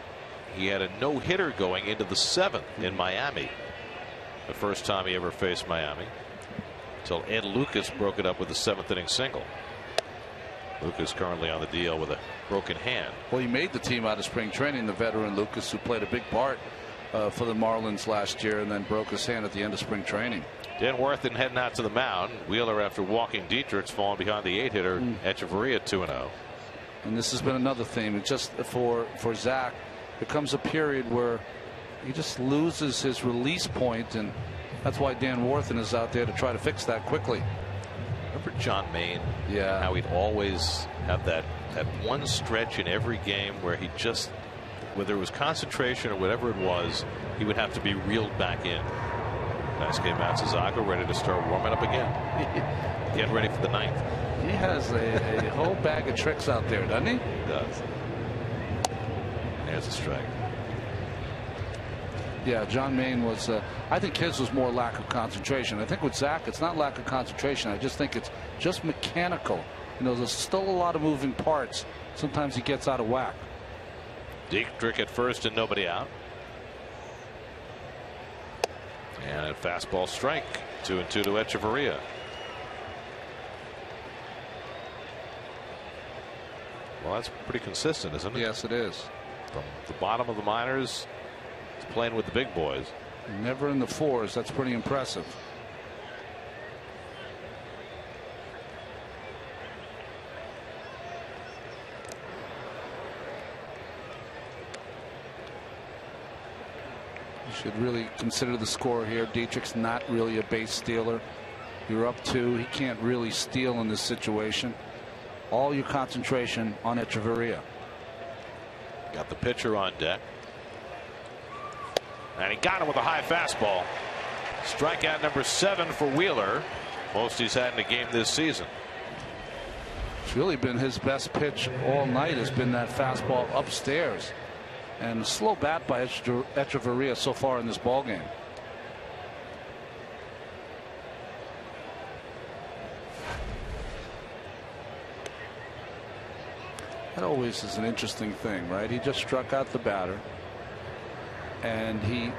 He had a no-hitter going into the 7th in Miami, the first time he ever faced Miami, until Ed Lucas broke it up with a 7th inning single. Lucas currently on the DL with a broken hand. Well, he made the team out of spring training, the veteran Lucas, who played a big part for the Marlins last year and then broke his hand at the end of spring training. Dan Worthington heading out to the mound. Wheeler, after walking Dietrich's, falling behind the 8-hitter. Echeverria 2-0. And this has been another theme. It just for Zach, there comes a period where he just loses his release point, and that's why Dan Worthington is out there to try to fix that quickly. Remember John Maine? Yeah. How he'd always have that one stretch in every game where he just, whether it was concentration or whatever it was, he would have to be reeled back in. Nice game, Matsuzaga, ready to start warming up again. Get ready for the 9th. He has a whole bag of tricks out there, doesn't he? He does. There's a strike. Yeah, John Maine was, I think his was more lack of concentration. I think with Zach, it's not lack of concentration. I just think it's just mechanical. There's still a lot of moving parts. Sometimes he gets out of whack. Dietrich at first and nobody out. And a fastball strike. 2-2 to Echeverria. Well, that's pretty consistent, isn't it? Yes, it is. From the bottom of the minors to playing with the big boys. Never in the 4s. That's pretty impressive. You should really consider the score here. Dietrich's not really a base stealer. You're up 2. He can't really steal in this situation. All your concentration on Echeverria. Got the pitcher on deck. And he got him with a high fastball. Strikeout number 7 for Wheeler. Most he's had in a game this season. It's really been his best pitch all night, has been that fastball upstairs. And slow bat by Echeverria so far in this ball game. That always is an interesting thing, right? He just struck out the batter, and he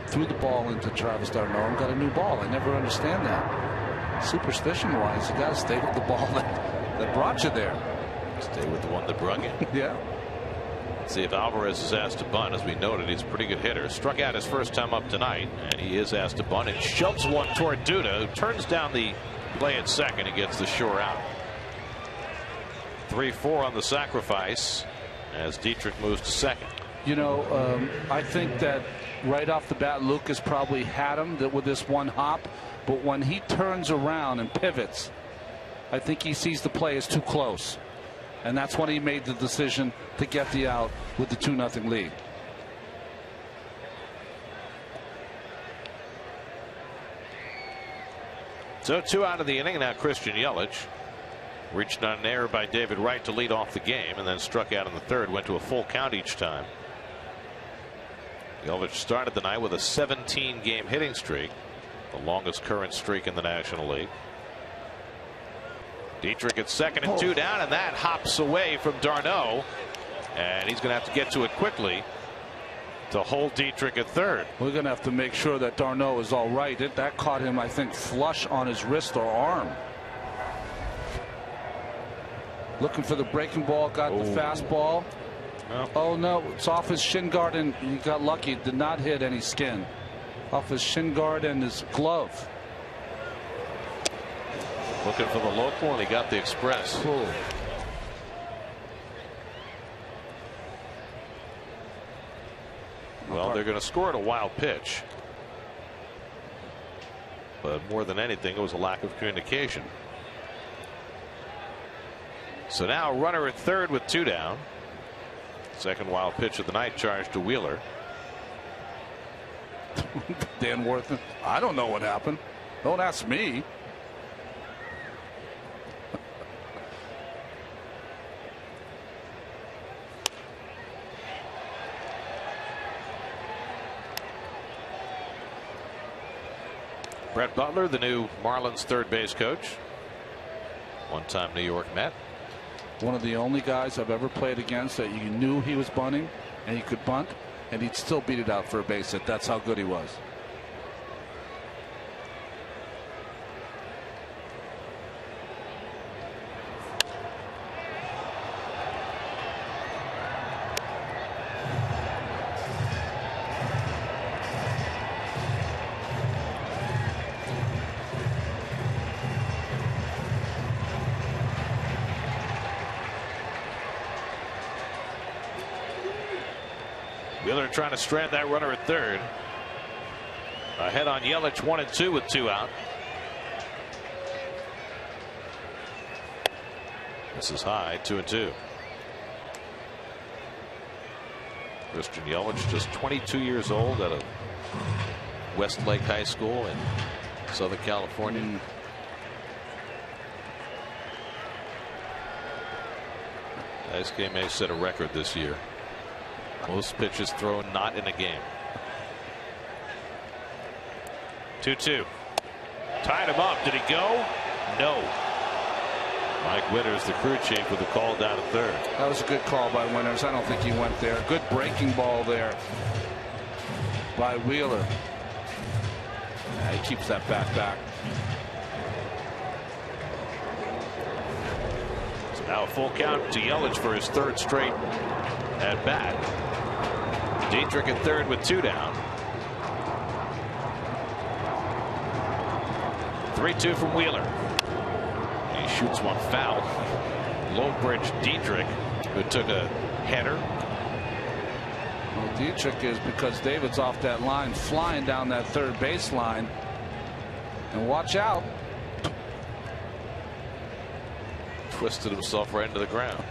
threw the ball into Travis d'Arnaud and got a new ball. I never understand that. Superstition-wise, you got to stay with the ball that brought you there. Stay with the one that brought you. Yeah. Let's see if Alvarez is asked to bunt. As we noted, he's a pretty good hitter. Struck out his first time up tonight, and he is asked to bunt and shoves one toward Duda, who turns down the play at second and gets the sure out. 3-4 on the sacrifice as Dietrich moves to second. I think that right off the bat, Lucas probably had him with this one hop, but when he turns around and pivots, I think he sees the play as too close. And that's when he made the decision to get the out with the 2-0 lead. So 2 out of the inning. Now Christian Yelich reached on an error by David Wright to lead off the game, and then struck out in the third. Went to a full count each time. Yelich started the night with a 17-game hitting streak, the longest current streak in the National League. Dietrich at second and 2 down, and that hops away from d'Arnaud, and he's going to have to get to it quickly to hold Dietrich at third. We're going to have to make sure that d'Arnaud is all right. That caught him, I think, flush on his wrist or arm. Looking for the breaking ball, got the fastball. No. Oh no, it's off his shin guard, and he got lucky. Did not hit any skin. Off his shin guard and his glove. Looking for the local, and he got the express. Cool. Well, they're going to score at a wild pitch. But more than anything, it was a lack of communication. So now runner at third with 2 down. Second wild pitch of the night charged to Wheeler. Dan Worthington. I don't know what happened. Don't ask me. Brett Butler, the new Marlins third base coach. One-time New York Met. One of the only guys I've ever played against that you knew he was bunting and he could bunt and he'd still beat it out for a base hit. That's how good he was. Wheeler trying to strand that runner at third. Ahead on Yelich, 1 and 2 with 2 out. This is high, 2 and 2. Christian Yelich, just 22 years old, out of Westlake High School in Southern California. This game may set a record this year. Most pitches thrown not in a game. 2-2. Tied him up. Did he go? No. Mike Winters, the crew chief, with a call down at third. That was a good call by Winters. I don't think he went there. Good breaking ball there by Wheeler. Yeah, he keeps that bat back. So now a full count to Yelich for his third straight at bat. Dietrich at third with 2 down. 3-2 from Wheeler. He shoots one foul. Low bridge Dietrich, who took a header. Well, Dietrich is, because David's off that line, flying down that third base line. And watch out. Twisted himself right into the ground.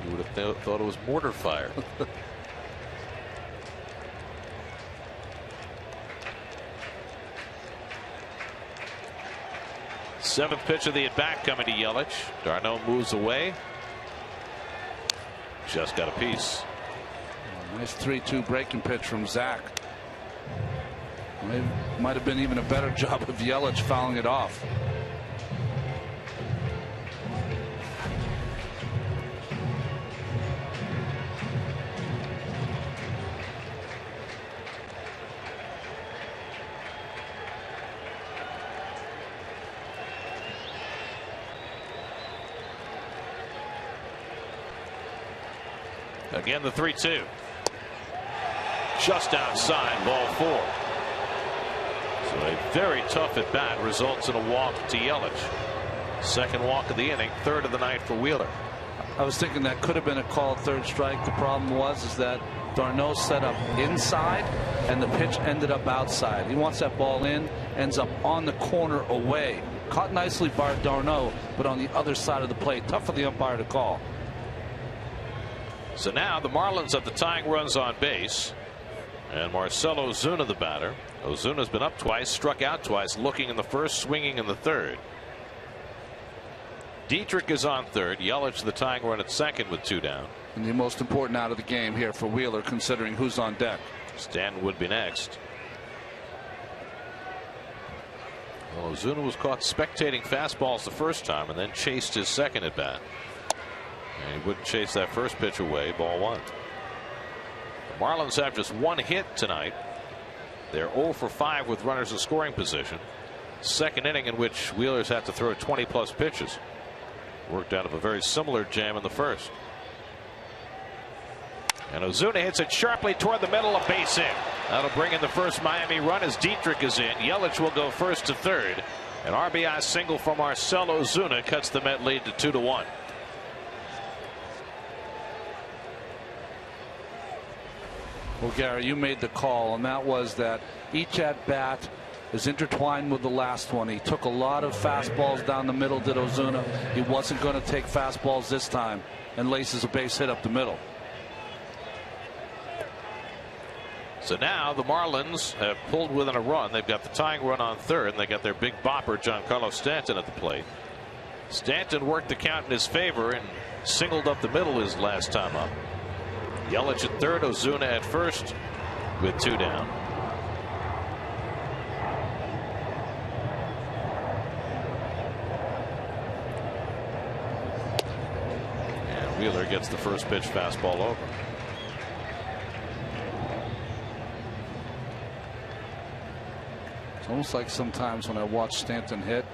You would have thought it was mortar fire. Seventh pitch of the at-bat coming to Yelich. d'Arnaud moves away. Just got a piece. Nice 3-2 breaking pitch from Zach. Might have been even a better job of Yelich fouling it off. Again, the 3-2. Just outside, ball 4. So a very tough at bat results in a walk to Yelich. Second walk of the inning, third of the night for Wheeler. I was thinking that could have been a called third strike. The problem is that d'Arnaud set up inside and the pitch ended up outside. He wants that ball in, ends up on the corner away. Caught nicely by d'Arnaud, but on the other side of the plate. Tough for the umpire to call. So now the Marlins have the tying runs on base. And Marcell Ozuna, the batter. Ozuna's been up twice, struck out twice, looking in the first, swinging in the third. Dietrich is on third. Yelich the tying run at second with 2 down. And the most important out of the game here for Wheeler, considering who's on deck. Stanton would be next. Well, Ozuna was caught spectating fastballs the first time and then chased his second at bat. And he wouldn't chase that first pitch away. Ball 1. The Marlins have just 1 hit tonight. They're 0 for 5 with runners in scoring position. Second inning in which Wheelers had to throw 20+ pitches. Worked out of a very similar jam in the first. And Ozuna hits it sharply toward the middle, a base hit. That'll bring in the first Miami run as Dietrich is in. Yelich will go first to third. An RBI single from Marcell Ozuna cuts the Met lead to 2-1. Well, Gary, you made the call, and that was that each at bat is intertwined with the last one. He took a lot of fastballs down the middle, did Ozuna. He wasn't going to take fastballs this time, and laces a base hit up the middle. So now the Marlins have pulled within a run. They've got the tying run on third, and they got their big bopper, Giancarlo Stanton, at the plate. Stanton worked the count in his favor and singled up the middle his last time up. Yelich at third, Ozuna at first with 2 down. And Wheeler gets the first pitch fastball over. It's almost like sometimes when I watch Stanton hit,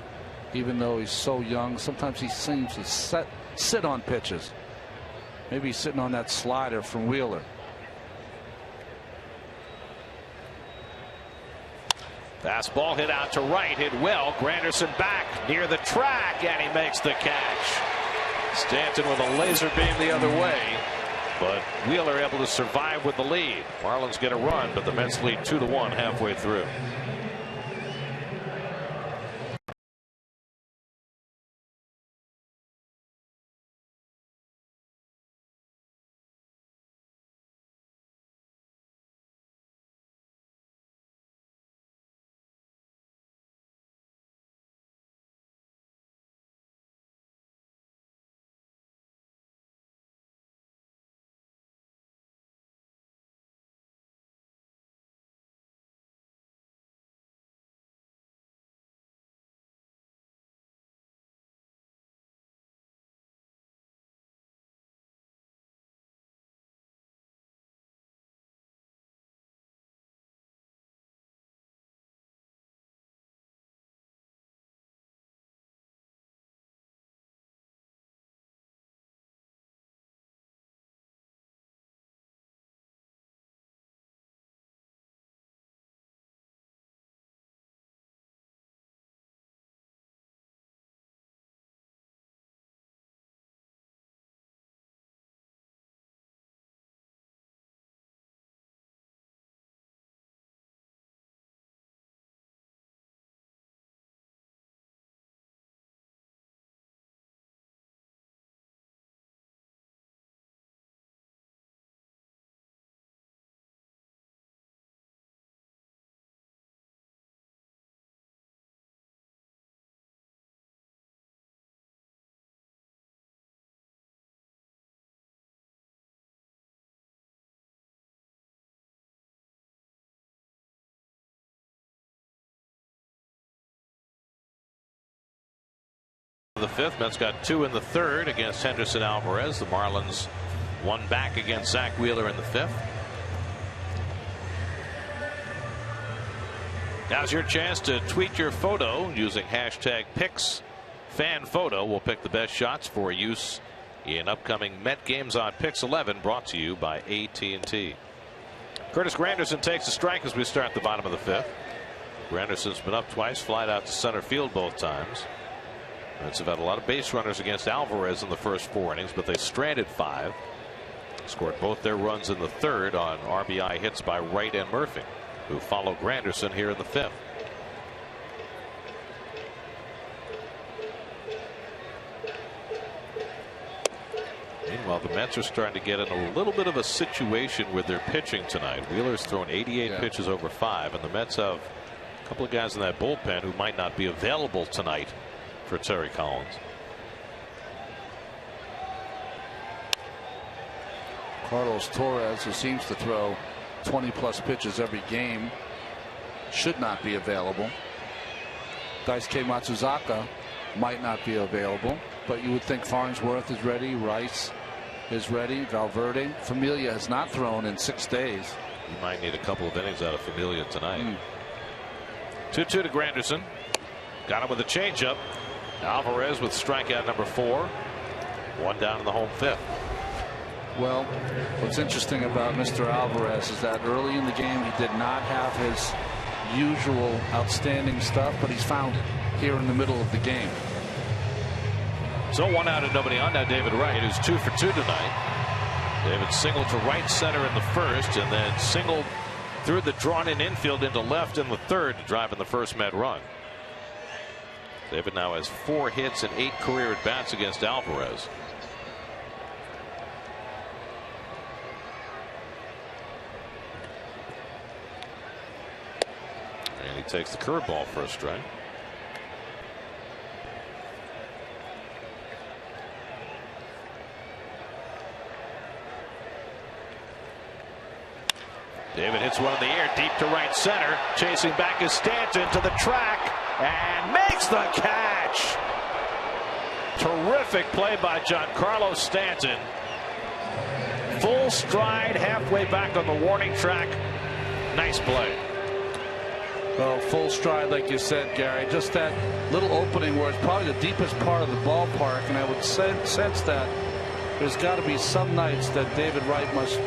even though he's so young, sometimes he seems to sit on pitches. Maybe he's sitting on that slider from Wheeler. Fastball hit out to right, hit well. Granderson back near the track, and he makes the catch. Stanton with a laser beam the other way, but Wheeler able to survive with the lead. Marlins get a run, but the Mets lead 2-1 halfway through. The fifth, Mets got 2 in the third against Henderson Alvarez. The Marlins 1 back against Zach Wheeler in the 5th. Now's your chance to tweet your photo using hashtag #PicksFanPhoto. We'll pick the best shots for use in upcoming Met games on Pix 11, brought to you by AT&T. Curtis Granderson takes a strike as we start the bottom of the 5th. Granderson's been up twice, flied out to center field both times. Mets have had a lot of base runners against Alvarez in the first 4 innings, but they stranded 5. Scored both their runs in the 3rd on RBI hits by Wright and Murphy, who follow Granderson here in the 5th. Well, the Mets are starting to get in a little bit of a situation with their pitching tonight. Wheeler's thrown 88 pitches over 5, and the Mets have a couple of guys in that bullpen who might not be available tonight for Terry Collins. Carlos Torres, who seems to throw 20+ pitches every game, should not be available. Daisuke Matsuzaka might not be available, but you would think Farnsworth is ready, Rice is ready, Valverde. Familia has not thrown in 6 days. You might need a couple of innings out of Familia tonight. 2-2 to Granderson. Got him with a changeup. Alvarez with strikeout number 4. 1 down in the home 5th. Well, what's interesting about Mr. Alvarez is that early in the game he did not have his usual outstanding stuff, but he's found it here in the middle of the game. So 1 out and nobody on. Now David Wright, who's 2 for 2 tonight. David singled to right center in the first, and then singled through the drawn-in infield into left in the third to drive in the first Met run. David now has 4 hits and 8 career at-bats against Alvarez. And he takes the curveball for a strike. David hits one in the air deep to right center. Chasing back is Stanton to the track and makes the catch. Terrific play by Giancarlo Stanton. Full stride halfway back on the warning track. Nice play. Well, full stride, like you said, Gary. Just that little opening where it's probably the deepest part of the ballpark, and I would sense that there's got to be some nights that David Wright must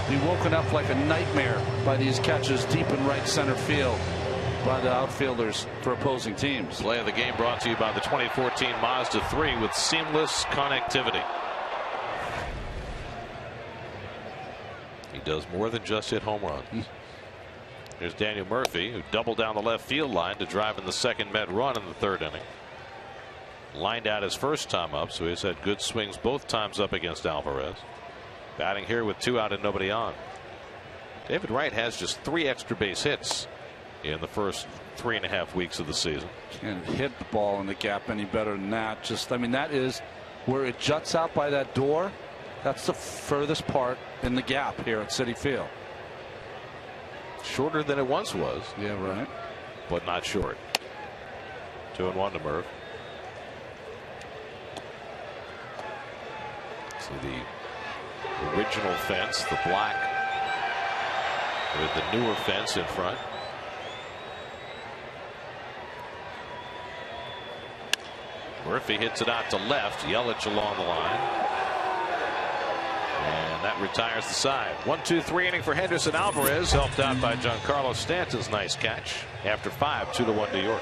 be woken up like a nightmare by these catches deep in right center field by the outfielders for opposing teams. Play of the game brought to you by the 2014 Mazda 3 with seamless connectivity. He does more than just hit home runs. Here's Daniel Murphy, who doubled down the left field line to drive in the second Met run in the 3rd inning. Lined out his first time up, so he's had good swings both times up against Alvarez. Batting here with 2 out and nobody on. David Wright has just 3 extra base hits in the first 3.5 weeks of the season. Can't hit the ball in the gap any better than that. Just, I mean, that is where it juts out by that door. That's the furthest part in the gap here at Citi Field. Shorter than it once was. Yeah, right. But not short. 2-1 to Murph. See the original fence, the black, with the newer fence in front. Murphy hits it out to left. Yelich along the line. And that retires the side. 1-2-3 inning for Henderson Alvarez, helped out by Giancarlo Stanton's nice catch. After 5, 2-1 to York.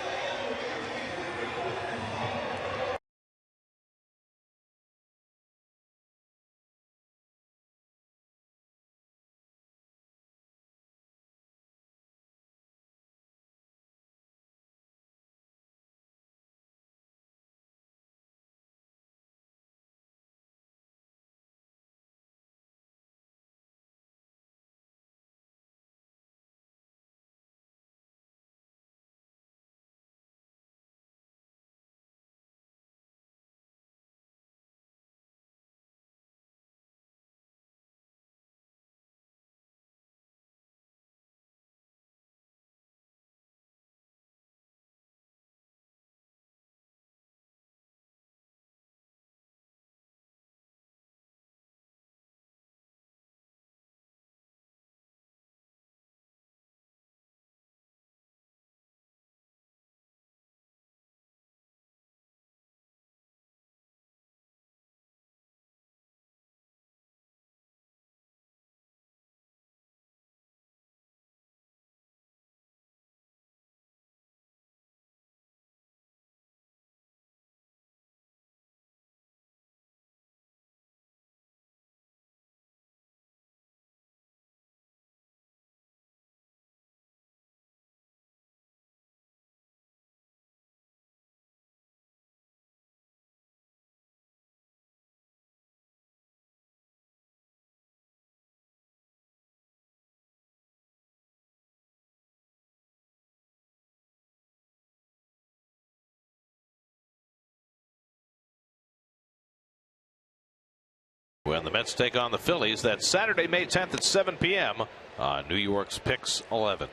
And the Mets take on the Phillies. That's Saturday, May 10th at 7 p.m. on New York's Pix 11.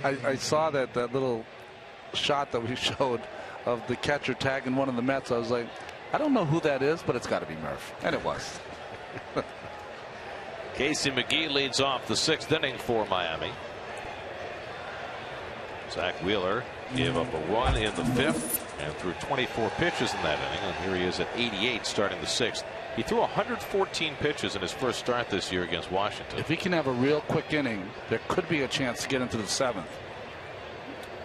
I saw that little shot that we showed of the catcher tagging one of the Mets. I was like, I don't know who that is, but it's got to be Murph. And it was. Casey McGee leads off the 6th inning for Miami. Zach Wheeler gave up a run in the 5th and threw 24 pitches in that inning. And here he is at 88 starting the 6th. He threw 114 pitches in his first start this year against Washington. If he can have a real quick inning, there could be a chance to get into the 7th.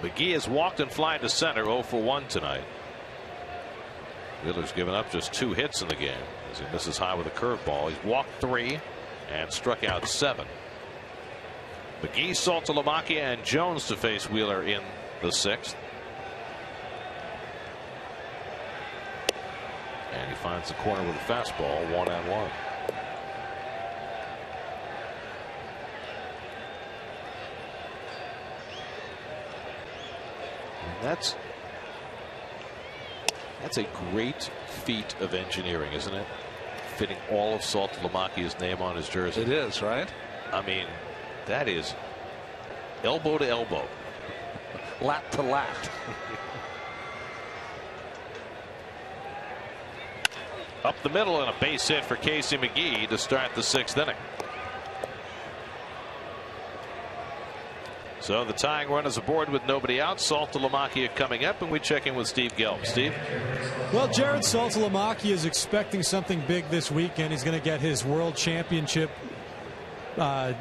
McGee has walked and flied to center, 0 for 1 tonight. Wheeler's given up just 2 hits in the game as he misses high with a curveball. He's walked 3 and struck out 7. McGee, Saltalamacchia, and Jones to face Wheeler in the 6th. And he finds the corner with a fastball, 1-1. And that's a great feat of engineering, isn't it? Fitting all of Saltalamacchia's name on his jersey. It is, right? I mean, that is elbow to elbow. Lat to lat. Up the middle and a base hit for Casey McGee to start the 6th inning. So the tying run is aboard with nobody out. Saltalamacchia coming up, and we check in with Steve Gelb. Steve? Well, Jared Saltalamacchia is expecting something big this weekend. He's going to get his World Championship World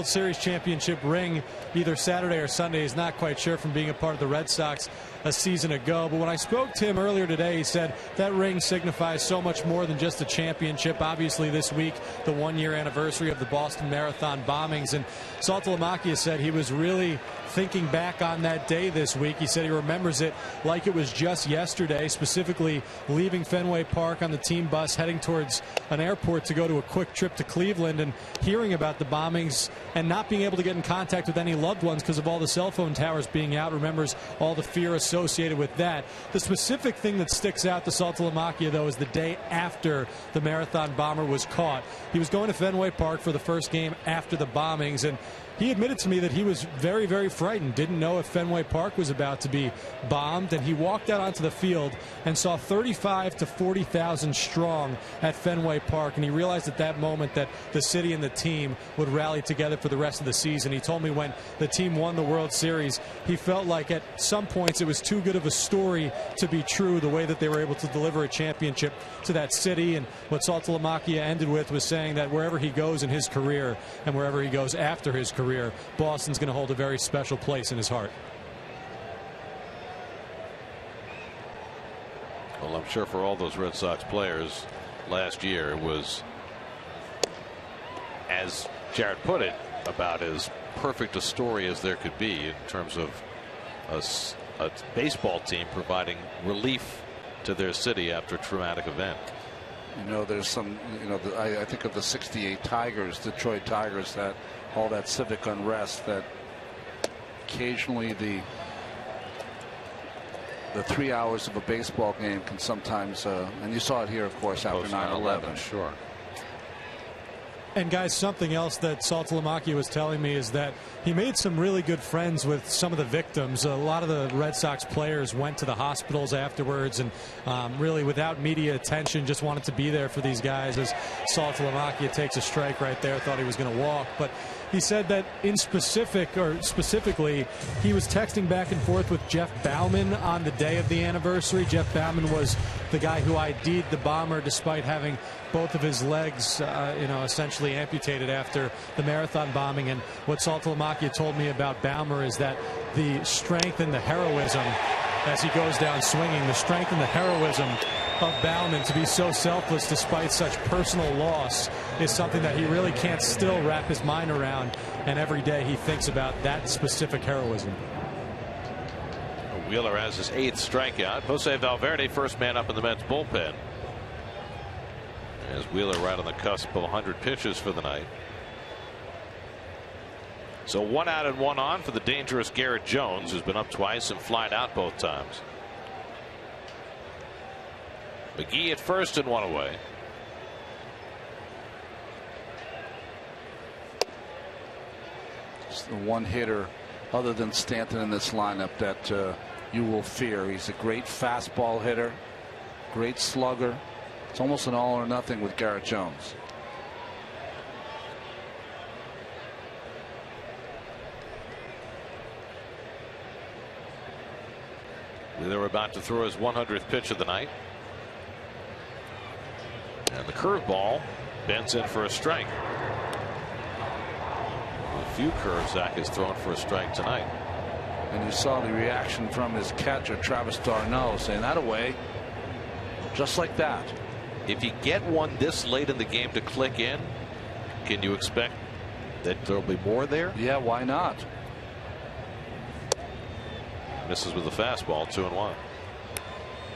Series championship ring either Saturday or Sunday. He's not quite sure from being a part of the Red Sox a season ago. But when I spoke to him earlier today, he said that ring signifies so much more than just a championship. Obviously, this week, the 1-year anniversary of the Boston Marathon bombings. And Saltalamacchia said he was really thinking back on that day this week. He said he remembers it like it was just yesterday, specifically leaving Fenway Park on the team bus, heading towards an airport to go to a quick trip to Cleveland, and hearing about the bombings and not being able to get in contact with any loved ones because of all the cell phone towers being out. Remembers all the fear associated with that. The specific thing that sticks out to Saltalamacchia, though, is the day after the marathon bomber was caught. He was going to Fenway Park for the first game after the bombings, and he admitted to me that he was very, very frightened, didn't know if Fenway Park was about to be bombed, and he walked out onto the field and saw 35,000 to 40,000 strong at Fenway Park, and he realized at that moment that the city and the team would rally together for the rest of the season. He told me when the team won the World Series, he felt like at some points it was too good of a story to be true, the way that they were able to deliver a championship to that city. And what Saltalamacchia ended with was saying that wherever he goes in his career and wherever he goes after his career, Boston's going to hold a very special place in his heart. Well, I'm sure for all those Red Sox players last year, it was, as Jared put it, about as perfect a story as there could be in terms of a baseball team providing relief to their city after a traumatic event. You know, there's some, I think of the '68 Tigers, Detroit Tigers, that all that civic unrest, that occasionally the 3 hours of a baseball game can sometimes, and you saw it here, of course, after 9/11. Sure. And guys, something else that Saltalamacchia was telling me is that he made some really good friends with some of the victims. A lot of the Red Sox players went to the hospitals afterwards, and really without media attention, just wanted to be there for these guys. As Saltalamacchia takes a strike right there, thought he was going to walk, but he said that specifically, he was texting back and forth with Jeff Bauman on the day of the anniversary. Jeff Bauman was the guy who ID'd the bomber despite having both of his legs, essentially amputated after the marathon bombing. And what Saltalamacchia told me about Baumer is that the strength and the heroism as he goes down swinging, the strength and the heroism of Bauman to be so selfless despite such personal loss is something that he really can't still wrap his mind around, and every day he thinks about that specific heroism. Wheeler has his 8th strikeout. Jose Valverde, first man up in the Mets bullpen, as Wheeler right on the cusp of 100 pitches for the night. So 1 out and 1 on for the dangerous Garrett Jones, who's been up twice and flied out both times. McGee at first and one away. It's the one hitter other than Stanton in this lineup that you will fear. He's a great fastball hitter, great slugger. It's almost an all or nothing with Garrett Jones. They're about to throw his 100th pitch of the night. And the curveball bends in for a strike. A few curves Zach has thrown for a strike tonight. And you saw the reaction from his catcher, Travis d'Arnaud, saying that away. Just like that. If you get one this late in the game to click in, can you expect that there'll be more there? Yeah, why not? Misses with the fastball, 2-1.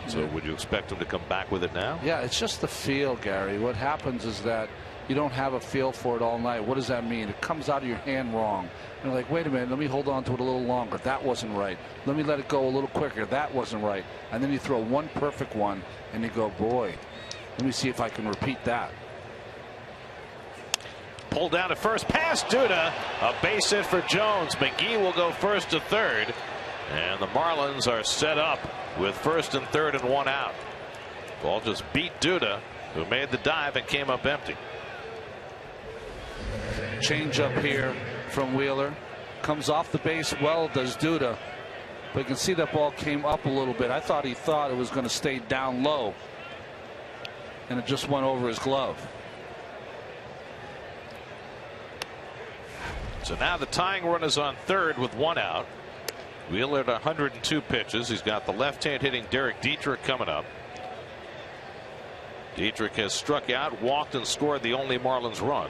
So would you expect him to come back with it now? Yeah, it's just the feel, Gary. What happens is that you don't have a feel for it all night. What does that mean? It comes out of your hand wrong. You're like, wait a minute, let me hold on to it a little longer. That wasn't right. Let me let it go a little quicker. That wasn't right. And then you throw one perfect one and you go, boy, let me see if I can repeat that. Pulled down to first, past Duda. A base hit for Jones. McGee will go first to third. And the Marlins are set up with first and third and one out. Ball just beat Duda, who made the dive and came up empty. Change up here from Wheeler. Comes off the base well, does Duda. But you can see that ball came up a little bit. I thought he thought it was going to stay down low. And it just went over his glove. So now the tying run is on third with one out. Wheeler at 102 pitches. He's got the left-hand hitting Derek Dietrich coming up. Dietrich has struck out, walked, and scored the only Marlins run.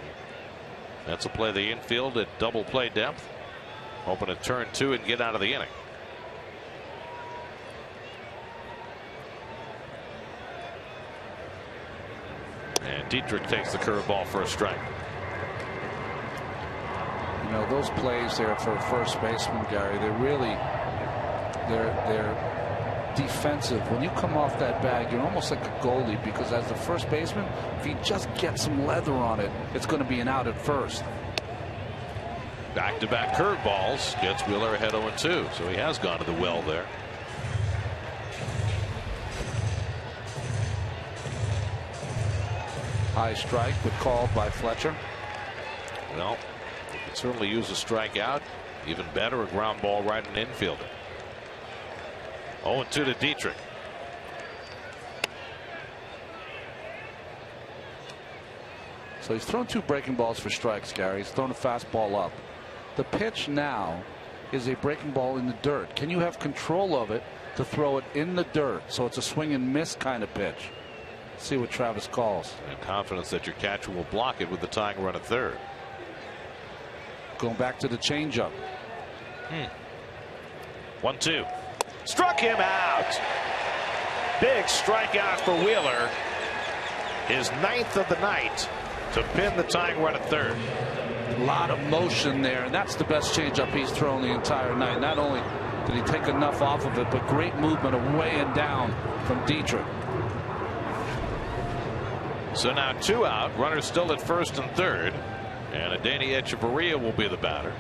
That's a play the infield at double play depth. Hoping to turn two and get out of the inning. And Dietrich takes the curveball for a strike. You know, those plays there for a first baseman, Gary, they're really they're defensive. When you come off that bag, you're almost like a goalie, because as the first baseman, if you just get some leather on it, it's going to be an out at first. Back-to-back curveballs gets Wheeler ahead 0-2, so he has gone to the well there. High strike, but called by Fletcher. Well, you can certainly use a strikeout. Even better, a ground ball right in the infielder. 0-2 to Dietrich. So he's thrown two breaking balls for strikes, Gary. He's thrown a fastball up. The pitch now is a breaking ball in the dirt. Can you have control of it to throw it in the dirt? So it's a swing and miss kind of pitch. See what Travis calls. And confidence that your catcher will block it with the tying run at third. Going back to the changeup. 1-2. Struck him out. Big strikeout for Wheeler. His 9th of the night to pin the tying run at third. A lot of motion there, and that's the best changeup he's thrown the entire night. Not only did he take enough off of it, but great movement away and down from Dietrich. So now 2 out, runners still at first and third, and Adeiny Echeverria will be the batter.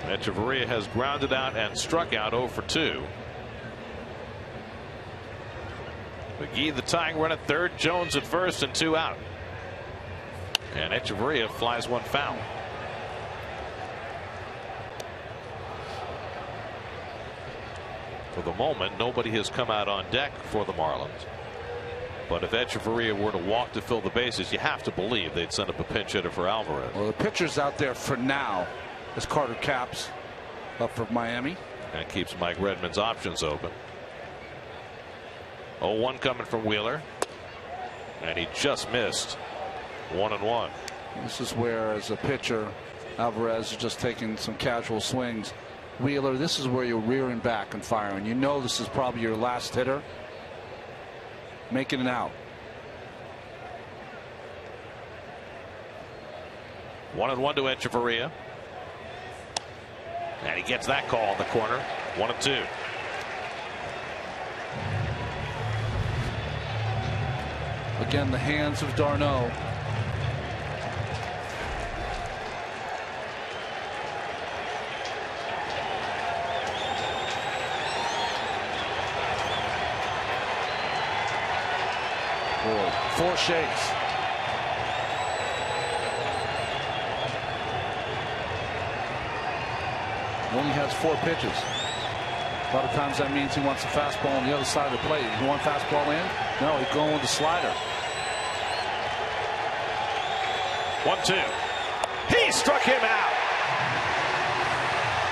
Echeverria has grounded out and struck out 0 for 2. McGee the tying run at third, Jones at first, and 2 out. And Echeverria flies one foul. For the moment, nobody has come out on deck for the Marlins. But if Echeverria were to walk to fill the bases, you have to believe they'd send up a pinch hitter for Alvarez. Well, the pitcher's out there for now is Carter Capps up for Miami. And keeps Mike Redmond's options open. 0-1 coming from Wheeler. And he just missed 1-1. This is where, as a pitcher, Alvarez is just taking some casual swings. Wheeler, this is where you're rearing back and firing. You know this is probably your last hitter. Making it out. 1-1 to Echeverria. And he gets that call in the corner. 1-2. Again, the hands of d'Arnaud. Four shakes. He only has 4 pitches. A lot of times that means he wants a fastball on the other side of the plate. You want fastball in? No, he's going with the slider. 1-2. He struck him out.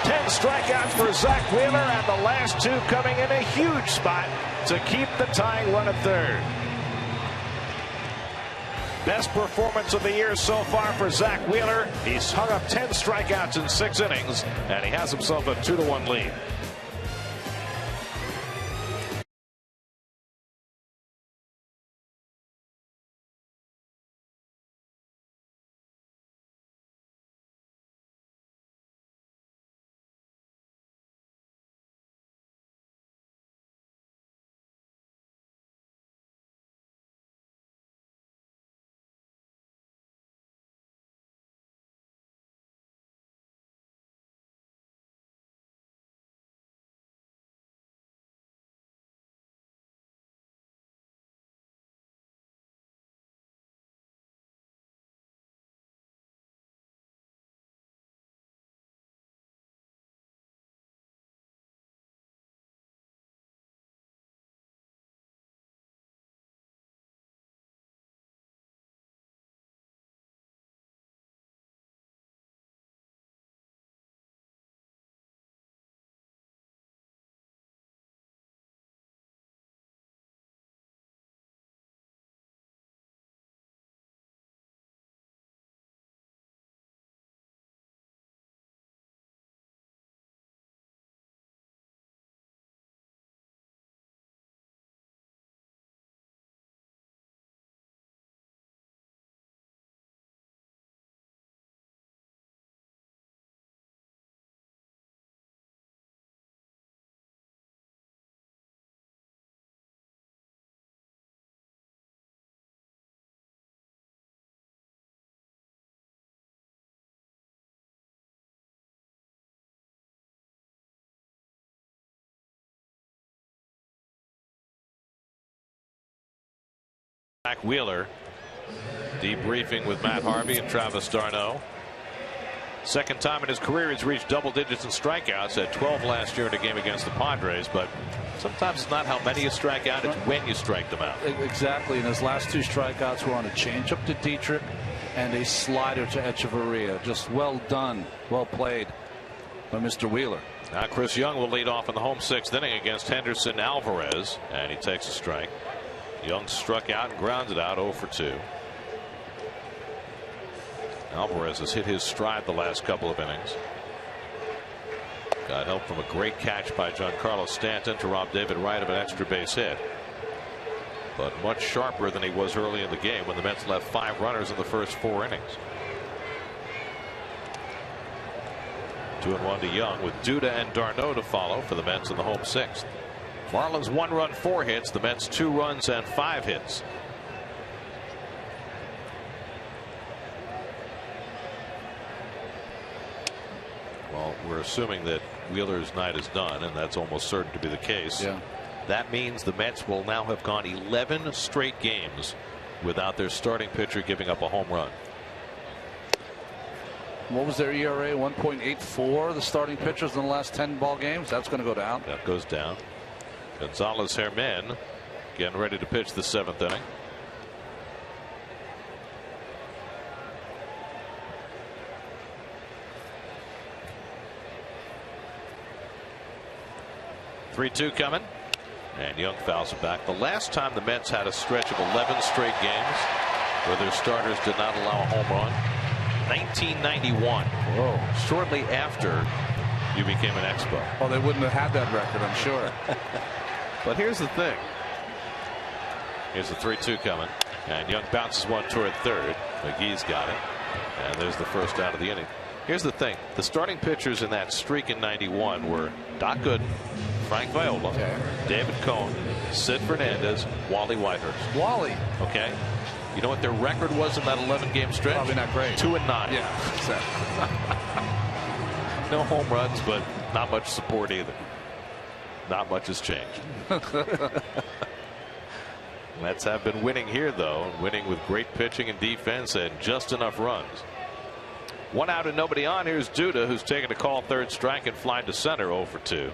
10 strikeouts for Zach Wheeler, and the last 2 coming in a huge spot to keep the tying run at third. Best performance of the year so far for Zach Wheeler. He's hung up 10 strikeouts in 6 innings, and he has himself a 2-1 lead. Zach Wheeler debriefing with Matt Harvey and Travis d'Arnaud. Second time in his career he's reached double digits in strikeouts, at 12 last year in a game against the Padres. But sometimes it's not how many you strike out, it's when you strike them out. Exactly, and his last 2 strikeouts were on a changeup to Dietrich and a slider to Echeverria. Just well done, well played by Mr. Wheeler. Now Chris Young will lead off in the home 6th inning against Henderson Alvarez, and he takes a strike. Young struck out and grounded out 0 for 2. Alvarez has hit his stride the last couple of innings. Got help from a great catch by Giancarlo Stanton to rob David Wright of an extra base hit. But much sharper than he was early in the game when the Mets left 5 runners in the first 4 innings. 2-1 to Young with Duda and d'Arnaud to follow for the Mets in the home 6th. Marlins 1 run, 4 hits. The Mets 2 runs and 5 hits. Well, we're assuming that Wheeler's night is done, and that's almost certain to be the case. Yeah. That means the Mets will now have gone 11 straight games without their starting pitcher giving up a home run. What was their ERA? 1.84. The starting pitchers in the last 10 ball games. That's going to go down. That goes down. Gonzalez Herman getting ready to pitch the 7th inning. (3-2) coming, and Young fouls it back. The last time the Mets had a stretch of 11 straight games where their starters did not allow a home run, 1991. Whoa! Shortly after you became an Expo. Oh, they wouldn't have had that record, I'm sure. But here's the thing. Here's the 3-2 coming, and Young bounces one toward third. McGee's got it, and there's the first out of the inning. Here's the thing. The starting pitchers in that streak in 91 were Doc Gooden, Frank Viola, David Cohn, Sid Fernandez, Wally Whitehurst. Wally. Okay. You know what their record was in that 11-game stretch? Probably not great. 2-9. Yeah, exactly. No home runs, but not much support either. Not much has changed. Mets have been winning here, though, winning with great pitching and defense and just enough runs. 1 out and nobody on. Here's Duda, who's taking a call, third strike, and flying to center 0 for 2.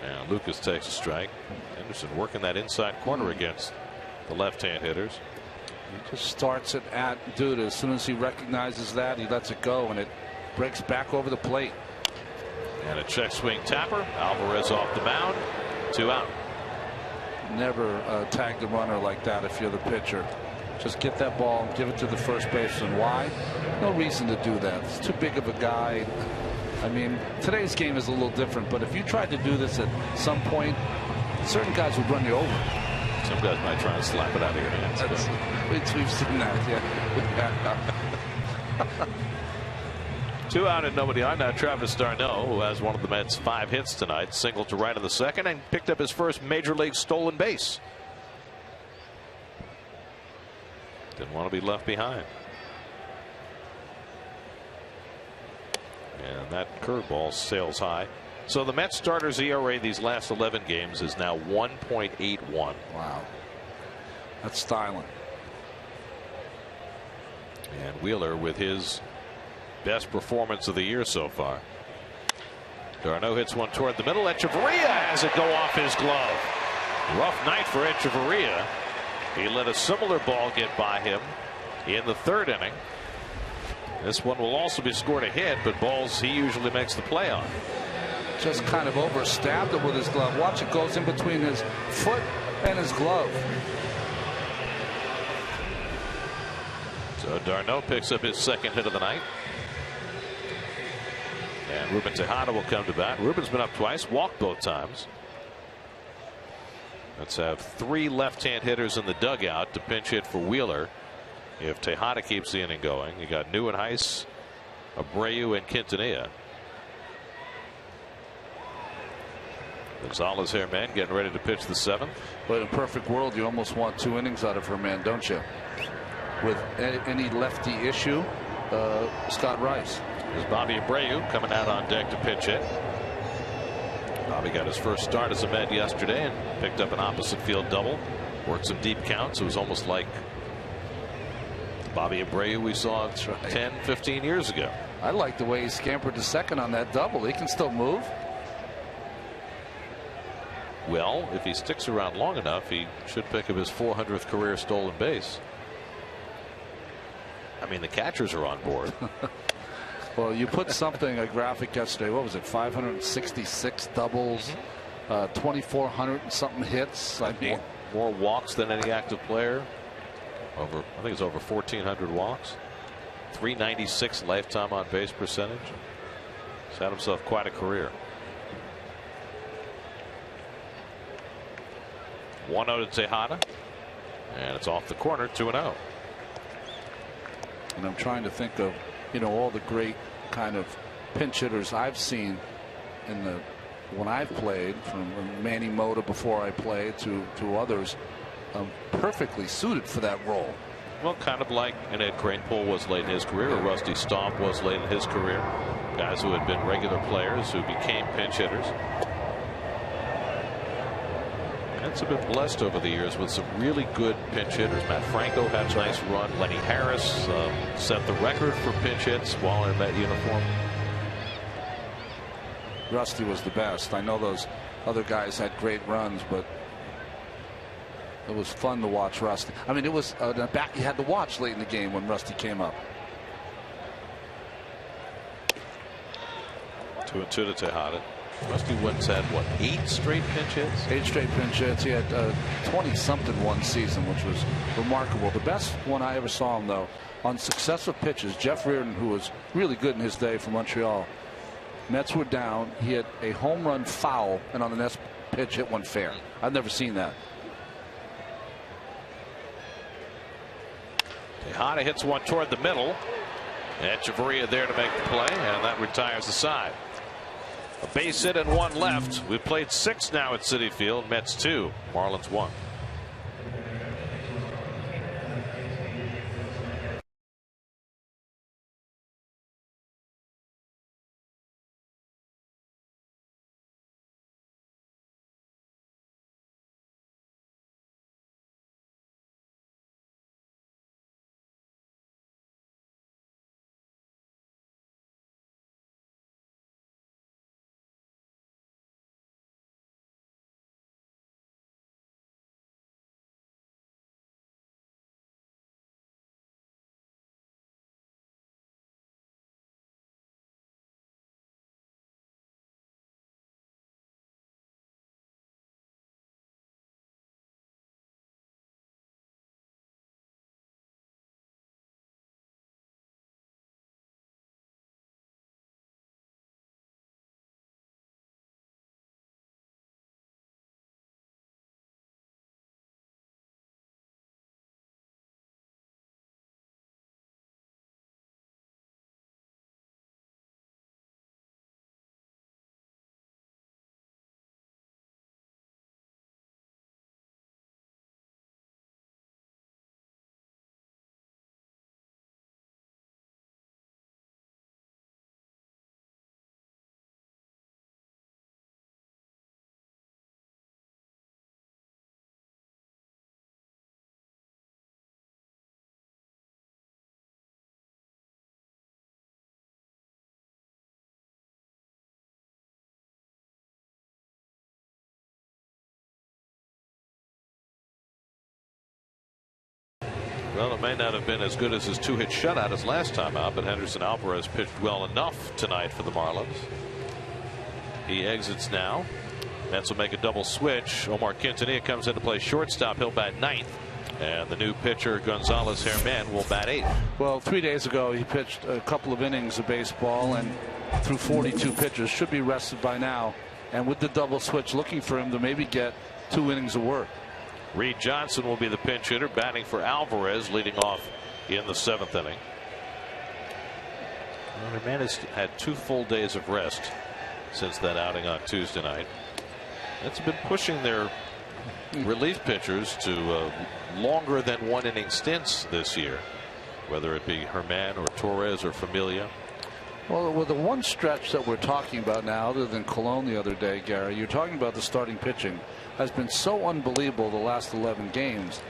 And Lucas takes a strike. Henderson working that inside corner against the left-hand hitters. He just starts it at Duda. As soon as he recognizes that, he lets it go, and it breaks back over the plate. And a check swing tapper. Alvarez off the mound. 2 out. Never tag the runner like that if you're the pitcher. Just get that ball, give it to the first baseman. Why? No reason to do that. It's too big of a guy. I mean, today's game is a little different, but if you tried to do this at some point, certain guys would run you over. Some guys might try and slap it out of your hands. We've seen that, yeah. 2 out and nobody on. Now Travis d'Arnaud, who has one of the Mets' 5 hits tonight, singled to right in the second and picked up his first major league stolen base. Didn't want to be left behind. And that curveball sails high. So the Mets starters ERA these last 11 games is now 1.81. Wow. That's styling. And Wheeler with his best performance of the year so far. d'Arnaud hits one toward the middle. Echeverria has it go off his glove. Rough night for Echeverria. He let a similar ball get by him in the 3rd inning. This one will also be scored a hit, but balls he usually makes the play on. Just kind of overstabbed it with his glove. Watch, it goes in between his foot and his glove. So d'Arnaud picks up his 2nd hit of the night. And Ruben Tejada will come to bat. Ruben's been up twice, walked both times. Let's have 3 left-hand hitters in the dugout to pinch hit for Wheeler. If Tejada keeps the inning going, you got Nieuwenhuis, Abreu, and Quintanilla. Gonzalez Herman getting ready to pitch the 7th. But in a perfect world, you almost want 2 innings out of Herman, don't you? With any lefty issue, Scott Rice. There's Bobby Abreu coming out on deck to pitch hit. Bobby got his first start as a Met yesterday and picked up an opposite field double. Worked some deep counts. It was almost like Bobby Abreu we saw 10, 15 years ago. I like the way he scampered to second on that double. He can still move. Well, if he sticks around long enough, he should pick up his 400th career stolen base. I mean, the catchers are on board. Well, you put something, a graphic yesterday, what was it, 566 doubles, 2,400 and something hits. I mean, more walks than any active player. I think it's over 1,400 walks. 396 lifetime on base percentage. He's had himself quite a career. 1-0 to Tejada. And it's off the corner, 2-0. And I'm trying to think of, all the great kind of pinch hitters I've seen when I've played, from Manny Mota before I played to others, perfectly suited for that role. Well, kind of like an Ed Kranepool was late in his career, or Rusty Staub was late in his career. Guys who had been regular players who became pinch hitters. Mets have been blessed over the years with some really good pinch hitters. Matt Franco had a nice run. Lenny Harris set the record for pinch hits while in that uniform. Rusty was the best. I know those other guys had great runs, but it was fun to watch Rusty. I mean, it was a back you had to watch late in the game when Rusty came up. 2-2 to Tejada. Rusty once had, what, 8 straight pinch hits? 8 straight pinch hits. He had 20-something one season, which was remarkable. The best one I ever saw him, though, on successive pitches, Jeff Reardon, who was really good in his day for Montreal. Mets were down. He had a home run foul, and on the next pitch hit one fair. I've never seen that. Tejada hits one toward the middle. Echeverria there to make the play, and that retires the side. A base hit and one left. We've played 6 now at Citi Field. Mets 2, Marlins 1. Well, it may not have been as good as his 2-hit shutout as last time out, but Henderson Alvarez pitched well enough tonight for the Marlins. He exits now. Mets will make a double switch. Omar Quintanilla comes in to play shortstop. He'll bat 9th. And the new pitcher, Gonzalez Herman, will bat 8th. Well, 3 days ago, he pitched a couple of innings of baseball and threw 42 pitches. Should be rested by now. And with the double switch, looking for him to maybe get 2 innings of work. Reed Johnson will be the pinch hitter, batting for Alvarez, leading off in the 7th inning. Well, Herman has had 2 full days of rest since that outing on Tuesday night. It's been pushing their relief pitchers to longer than 1-inning stints this year, whether it be Herman or Torres or Familia. Well, with the one stretch that we're talking about now, other than Colon the other day, Gary, you're talking about the starting pitching has been so unbelievable the last 11 games,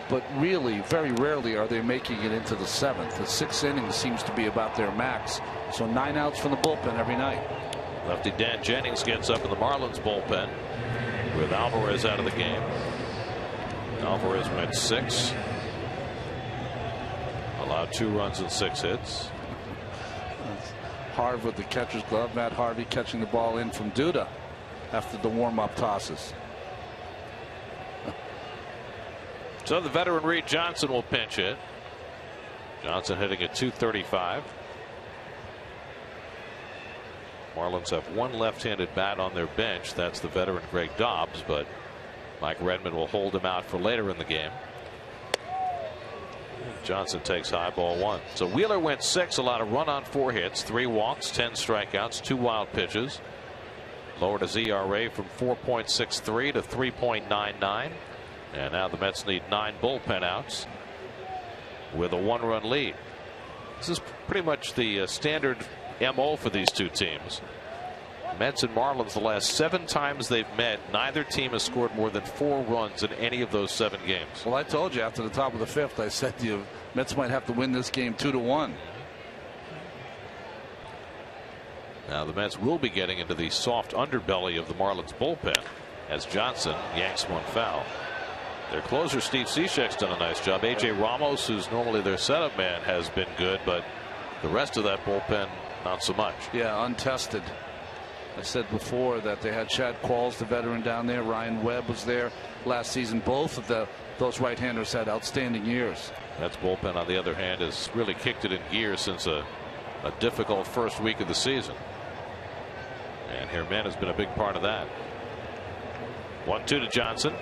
but really very rarely are they making it into the 7th. The 6th inning seems to be about their max, so 9 outs from the bullpen every night. Lefty Dan Jennings gets up in the Marlins bullpen with Alvarez out of the game. Alvarez went 6, allowed 2 runs and 6 hits. Harv with the catcher's glove. Matt Harvey catching the ball in from Duda after the warm-up tosses. So the veteran Reed Johnson will pinch hit. Johnson hitting at .235. Marlins have one left-handed bat on their bench. That's the veteran Greg Dobbs, but Mike Redmond will hold him out for later in the game. Johnson takes high, ball 1. So Wheeler went 6, allowed a run on 4 hits, 3 walks, 10 strikeouts, 2 wild pitches. Lowered his ERA from 4.63 to 3.99. And now the Mets need 9 bullpen outs with a 1-run lead. This is pretty much the standard MO for these two teams. Mets and Marlins, the last 7 times they've met, neither team has scored more than 4 runs in any of those 7 games. Well, I told you after the top of the 5th, I said to you, Mets might have to win this game 2-1. Now the Mets will be getting into the soft underbelly of the Marlins bullpen as Johnson yanks one foul. Their closer Steve Cishek's done a nice job. AJ Ramos, who's normally their setup man, has been good, but the rest of that bullpen not so much. Yeah, untested. I said before that they had Chad Qualls, the veteran, down there. Ryan Webb was there last season. Both of those right-handers had outstanding years. That's bullpen, on the other hand, has really kicked it in gear since a difficult first week of the season. And Herman has been a big part of that. 1-2 to Johnson.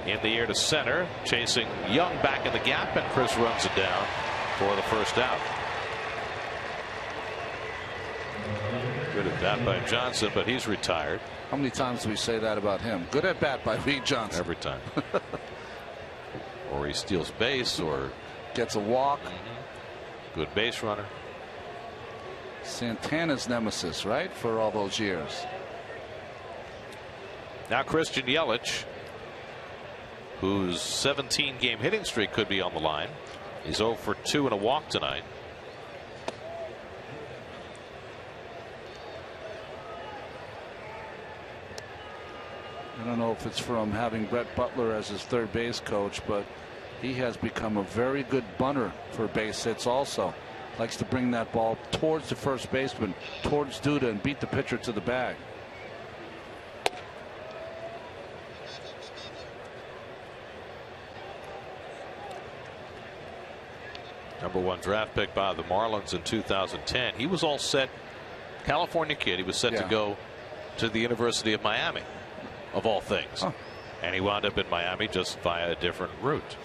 In the air to center, chasing Young back in the gap, and Chris runs it down for the first out. Good at bat by Johnson, but he's retired. How many times do we say that about him? Good at bat by Pete Johnson. Every time. Or he steals base or gets a walk. Good base runner. Santana's nemesis, right, for all those years. Now Christian Yelich, whose 17-game hitting streak could be on the line. He's 0 for 2 and a walk tonight. I don't know if it's from having Brett Butler as his third base coach, but he has become a very good bunter for base hits also. Likes to bring that ball towards the first baseman, towards Duda, and beat the pitcher to the bag. #1 draft pick by the Marlins in 2010. He was all set. California kid. He was set to go to the University of Miami, of all things. And he wound up in Miami just via a different route.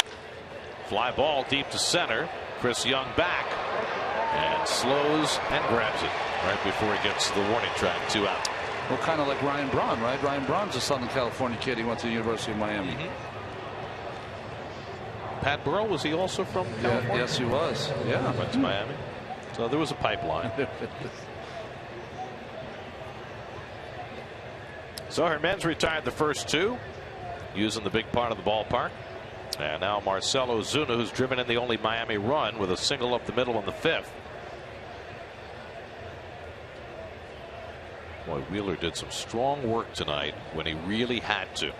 Fly ball deep to center. Chris Young back and slows and grabs it right before he gets to the warning track. 2 out. Well, kind of like Ryan Braun, right? Ryan Braun's a Southern California kid. He went to the University of Miami. Pat Burrell, was he also from California? Yes, he was. Yeah. Went to Miami. So there was a pipeline. So Hermen's retired the first 2, using the big part of the ballpark. And now Marcell Ozuna, who's driven in the only Miami run with a single up the middle in the 5th. Boy, Wheeler did some strong work tonight when he really had to.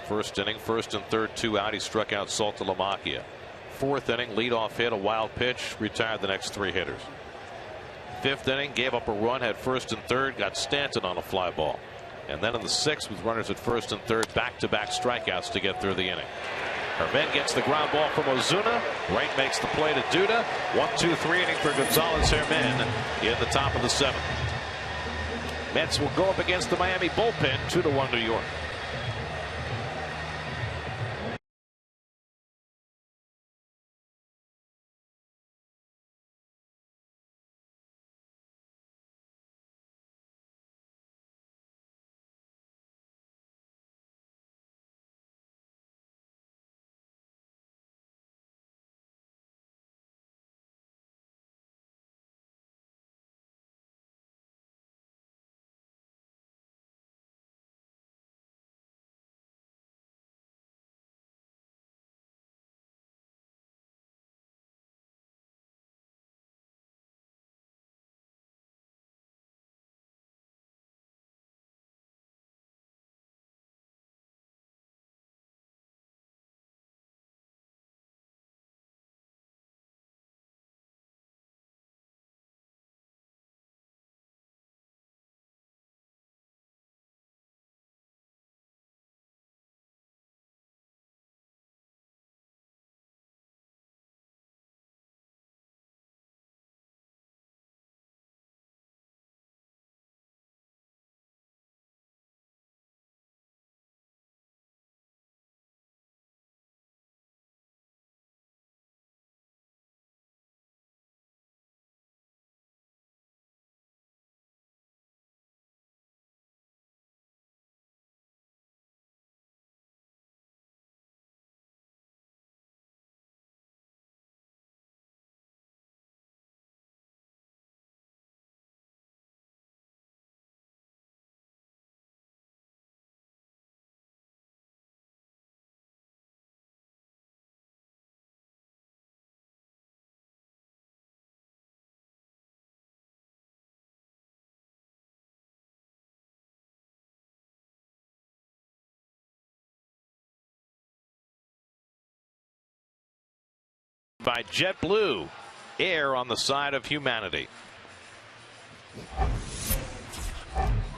First inning, 1st and 3rd, 2 out. He struck out Saltalamacchia. 4th inning, leadoff hit, a wild pitch, retired the next 3 hitters. 5th inning, gave up a run, had 1st and 3rd, got Stanton on a fly ball. And then in the 6th, with runners at 1st and 3rd, back-to-back strikeouts to get through the inning. Hermen gets the ground ball from Ozuna. Wright makes the play to Duda. 1-2-3 inning for Gonzalez Hermen in the top of the 7th. Mets will go up against the Miami bullpen, 2-1 New York. By JetBlue, air on the side of humanity.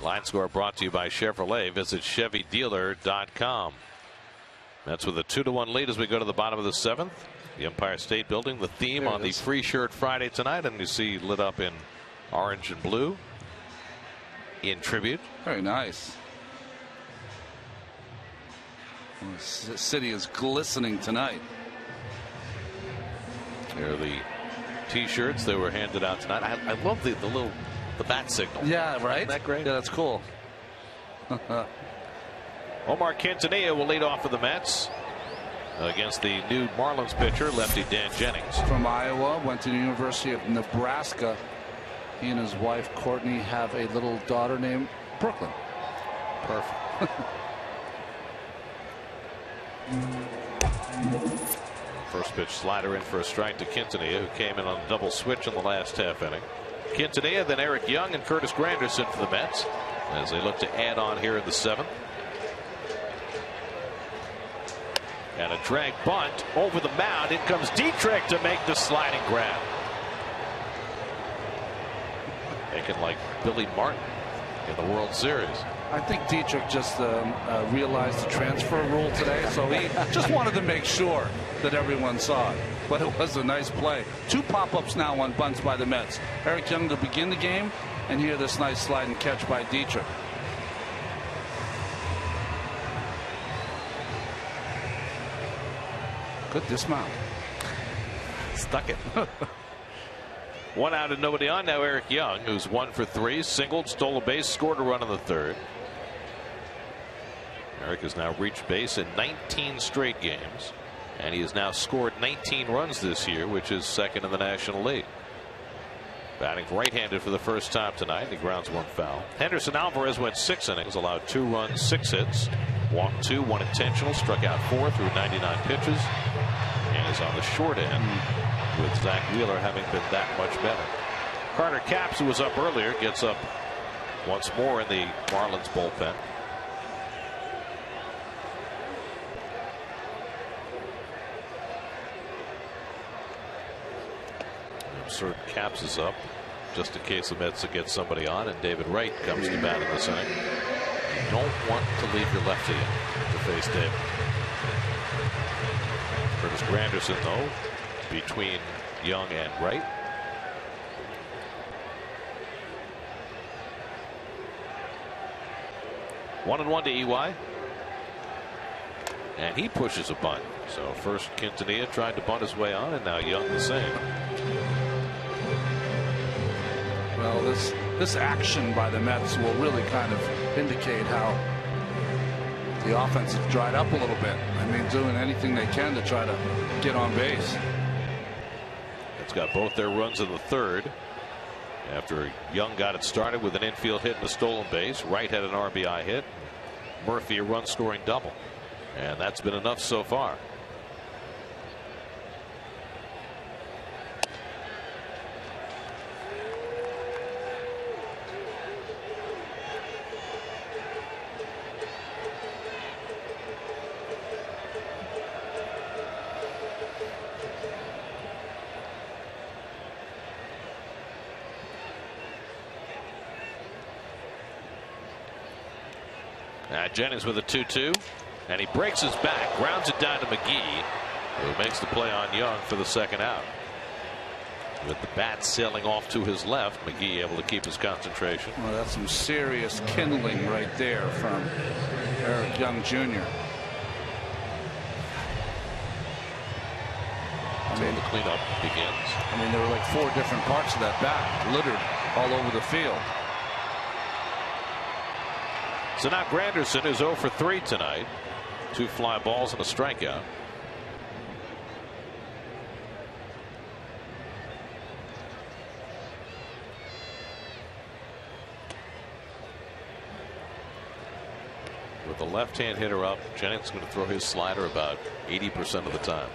Line score brought to you by Chevrolet. Visit ChevyDealer.com. That's with a 2-1 lead as we go to the bottom of the 7th. The Empire State Building, the theme on the Free Shirt Friday tonight, and you see lit up in orange and blue in tribute. Very nice. The city is glistening tonight. Here are the T-shirts that were handed out tonight. I love the bat signal. Yeah, right. Isn't that great? Yeah, that's cool. Omar Quintanilla will lead off for the Mets against the new Marlins pitcher, lefty Dan Jennings. From Iowa, went to the University of Nebraska. He and his wife Courtney have a little daughter named Brooklyn. Perfect. First pitch slider in for a strike to Quintanilla, who came in on a double switch in the last half inning. Quintanilla, then Eric Young and Curtis Granderson for the Mets as they look to add on here in the 7th. And a drag bunt over the mound. In comes Dietrich to make the sliding grab. Making like Billy Martin in the World Series. I think Dietrich just realized the transfer rule today, so he just wanted to make sure that everyone saw it. But it was a nice play. 2 pop-ups now on bunts by the Mets. Eric Young to begin the game, and here this nice slide and catch by Dietrich. Good dismount. Stuck it. 1 out and nobody on. Now Eric Young, who's 1 for 3, singled, stole a base, scored a run in the 3rd. Eric has now reached base in 19 straight games, and he has now scored 19 runs this year, which is 2nd in the National League. Batting right-handed for the first time tonight. He grounds 1 foul. Henderson Alvarez went 6 innings, allowed 2 runs, 6 hits, walked 2, 1 intentional, struck out 4 through 99 pitches, and is on the short end, with Zach Wheeler having been that much better. Carter Capps, who was up earlier, gets up once more in the Marlins bullpen. Absurd Capps is up just in case the Mets get somebody on, and David Wright comes to bat in this inning. You don't want to leave your lefty in to face David. Curtis Granderson, though, between Young and Wright. One and 1 to EY. And he pushes a bunt. So first Quintanilla tried to bunt his way on, and now Young the same. Well, this action by the Mets will really kind of indicate how the offense has dried up a little bit. I mean, doing anything they can to try to get on base. It's got both their runs in the 3rd. After Young got it started with an infield hit and a stolen base. Wright had an RBI hit. Murphy a run scoring double. And that's been enough so far. Jennings with a 2-2, and he breaks his back, grounds it down to McGee, who makes the play on Young for the 2nd out. With the bat sailing off to his left, McGee able to keep his concentration. Well, that's some serious kindling right there from Eric Young Jr. I mean, the cleanup begins. I mean, there were like 4 different parts of that bat littered all over the field. So now Granderson is 0 for 3 tonight. 2 fly balls and a strikeout. With the left-hand hitter up, Jennings is going to throw his slider about 80% of the time.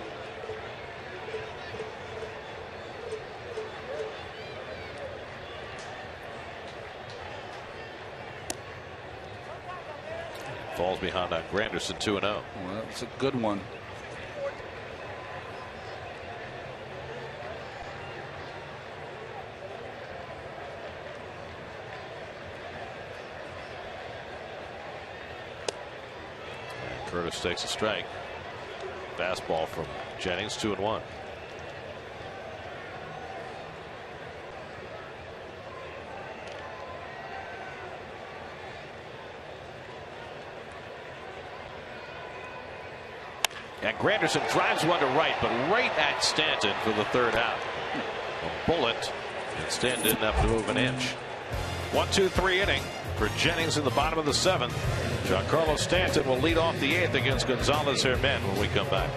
Falls behind on Granderson, 2-0. Well, that's a good one. And Curtis takes a strike. Fastball from Jennings, 2-1. And Granderson drives one to right, but right at Stanton for the 3rd out. bullet. Instead, didn't have to move an inch. 1-2-3 inning for Jennings in the bottom of the 7th. Giancarlo Stanton will lead off the 8th against Gonzalez Herman when we come back.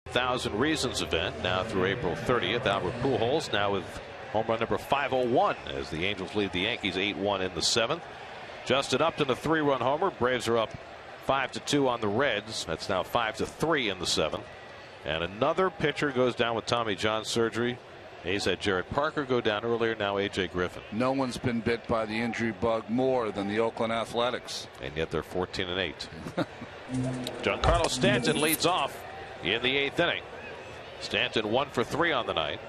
Thousand Reasons event now through April 30th. Albert Pujols now with home run number 501 as the Angels lead the Yankees 8-1 in the 7th. Justin Upton a 3-run homer. Braves are up 5-2 on the Reds. That's now 5-3 in the 7th. And another pitcher goes down with Tommy John surgery. A's had Jared Parker go down earlier. Now A.J. Griffin. No one's been bit by the injury bug more than the Oakland Athletics. And yet they're 14-8. Giancarlo Stanton leads off in the 8th inning. Stanton 1 for 3 on the night.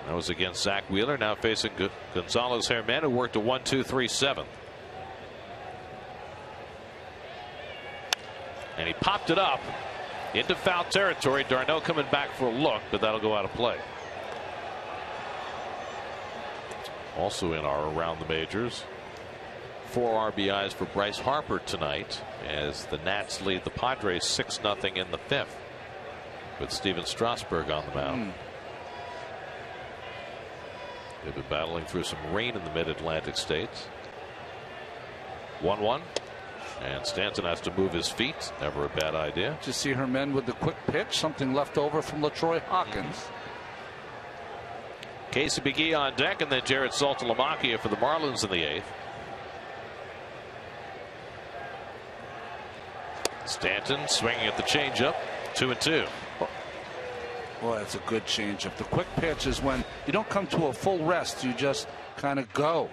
That was against Zach Wheeler. Now facing Gonzalez Herman, who worked a 1-2-3-7. And he popped it up into foul territory. Darno coming back for a look, but that'll go out of play. Also in our Around the Majors, 4 RBIs for Bryce Harper tonight as the Nats lead the Padres 6-0 in the 5th with Steven Strasburg on the mound. They've been battling through some rain in the mid-Atlantic states. 1-1. And Stanton has to move his feet. Never a bad idea. Just see Herman with the quick pitch. Something left over from LaTroy Hawkins. Casey McGee on deck, and then Jared Saltalamacchia for the Marlins in the 8th. Stanton swinging at the changeup. 2-2. Boy, that's a good changeup. The quick pitch is when you don't come to a full rest. You just kind of go.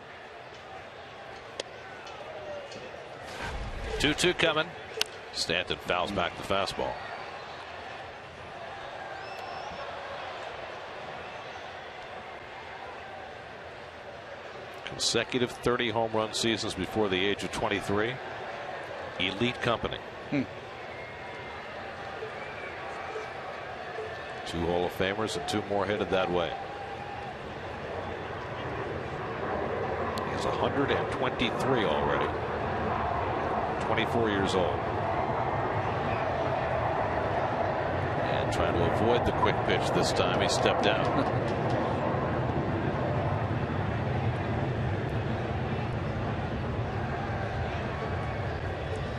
2-2 coming. Stanton fouls back the fastball. Consecutive 30 home run seasons before the age of 23. Elite company. 2 Hall of Famers and 2 more headed that way. He's 123 already. 24 years old. And trying to avoid the quick pitch this time. He stepped down.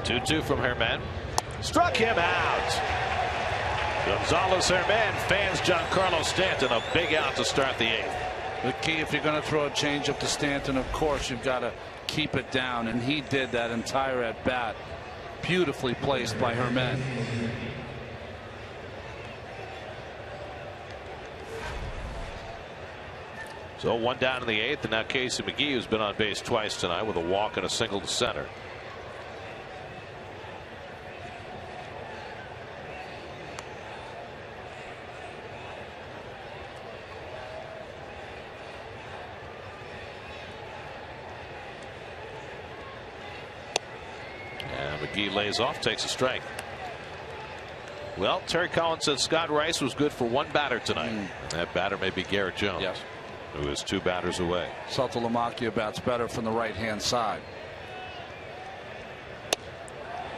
2-2 from Herman. Struck him out. Gonzalez Herman fans Giancarlo Stanton. A big out to start the 8th. The key, if you're going to throw a changeup to Stanton, of course, you've got to keep it down, and he did that entire at bat. Beautifully placed by Herman. So 1 down in the 8th, and now Casey McGee, who's been on base twice tonight with a walk and a single to center. McGee lays off, takes a strike. Well, Terry Collins said Scott Rice was good for one batter tonight. And that batter may be Garrett Jones, yes, who is 2 batters away. Saltalamacchia bats better from the right-hand side.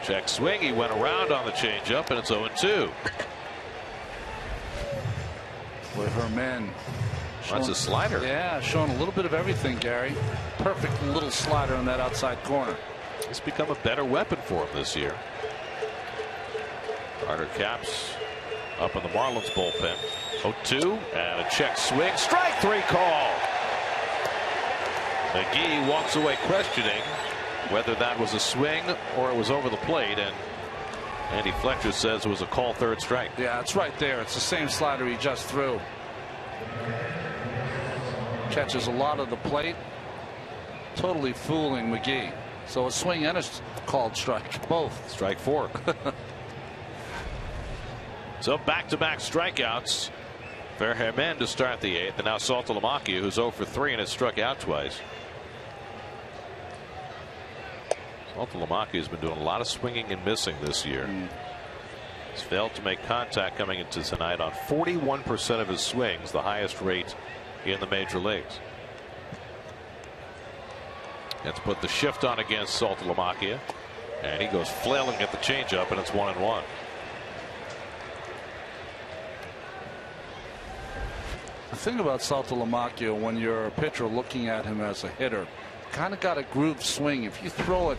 Check swing. He went around on the changeup, and it's 0-2. With Herman. That's a slider. Yeah, showing a little bit of everything, Gary. Perfect little slider in that outside corner. It's become a better weapon for him this year. Carter Capps up in the Marlins bullpen. 0-2 and a check swing. Strike 3 call. McGee walks away questioning whether that was a swing or it was over the plate, and Andy Fletcher says it was a call, 3rd strike. Yeah, it's right there. It's the same slider he just threw. Catches a lot of the plate. Totally fooling McGee. So a swing and a called strike. Both. Strike 4. So back-to-back strikeouts for Herman to start the 8th, and now Saltalamacchia, who's 0 for 3 and has struck out twice. Saltalamacchia has been doing a lot of swinging and missing this year. He's failed to make contact coming into tonight on 41% of his swings, the highest rate in the major leagues. Let's put the shift on against Saltalamacchia, and he goes flailing at the changeup, and it's 1-1. The thing about Saltalamacchia, when you're a pitcher looking at him as a hitter, kind of got a groove swing. If you throw it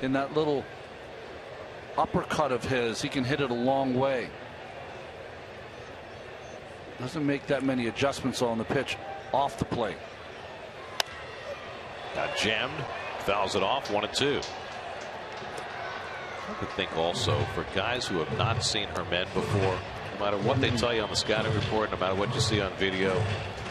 in that little uppercut of his, he can hit it a long way. Doesn't make that many adjustments on the pitch off the plate. Got jammed, fouls it off, 1-2. I could think also for guys who have not seen Herman before, no matter what they tell you on the scouting report, no matter what you see on video,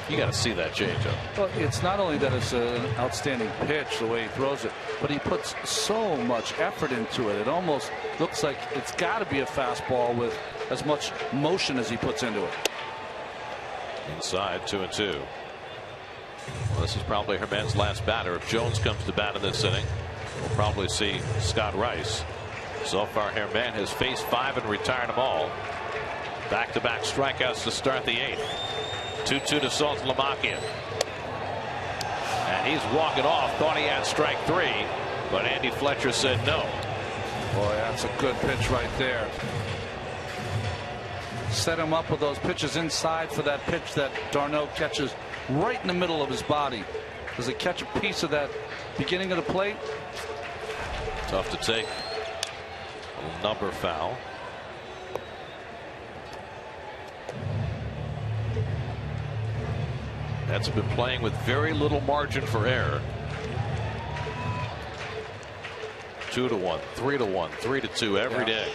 you got to see that changeup. Well, it's not only that it's an outstanding pitch the way he throws it, but he puts so much effort into it. It almost looks like it's got to be a fastball with as much motion as he puts into it. Inside, 2-2. Well, this is probably Herman's last batter. If Jones comes to bat in this inning, we'll probably see Scott Rice. So far, Herman has faced 5 and retired them all. Back-to-back strikeouts to start the 8th. 2-2 to Saltalamacchia. And he's walking off. Thought he had strike 3, but Andy Fletcher said no. Boy, that's a good pitch right there. Set him up with those pitches inside for that pitch that d'Arnaud catches right in the middle of his body. Does it catch a piece of that beginning of the plate? Tough to take. A little number foul. That's been playing with very little margin for error. 2-1, 3-1, 3-2 every day.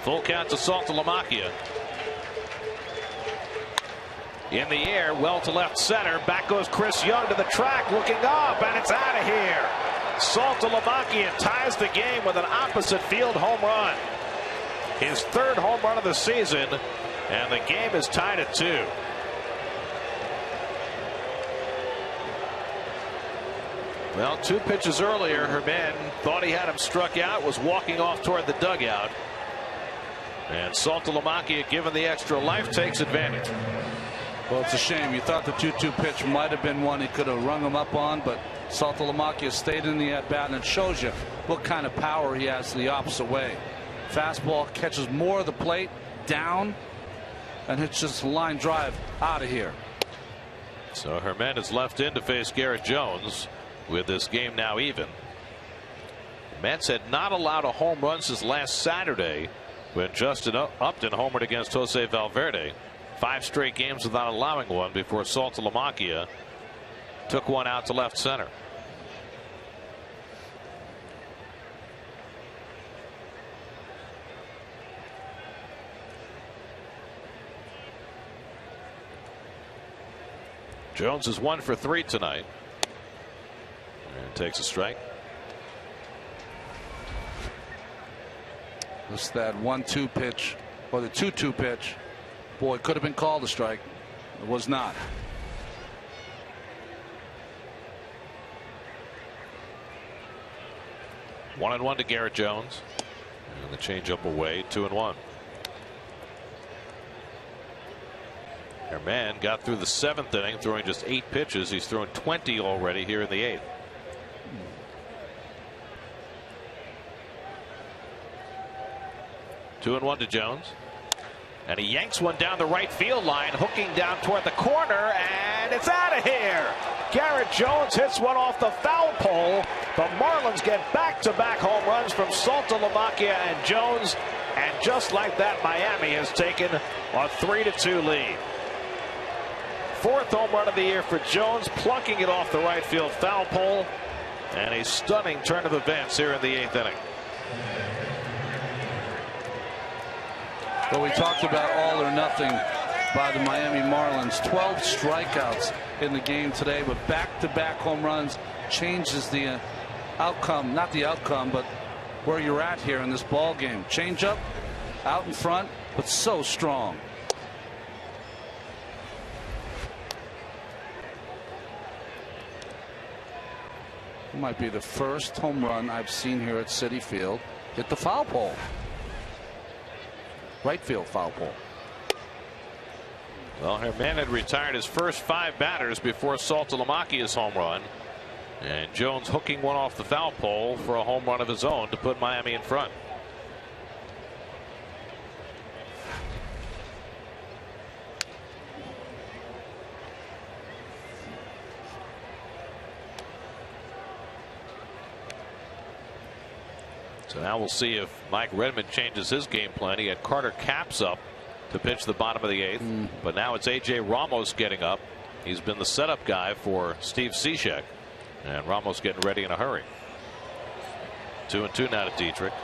Full count to Saltalamacchia. In the air, well to left center. Back goes Chris Young to the track, looking up, and it's out of here. Saltalamacchia ties the game with an opposite field home run. His 3rd home run of the season, and the game is tied at 2. Well, 2 pitches earlier, Herman thought he had him struck out, was walking off toward the dugout. And Saltalamacchia, given the extra life, takes advantage. Well, it's a shame. You thought the 2-2 pitch might have been one he could have rung him up on, but Saltalamacchia stayed in the at-bat, and it shows you what kind of power he has the opposite way. Fastball catches more of the plate down, and it's just a line drive out of here. So Herman is left in to face Garrett Jones with this game now even. The Mets had not allowed a home run since last Saturday when Justin Upton homered against Jose Valverde. 5 straight games without allowing one before Saltalamacchia took one out to left center. Jones is 1 for 3 tonight and takes a strike. Just that 1-2 pitch, or the 2-2 pitch. Boy, it could have been called a strike. It was not. 1-1 to Garrett Jones. And the changeup away, 2-1. Herman got through the 7th inning, throwing just 8 pitches. He's thrown 20 already here in the 8th. Two and 1 to Jones. And he yanks one down the right field line, hooking down toward the corner, and it's out of here. Garrett Jones hits one off the foul pole. The Marlins get back-to-back home runs from Saltalamacchia and Jones. And just like that, Miami has taken a 3-2 lead. 4th home run of the year for Jones, plunking it off the right field foul pole. And a stunning turn of events here in the 8th inning. Well, we talked about all or nothing by the Miami Marlins. 12 strikeouts in the game today, but back-to-back home runs changes the outcome. Not the outcome, but where you're at here in this ball game. Changeup out in front, but so strong. It might be the first home run I've seen here at Citi Field hit the foul pole. Right field foul pole. Well, Herman had retired his first 5 batters before Saltalamacchia's home run. And Jones hooking one off the foul pole for a home run of his own to put Miami in front. So now we'll see if Mike Redmond changes his game plan. He had Carter Capps up to pitch the bottom of the 8th, but now it's A.J. Ramos getting up. He's been the setup guy for Steve Cishek, and Ramos getting ready in a hurry. 2-2 now to Dietrich.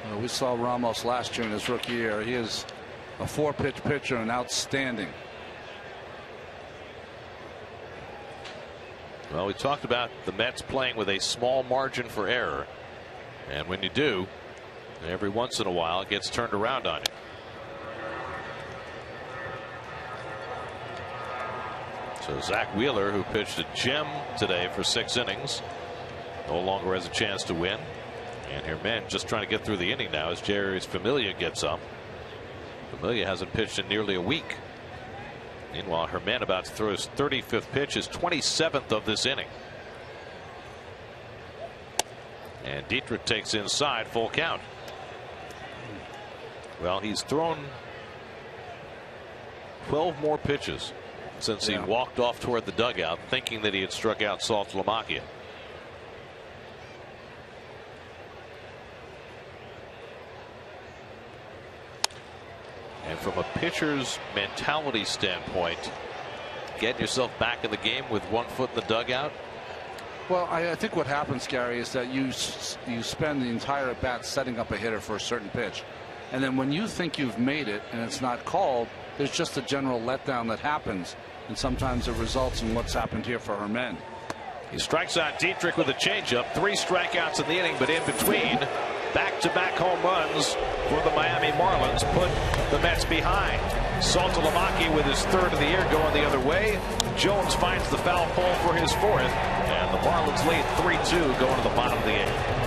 Well, we saw Ramos last year in his rookie year. He is a 4-pitch pitcher and outstanding. Well, we talked about the Mets playing with a small margin for error, and when you do, every once in a while it gets turned around on you. So Zach Wheeler, who pitched a gem today for 6 innings, no longer has a chance to win. And Herman just trying to get through the inning now as Jerry's Familia gets up. Familia hasn't pitched in nearly a week. Meanwhile, Herman about to throw his 35th pitch, his 27th of this inning. And Dietrich takes inside, full count. Well, he's thrown 12 more pitches since he walked off toward the dugout, thinking that he had struck out Saltalamacchia. And from a pitcher's mentality standpoint, getting yourself back in the game with 1 foot in the dugout. Well, I think what happens, Gary, is that you spend the entire at bat setting up a hitter for a certain pitch, and then when you think you've made it and it's not called, there's just a general letdown that happens, and sometimes it results in what's happened here for Herman. He strikes out Dietrich with a changeup. 3 strikeouts in the inning, but in between, back-to-back home runs for the Miami Marlins put the Mets behind. Saltalamacchia with his 3rd of the year going the other way. Jones finds the foul pole for his 4th, and the Marlins lead 3-2 going to the bottom of the 8th.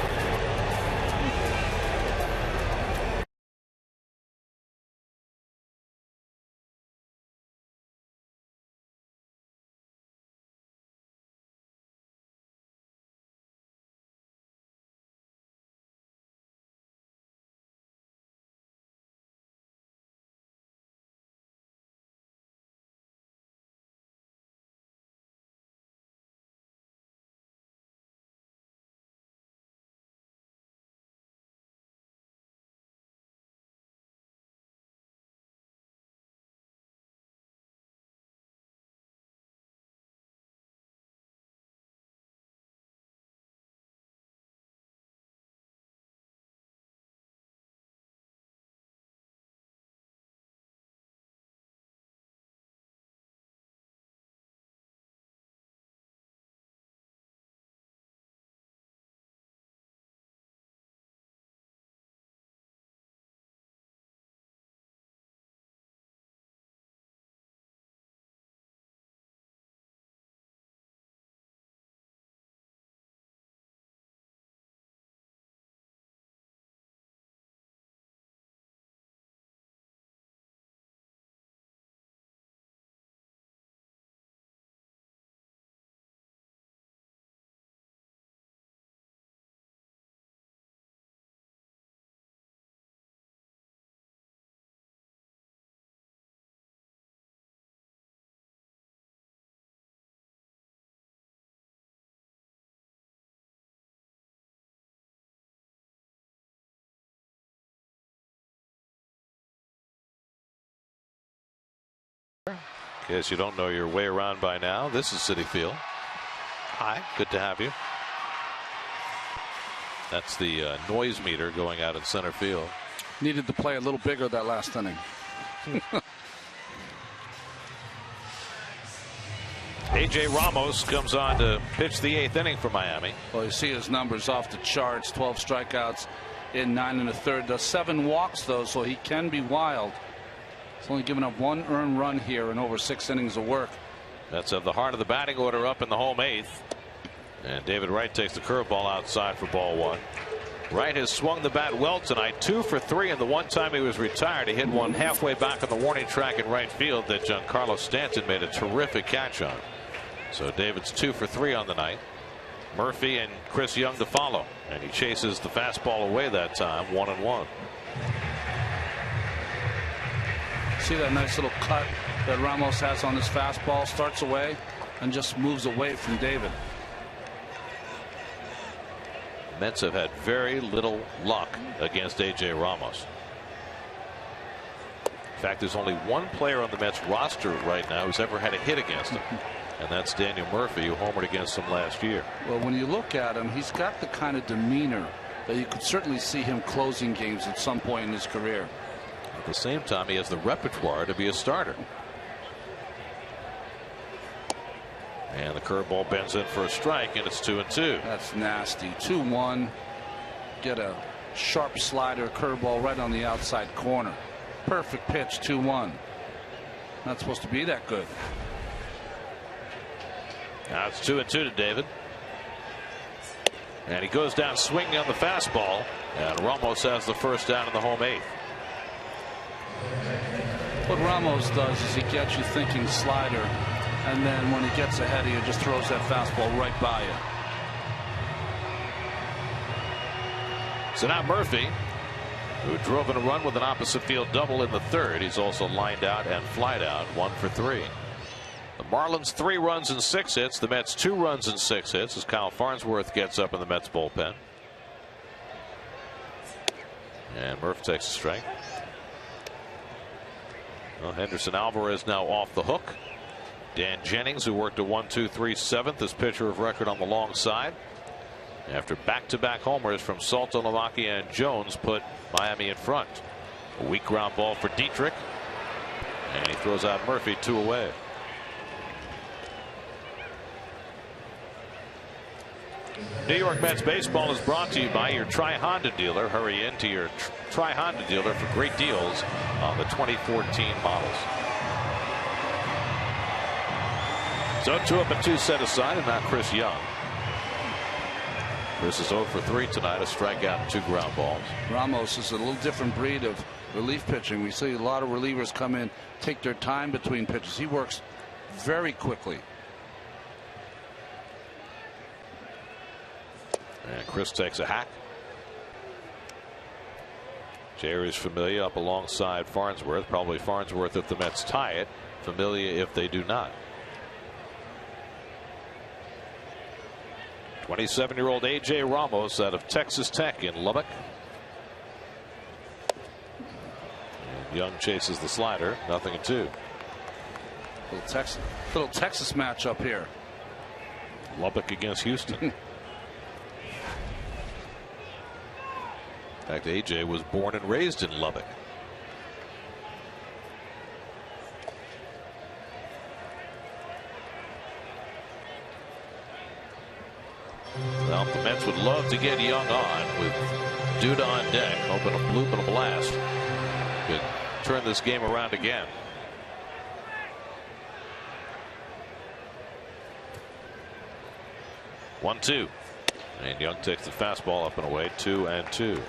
In case you don't know your way around by now, this is Citi Field. Hi, good to have you. That's the noise meter going out in center field. Needed to play a little bigger that last inning. A.J. Ramos comes on to pitch the 8th inning for Miami. Well, you see his numbers off the charts. 12 strikeouts in 9 1/3. Does 7 walks, though, so he can be wild. He's only given up 1 earned run here in over 6 innings of work. That's of the heart of the batting order up in the home 8th. And David Wright takes the curveball outside for ball 1. Wright has swung the bat well tonight, 2 for 3, and the one time he was retired, he hit one halfway back on the warning track in right field that Giancarlo Stanton made a terrific catch on. So David's 2 for 3 on the night. Murphy and Chris Young to follow, and he chases the fastball away that time, 1-1. See that nice little cut that Ramos has on his fastball? Starts away and just moves away from David. Mets have had very little luck against A.J. Ramos. In fact, there's only one player on the Mets roster right now who's ever had a hit against him. And that's Daniel Murphy, who homered against him last year. Well, when you look at him, he's got the kind of demeanor that you could certainly see him closing games at some point in his career. At the same time, he has the repertoire to be a starter. And the curveball bends in for a strike, and it's 2-2. That's nasty. 2-1. Get a sharp slider curveball right on the outside corner. Perfect pitch. 2-1. Not supposed to be that good. Now it's 2-2 to David. And he goes down swinging on the fastball. And Ramos has the first down in the home 8th. What Ramos does is he gets you thinking slider, and then when he gets ahead of you, just throws that fastball right by you. So now Murphy, who drove in a run with an opposite field double in the 3rd. He's also lined out and flied out, 1 for 3. The Marlins 3 runs and 6 hits. The Mets 2 runs and 6 hits as Kyle Farnsworth gets up in the Mets bullpen. And Murph takes a strike. Well, Henderson Alvarez now off the hook. Dan Jennings, who worked a 1-2-3 7th, is pitcher of record on the long side. After back-to-back homers from Salto, Milwaukee, and Jones put Miami in front. A weak ground ball for Dietrich. And he throws out Murphy 2 away. New York Mets baseball is brought to you by your Tri-Honda dealer. Hurry into your Tri-Honda dealer for great deals on the 2014 models. So 2 up and 2 set aside, and now Chris Young. Chris is 0 for 3 tonight, a strikeout and 2 ground balls. Ramos is a little different breed of relief pitching. We see a lot of relievers come in, take their time between pitches. He works very quickly. And Chris takes a hack. Jerry's Familia up alongside Farnsworth. Probably Farnsworth if the Mets tie it. Familia if they do not. 27-year-old A.J. Ramos out of Texas Tech in Lubbock. And Young chases the slider. 0-2. Little Texas matchup here. Lubbock against Houston. In fact, A.J. was born and raised in Lubbock. Well, the Mets would love to get Young on with Duda on deck, hoping a bloop and a blast could turn this game around again. One, 2. And Young takes the fastball up and away, 2-2.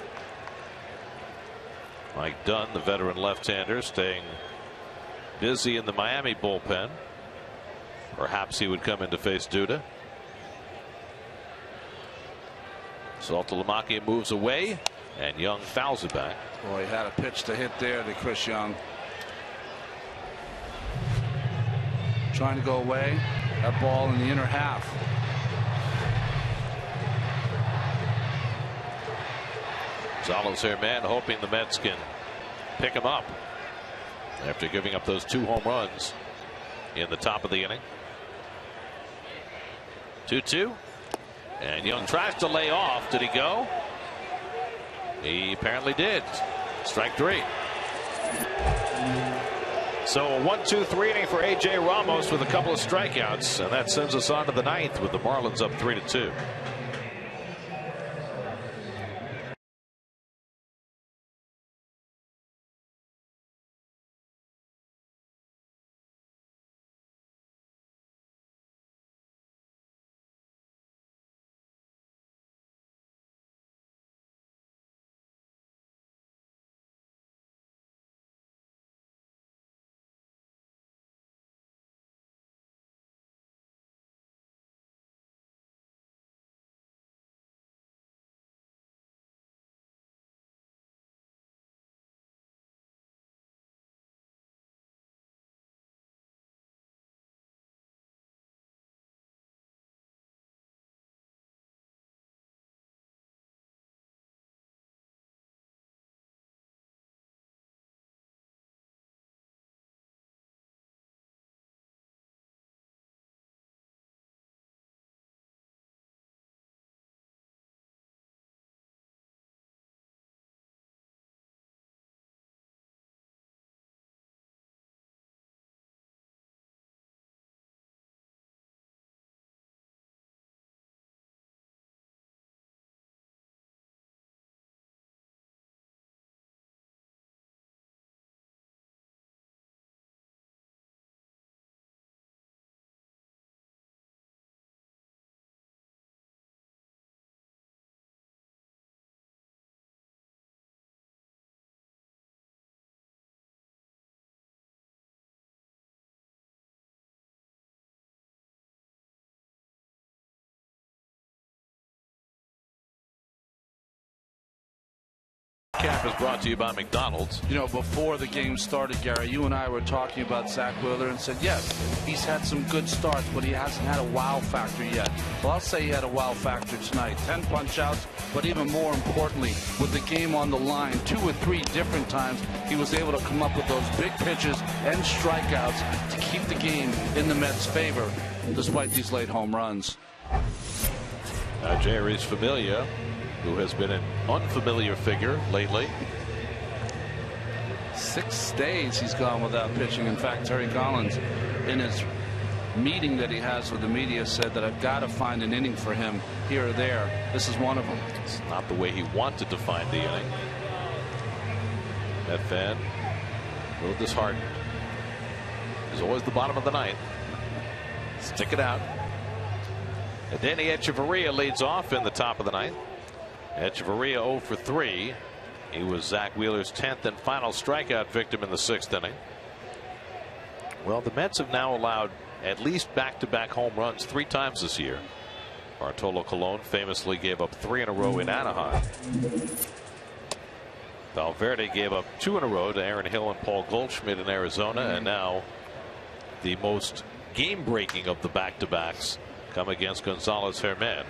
Mike Dunn, the veteran left-hander, staying busy in the Miami bullpen. Perhaps he would come in to face Duda. Saltalamacchia moves away, and Young fouls it back. Boy, he had a pitch to hit there to Chris Young. Trying to go away. That ball in the inner half. Gonzalez here, man, hoping the Mets can pick him up. after giving up those 2 home runs in the top of the inning. 2-2. And Young tries to lay off. Did he go? He apparently did. Strike 3. So a 1-2-3 inning for A.J. Ramos with a couple of strikeouts, and that sends us on to the 9th with the Marlins up 3-2. Cap is brought to you by McDonald's. You know, before the game started, Gary, you and I were talking about Zach Wheeler and said, yes, he's had some good starts, but he hasn't had a wow factor yet. Well, I'll say he had a wow factor tonight. 10 punch-outs, but even more importantly, with the game on the line, 2 or 3 different times, he was able to come up with those big pitches and strikeouts to keep the game in the Mets' favor, despite these late home runs. Jerry's Familia, who has been an unfamiliar figure lately. 6 days he's gone without pitching. In fact, Terry Collins, in his meeting that he has with the media, said that I've got to find an inning for him here or there. This is one of them. It's not the way he wanted to find the inning. That fan, a little disheartened. It's always the bottom of the 9th. Stick it out. And Danny Echeverria leads off in the top of the 9th. Echeverria 0 for 3. He was Zach Wheeler's 10th and final strikeout victim in the 6th inning. Well, the Mets have now allowed at least back-to-back home runs 3 times this year. Bartolo Colon famously gave up 3 in a row in Anaheim. Valverde gave up 2 in a row to Aaron Hill and Paul Goldschmidt in Arizona, and now the most game-breaking of the back-to-backs come against Gonzalez Herman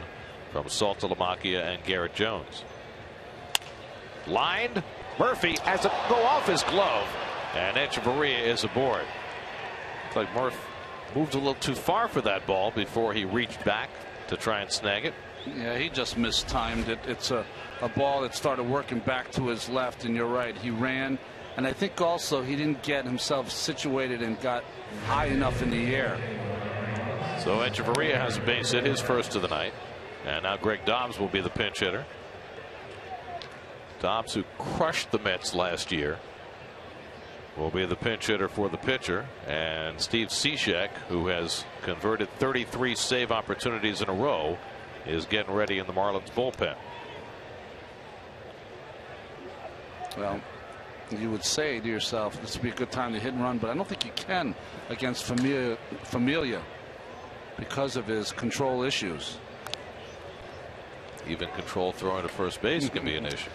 from Saltalamacchia and Garrett Jones. Lined, Murphy has it go off his glove, and Echeverria is aboard. Looks like Murph moved a little too far for that ball before he reached back to try and snag it. Yeah, he just mistimed it. It's a ball that started working back to his left, and you're right, he ran, and I think also he didn't get himself situated and got high enough in the air. So Echeverria has a base hit, his first of the night. And now Greg Dobbs will be the pinch hitter. Dobbs, who crushed the Mets last year, will be the pinch hitter for the pitcher. And Steve Cishek, who has converted 33 save opportunities in a row, is getting ready in the Marlins bullpen. Well, you would say to yourself, this would be a good time to hit and run, but I don't think you can against Familia because of his control issues. Even control throwing to first base can be an issue.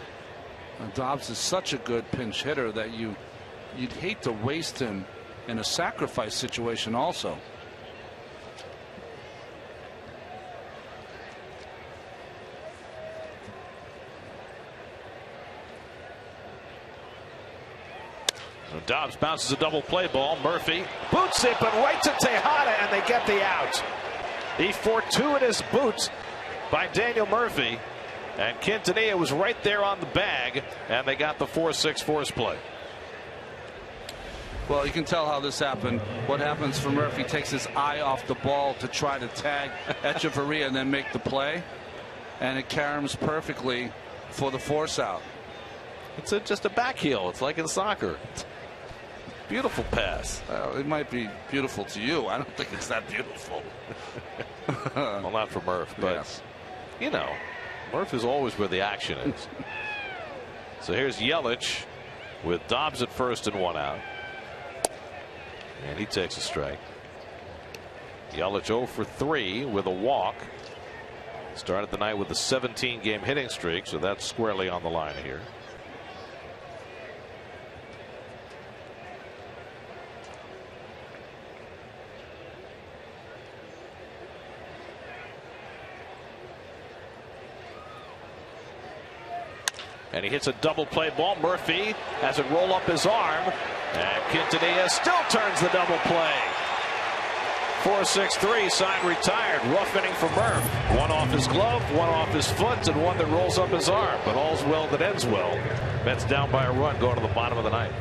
Dobbs is such a good pinch hitter that you'd hate to waste him in a sacrifice situation also. So Dobbs bounces a double play ball. Murphy boots it, but right to Tejada, and they get the out. The fortuitous boot by Daniel Murphy, and Quintanilla was right there on the bag, and they got the 4-6 force play. Well, you can tell how this happened. What happens for Murphy, takes his eye off the ball to try to tag Echeverria and then make the play, and it caroms perfectly for the force out. It's just a back heel. It's like in soccer. Beautiful pass. It might be beautiful to you. I don't think it's that beautiful. Well, not for Murph, but yes. You know, Murph is always where the action is. So here's Yelich with Dobbs at first and 1 out. And he takes a strike. Yelich 0 for 3 with a walk. Started the night with a 17-game hitting streak, so that's squarely on the line here. And he hits a double play ball. Murphy has it roll up his arm. And Quintanilla still turns the double play. 4-6-3, sign retired. Rough inning for Murph. One off his glove, one off his foot, and one that rolls up his arm. But all's well that ends well. Mets down by a run going to the bottom of the ninth.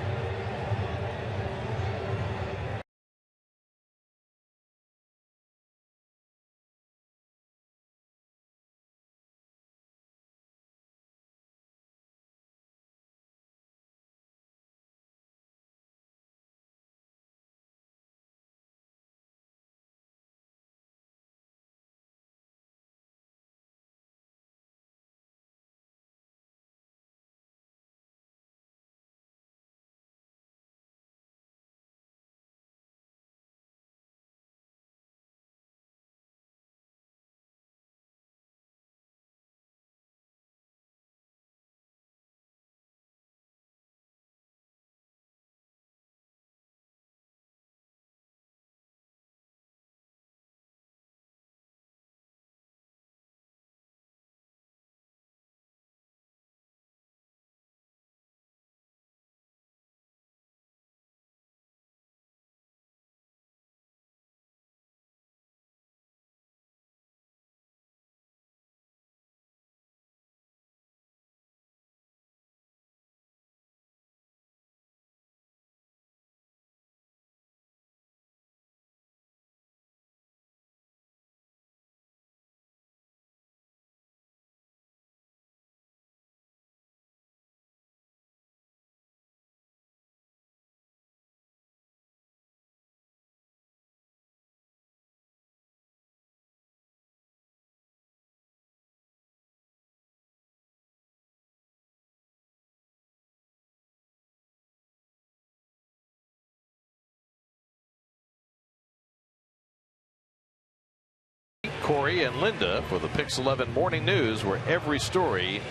Corey and Linda for the Pix 11 Morning News, where every story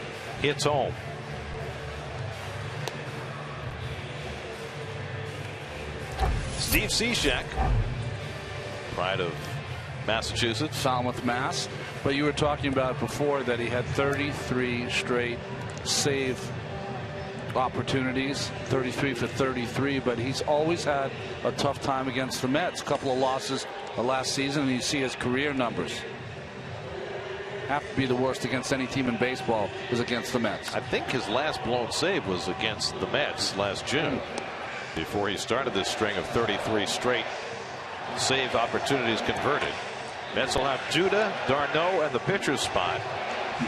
hits home. Steve Cishek, pride of Massachusetts, Falmouth, Mass. But you were talking about before that he had 33 straight save opportunities, 33 for 33, but he's always had a tough time against the Mets. A couple of losses last season, and you see his career numbers. Have to be the worst against any team in baseball is against the Mets. I think his last blown save was against the Mets last June, before he started this string of 33 straight save opportunities converted. Mets will have Duda, Darno, and the pitcher's spot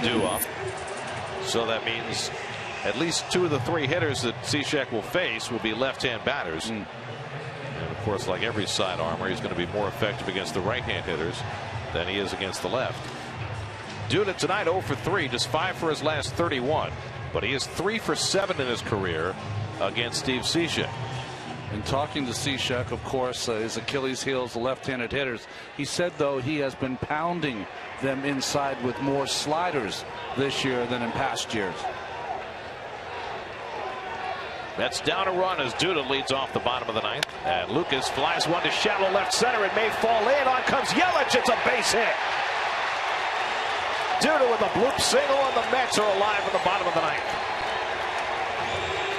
due up. So that means at least 2 of the 3 hitters that Cishek will face will be left-hand batters. And of course, like every sidearmer, he's going to be more effective against the right-hand hitters than he is against the left. Duda tonight 0 for 3, just 5 for his last 31, but he is 3 for 7 in his career against Steve Cishek. And talking to Cishek, of course, his Achilles heel is the left-handed hitters. He said, though, he has been pounding them inside with more sliders this year than in past years. That's down a run as Duda leads off the bottom of the ninth. And Lucas flies one to shallow left center. It may fall in. On comes Yelich. It's a base hit. Duda with a bloop single, and the Mets are alive in the bottom of the ninth.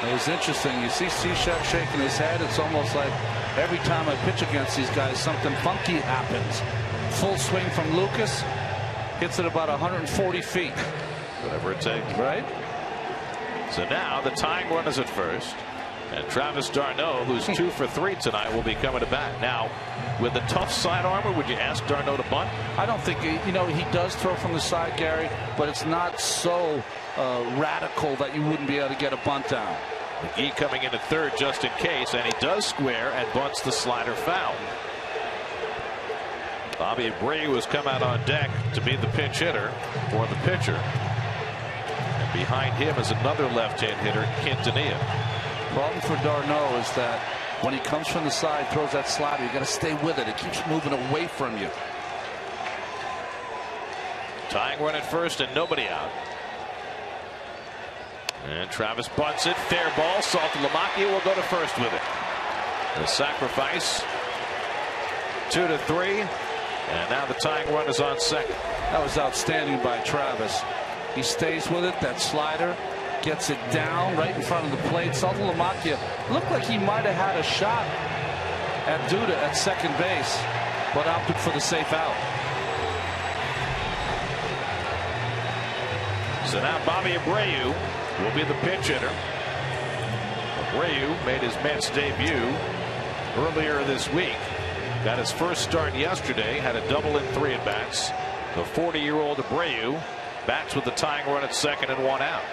It was interesting. You see Cishek shaking his head. It's almost like every time I pitch against these guys, something funky happens. Full swing from Lucas. Hits it about 140 feet. Whatever it takes. Right? So now the tying run is at first. And Travis d'Arnaud, who's 2 for 3 tonight, will be coming to bat. Now, with the tough side armor, would you ask d'Arnaud to bunt? I don't think, he does throw from the side, Gary, but it's not so radical that you wouldn't be able to get a bunt down. McGee coming in at third just in case, and he does square and bunts the slider foul. Bobby Abreu has come out on deck to be the pinch hitter for the pitcher. And behind him is another left-hand hitter, Quintanilla. Problem for d'Arnaud is that when he comes from the side, throws that slider, you got to stay with it. It keeps moving away from you. Tying run at first and nobody out. And Travis bunts it. Fair ball. Saltalamacchia will go to first with it. The sacrifice. 2-3. And now the tying run is on second. That was outstanding by Travis. He stays with it. That slider gets it down right in front of the plate. Saltalamacchia looked like he might have had a shot at Duda at second base, but opted for the safe out. So now Bobby Abreu will be the pinch hitter. Abreu made his Mets debut earlier this week. Got his first start yesterday. Had a double in 3 at-bats. The 40-year-old Abreu bats with the tying run at second and 1 out.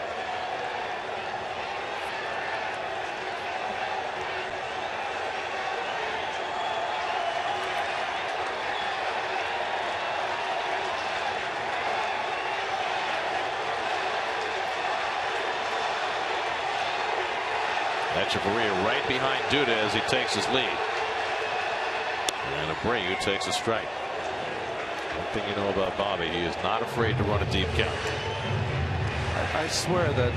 Echeverria right behind Duda as he takes his lead. And Abreu takes a strike. One thing you know about Bobby, he is not afraid to run a deep count. I swear that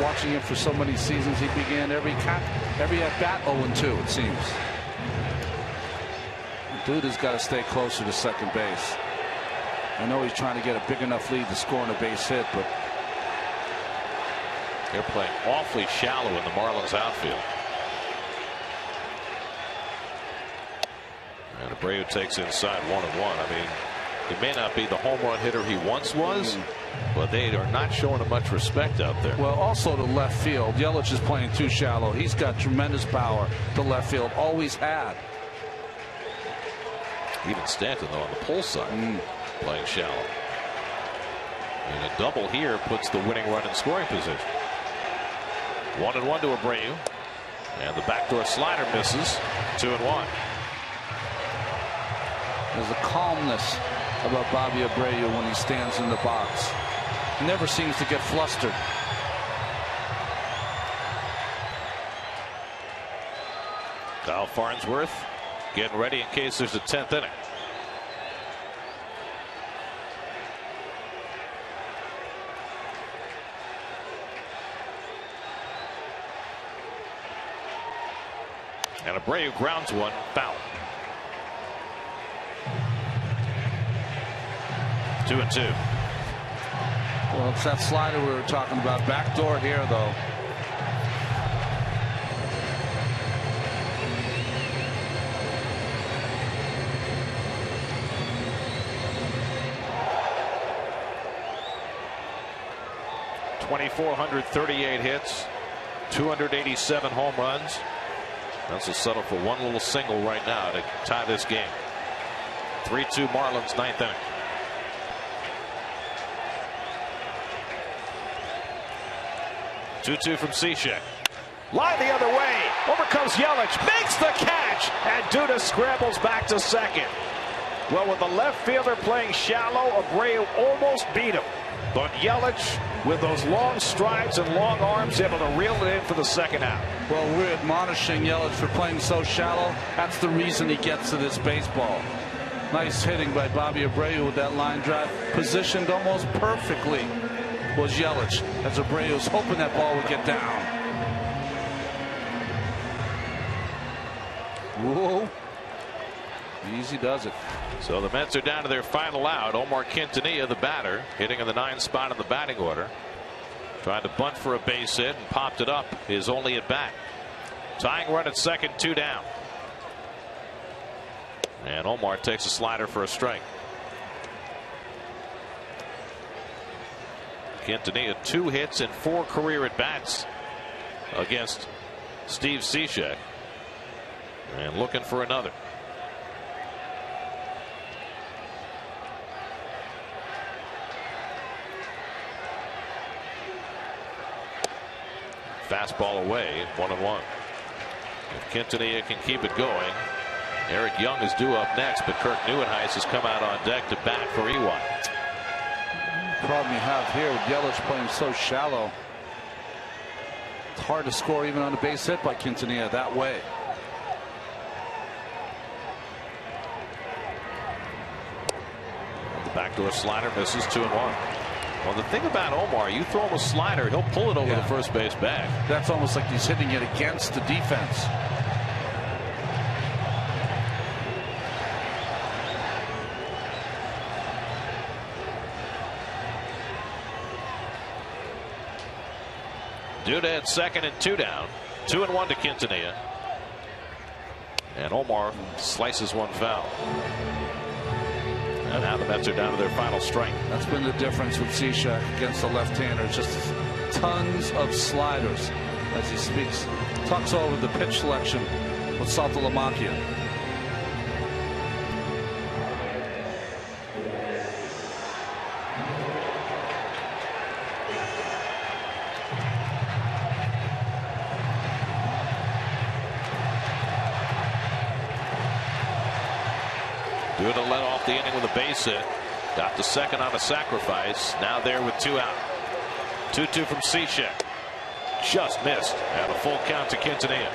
watching him for so many seasons, he began every at-bat 0-2, it seems. Duda's got to stay closer to second base. I know he's trying to get a big enough lead to score on a base hit, but they're playing awfully shallow in the Marlins outfield. And Abreu takes inside 1-1. I mean, he may not be the home run hitter he once was, but they are not showing him much respect out there. Well, also to left field, Yelich is playing too shallow. He's got tremendous power to left field, always had. Even Stanton, though, on the pull side, playing shallow. And a double here puts the winning run in scoring position. 1-1 to Abreu. And the backdoor slider misses. 2-1. There's a calmness about Bobby Abreu when he stands in the box. He never seems to get flustered. Kyle Farnsworth getting ready in case there's a 10th inning. And Abreu grounds one, foul. 2-2. Well, it's that slider we were talking about. Backdoor here, though. .438 hits, 287 home runs. That's a settle for one little single right now to tie this game. 3-2 Marlins, 9th inning. Two from Cishek. Line the other way. Over comes Yelich. Makes the catch. And Duda scrambles back to second. Well, with the left fielder playing shallow, Abreu almost beat him. But Yelich, with those long strides and long arms, able to reel it in for the second out. Well, we're admonishing Yelich for playing so shallow. That's the reason he gets to this baseball. Nice hitting by Bobby Abreu with that line drive. Positioned almost perfectly was Yelich, as Abreu was hoping that ball would get down. Whoa. Easy does it. So the Mets are down to their final out. Omar Quintanilla, the batter, hitting in the 9th spot in the batting order. Tried to bunt for a base hit and popped it up. His only at bat. Tying run at second, 2 down. And Omar takes a slider for a strike. Quintanilla 2 hits and 4 career at bats against Steve Cishek. And looking for another. Fastball away, 1-1. If Quintanilla can keep it going, Eric Young is due up next, but Kirk Neuenhuis has come out on deck to bat for Ewok. The problem you have here with Yelich playing so shallow, it's hard to score even on a base hit by Quintanilla that way. The backdoor slider misses, 2-1. Well, the thing about Omar, you throw him a slider, he'll pull it over the first base bag. That's almost like he's hitting it against the defense. Duda at second and 2 down. 2-1 to Quintanilla. And Omar slices one foul. And now the Mets are down to their final strike. That's been the difference with Cishek against the left-hander. Just tons of sliders as he speaks. Talks over the pitch selection with Saltalamacchia. Duda led off the inning with a base hit. Got to second on a sacrifice. Now there with 2 out. 2-2 from Cishek. Just missed. And a full count to Quintanilla.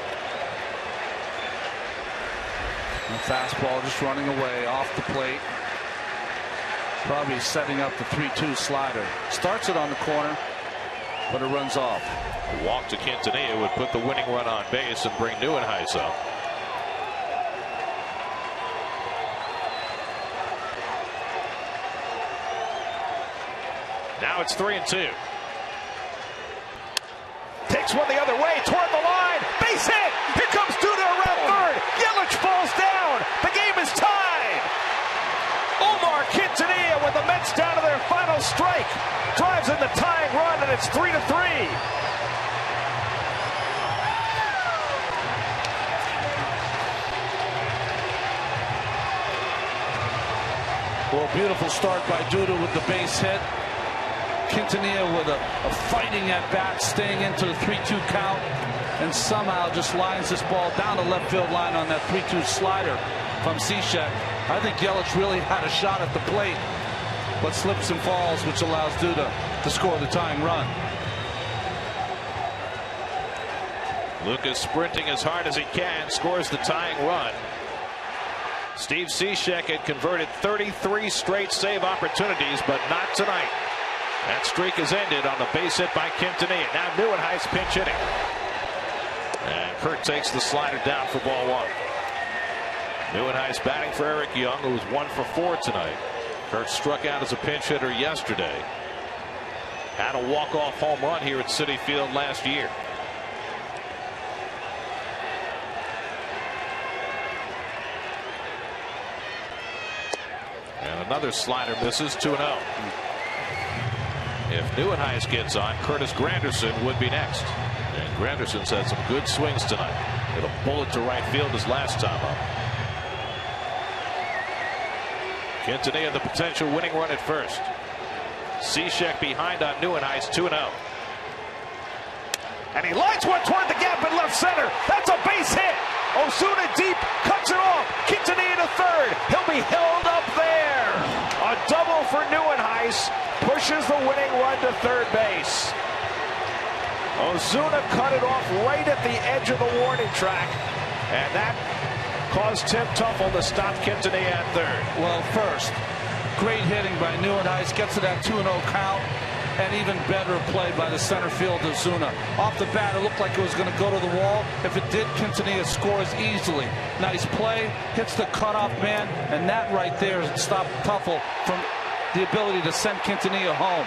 And fastball just running away off the plate. Probably setting up the 3-2 slider. Starts it on the corner, but it runs off. A walk to Quintanilla would put the winning run on base and bring Neuenhuis up. Now it's 3-2. Takes one the other way toward the line. Base hit. Here comes Duda around third. Yelich falls down. The game is tied. Omar Quintanilla with the Mets down to their final strike. Drives in the tying run, and it's 3-3. Well, beautiful start by Duda with the base hit. Quintanilla with a fighting at bat, staying into the 3-2 count, and somehow just lines this ball down the left field line on that 3-2 slider from Cishek. I think Yelich really had a shot at the plate, but slips and falls, which allows Duda to score the tying run. Lucas sprinting as hard as he can, scores the tying run. Steve Cishek had converted 33 straight save opportunities, but not tonight. That streak is ended on the base hit by Quintanilla. Now Neuenhuis pinch hitting. And Kirk takes the slider down for ball 1. Neuenhuis batting for Eric Young, who was 1 for 4 tonight. Kirk struck out as a pinch hitter yesterday. Had a walk-off home run here at Citi Field last year. And another slider misses, 2-0. If Neuenhuis gets on, Curtis Granderson would be next. And Granderson's had some good swings tonight. It'll bullet to right field his last time up. Quintanilla the potential winning run at first. Cishek behind on Neuenhuis, 2-0. And he lines one toward the gap in left center. That's a base hit. Ozuna deep, cuts it off. Quintanilla to third. He'll be held up there. A double for Neuenhuis. Pushes the winning run to third base. Ozuna cut it off right at the edge of the warning track. And that caused Tim Tuffle to stop Quintanilla at third. Well, first, great hitting by Neuenhuis. Gets to that 2-0 count. And even better play by the center field Ozuna. Off the bat, it looked like it was going to go to the wall. If it did, Quintanilla scores easily. Nice play, hits the cutoff man, and that right there stopped Tuffle from the ability to send Quintanilla home.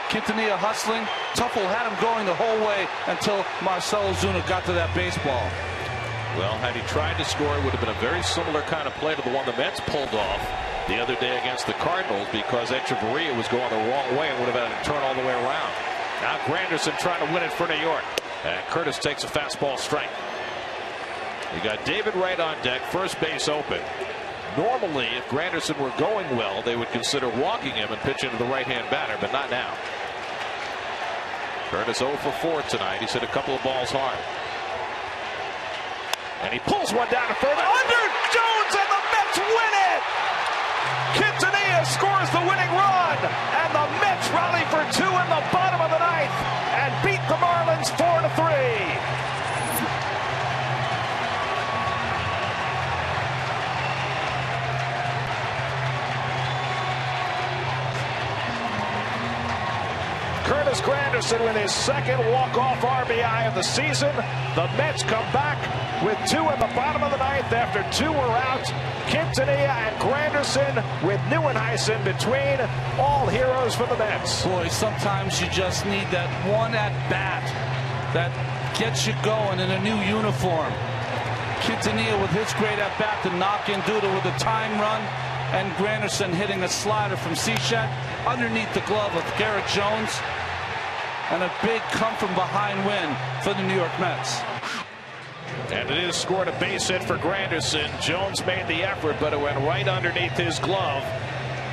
Quintanilla hustling, Tuffle had him going the whole way until Marcell Ozuna got to that baseball. Well, had he tried to score, it would have been a very similar kind of play to the one the Mets pulled off the other day against the Cardinals, because Echeverria was going the wrong way and would have had to turn all the way around. Now Granderson trying to win it for New York. And Curtis takes a fastball strike. You got David Wright on deck, first base open. Normally, if Granderson were going well, they would consider walking him and pitching to the right-hand batter, but not now. Curtis 0 for 4 tonight. He's hit a couple of balls hard. And he pulls one down to further. Under Jones, and the Mets win it! Quintanilla scores the winning run, and the Mets rally for 2 in the bottom of the ninth and beat the Marlins 4-3. Curtis Granderson with his second walk-off RBI of the season. The Mets come back with 2 in the bottom of the ninth after 2 were out. Quintanilla and Granderson with Neuenhuis in between. All heroes for the Mets. Boy, sometimes you just need that one at-bat that gets you going in a new uniform. Quintanilla with his great at-bat to knock in Duda with a time run, and Granderson hitting a slider from Seshat underneath the glove of Garrett Jones, and a big come-from-behind win for the New York Mets. And it is scored a base hit for Granderson. Jones made the effort, but it went right underneath his glove.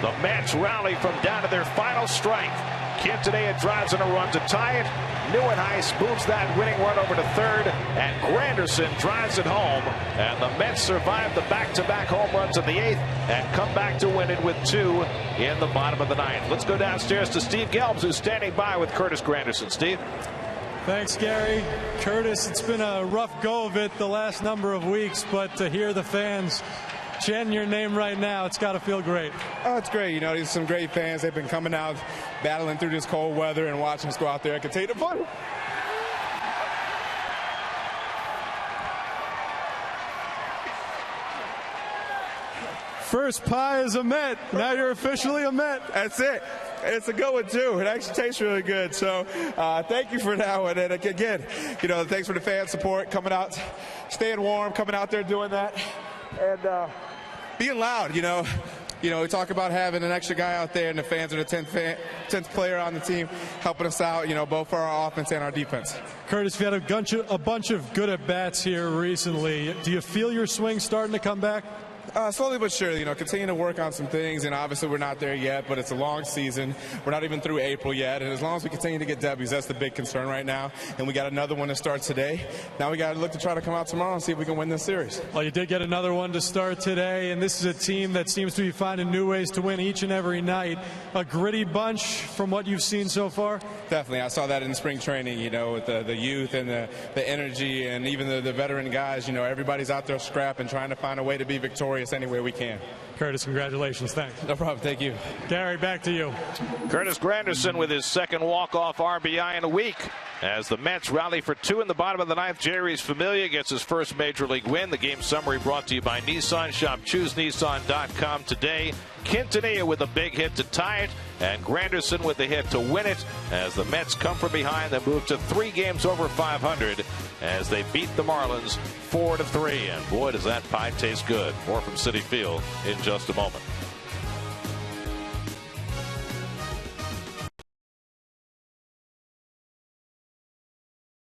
The Mets rally from down to their final strike. Quintanilla drives in a run to tie it. Neuenhuis moves that winning run over to third, and Granderson drives it home. And the Mets survive the back-to-back home runs in the 8th and come back to win it with 2 in the bottom of the 9th. Let's go downstairs to Steve Gelbs, who's standing by with Curtis Granderson. Steve? Thanks, Gary. Curtis, it's been a rough go of it the last number of weeks, but to hear the fans chanting your name right now, it's got to feel great. Oh, it's great. You know, these are some great fans. They've been coming out, battling through this cold weather, and watching us go out there and continue to play. First pie is a Met. Now you're officially a Met. That's it. It's a good one, too. It actually tastes really good. So thank you for that one. And again, you know, thanks for the fan support, coming out, staying warm, coming out there doing that, and being loud, you know. You know, we talk about having an extra guy out there, and the fans are the 10th player on the team, helping us out, you know, both for our offense and our defense. Curtis, you've had a bunch of good at-bats here recently. Do you feel your swing starting to come back? Slowly but surely, you know, continue to work on some things, and obviously we're not there yet, but it's a long season. We're not even through April yet, and as long as we continue to get W's, that's the big concern right now. And we got another one that starts today. Now we got to look to try to come out tomorrow and see if we can win this series. Well, you did get another one to start today, and this is a team that seems to be finding new ways to win each and every night. A gritty bunch from what you've seen so far? Definitely. I saw that in spring training, you know, with the youth and the energy, and even the veteran guys. You know, everybody's out there scrapping, trying to find a way to be victorious any way we can. Curtis, congratulations. Thanks. No problem. Thank you. Gary, back to you. Curtis Granderson with his second walk-off RBI in a week. As the Mets rally for 2 in the bottom of the 9th, Jerry's Familia gets his first Major League win. The game summary brought to you by Nissan. Shop ChooseNissan.com today. Quintanilla with a big hit to tie it, and Granderson with the hit to win it. As the Mets come from behind, they move to 3 games over 500 as they beat the Marlins 4-3. And boy, does that pie taste good. More from Citi Field in just a moment.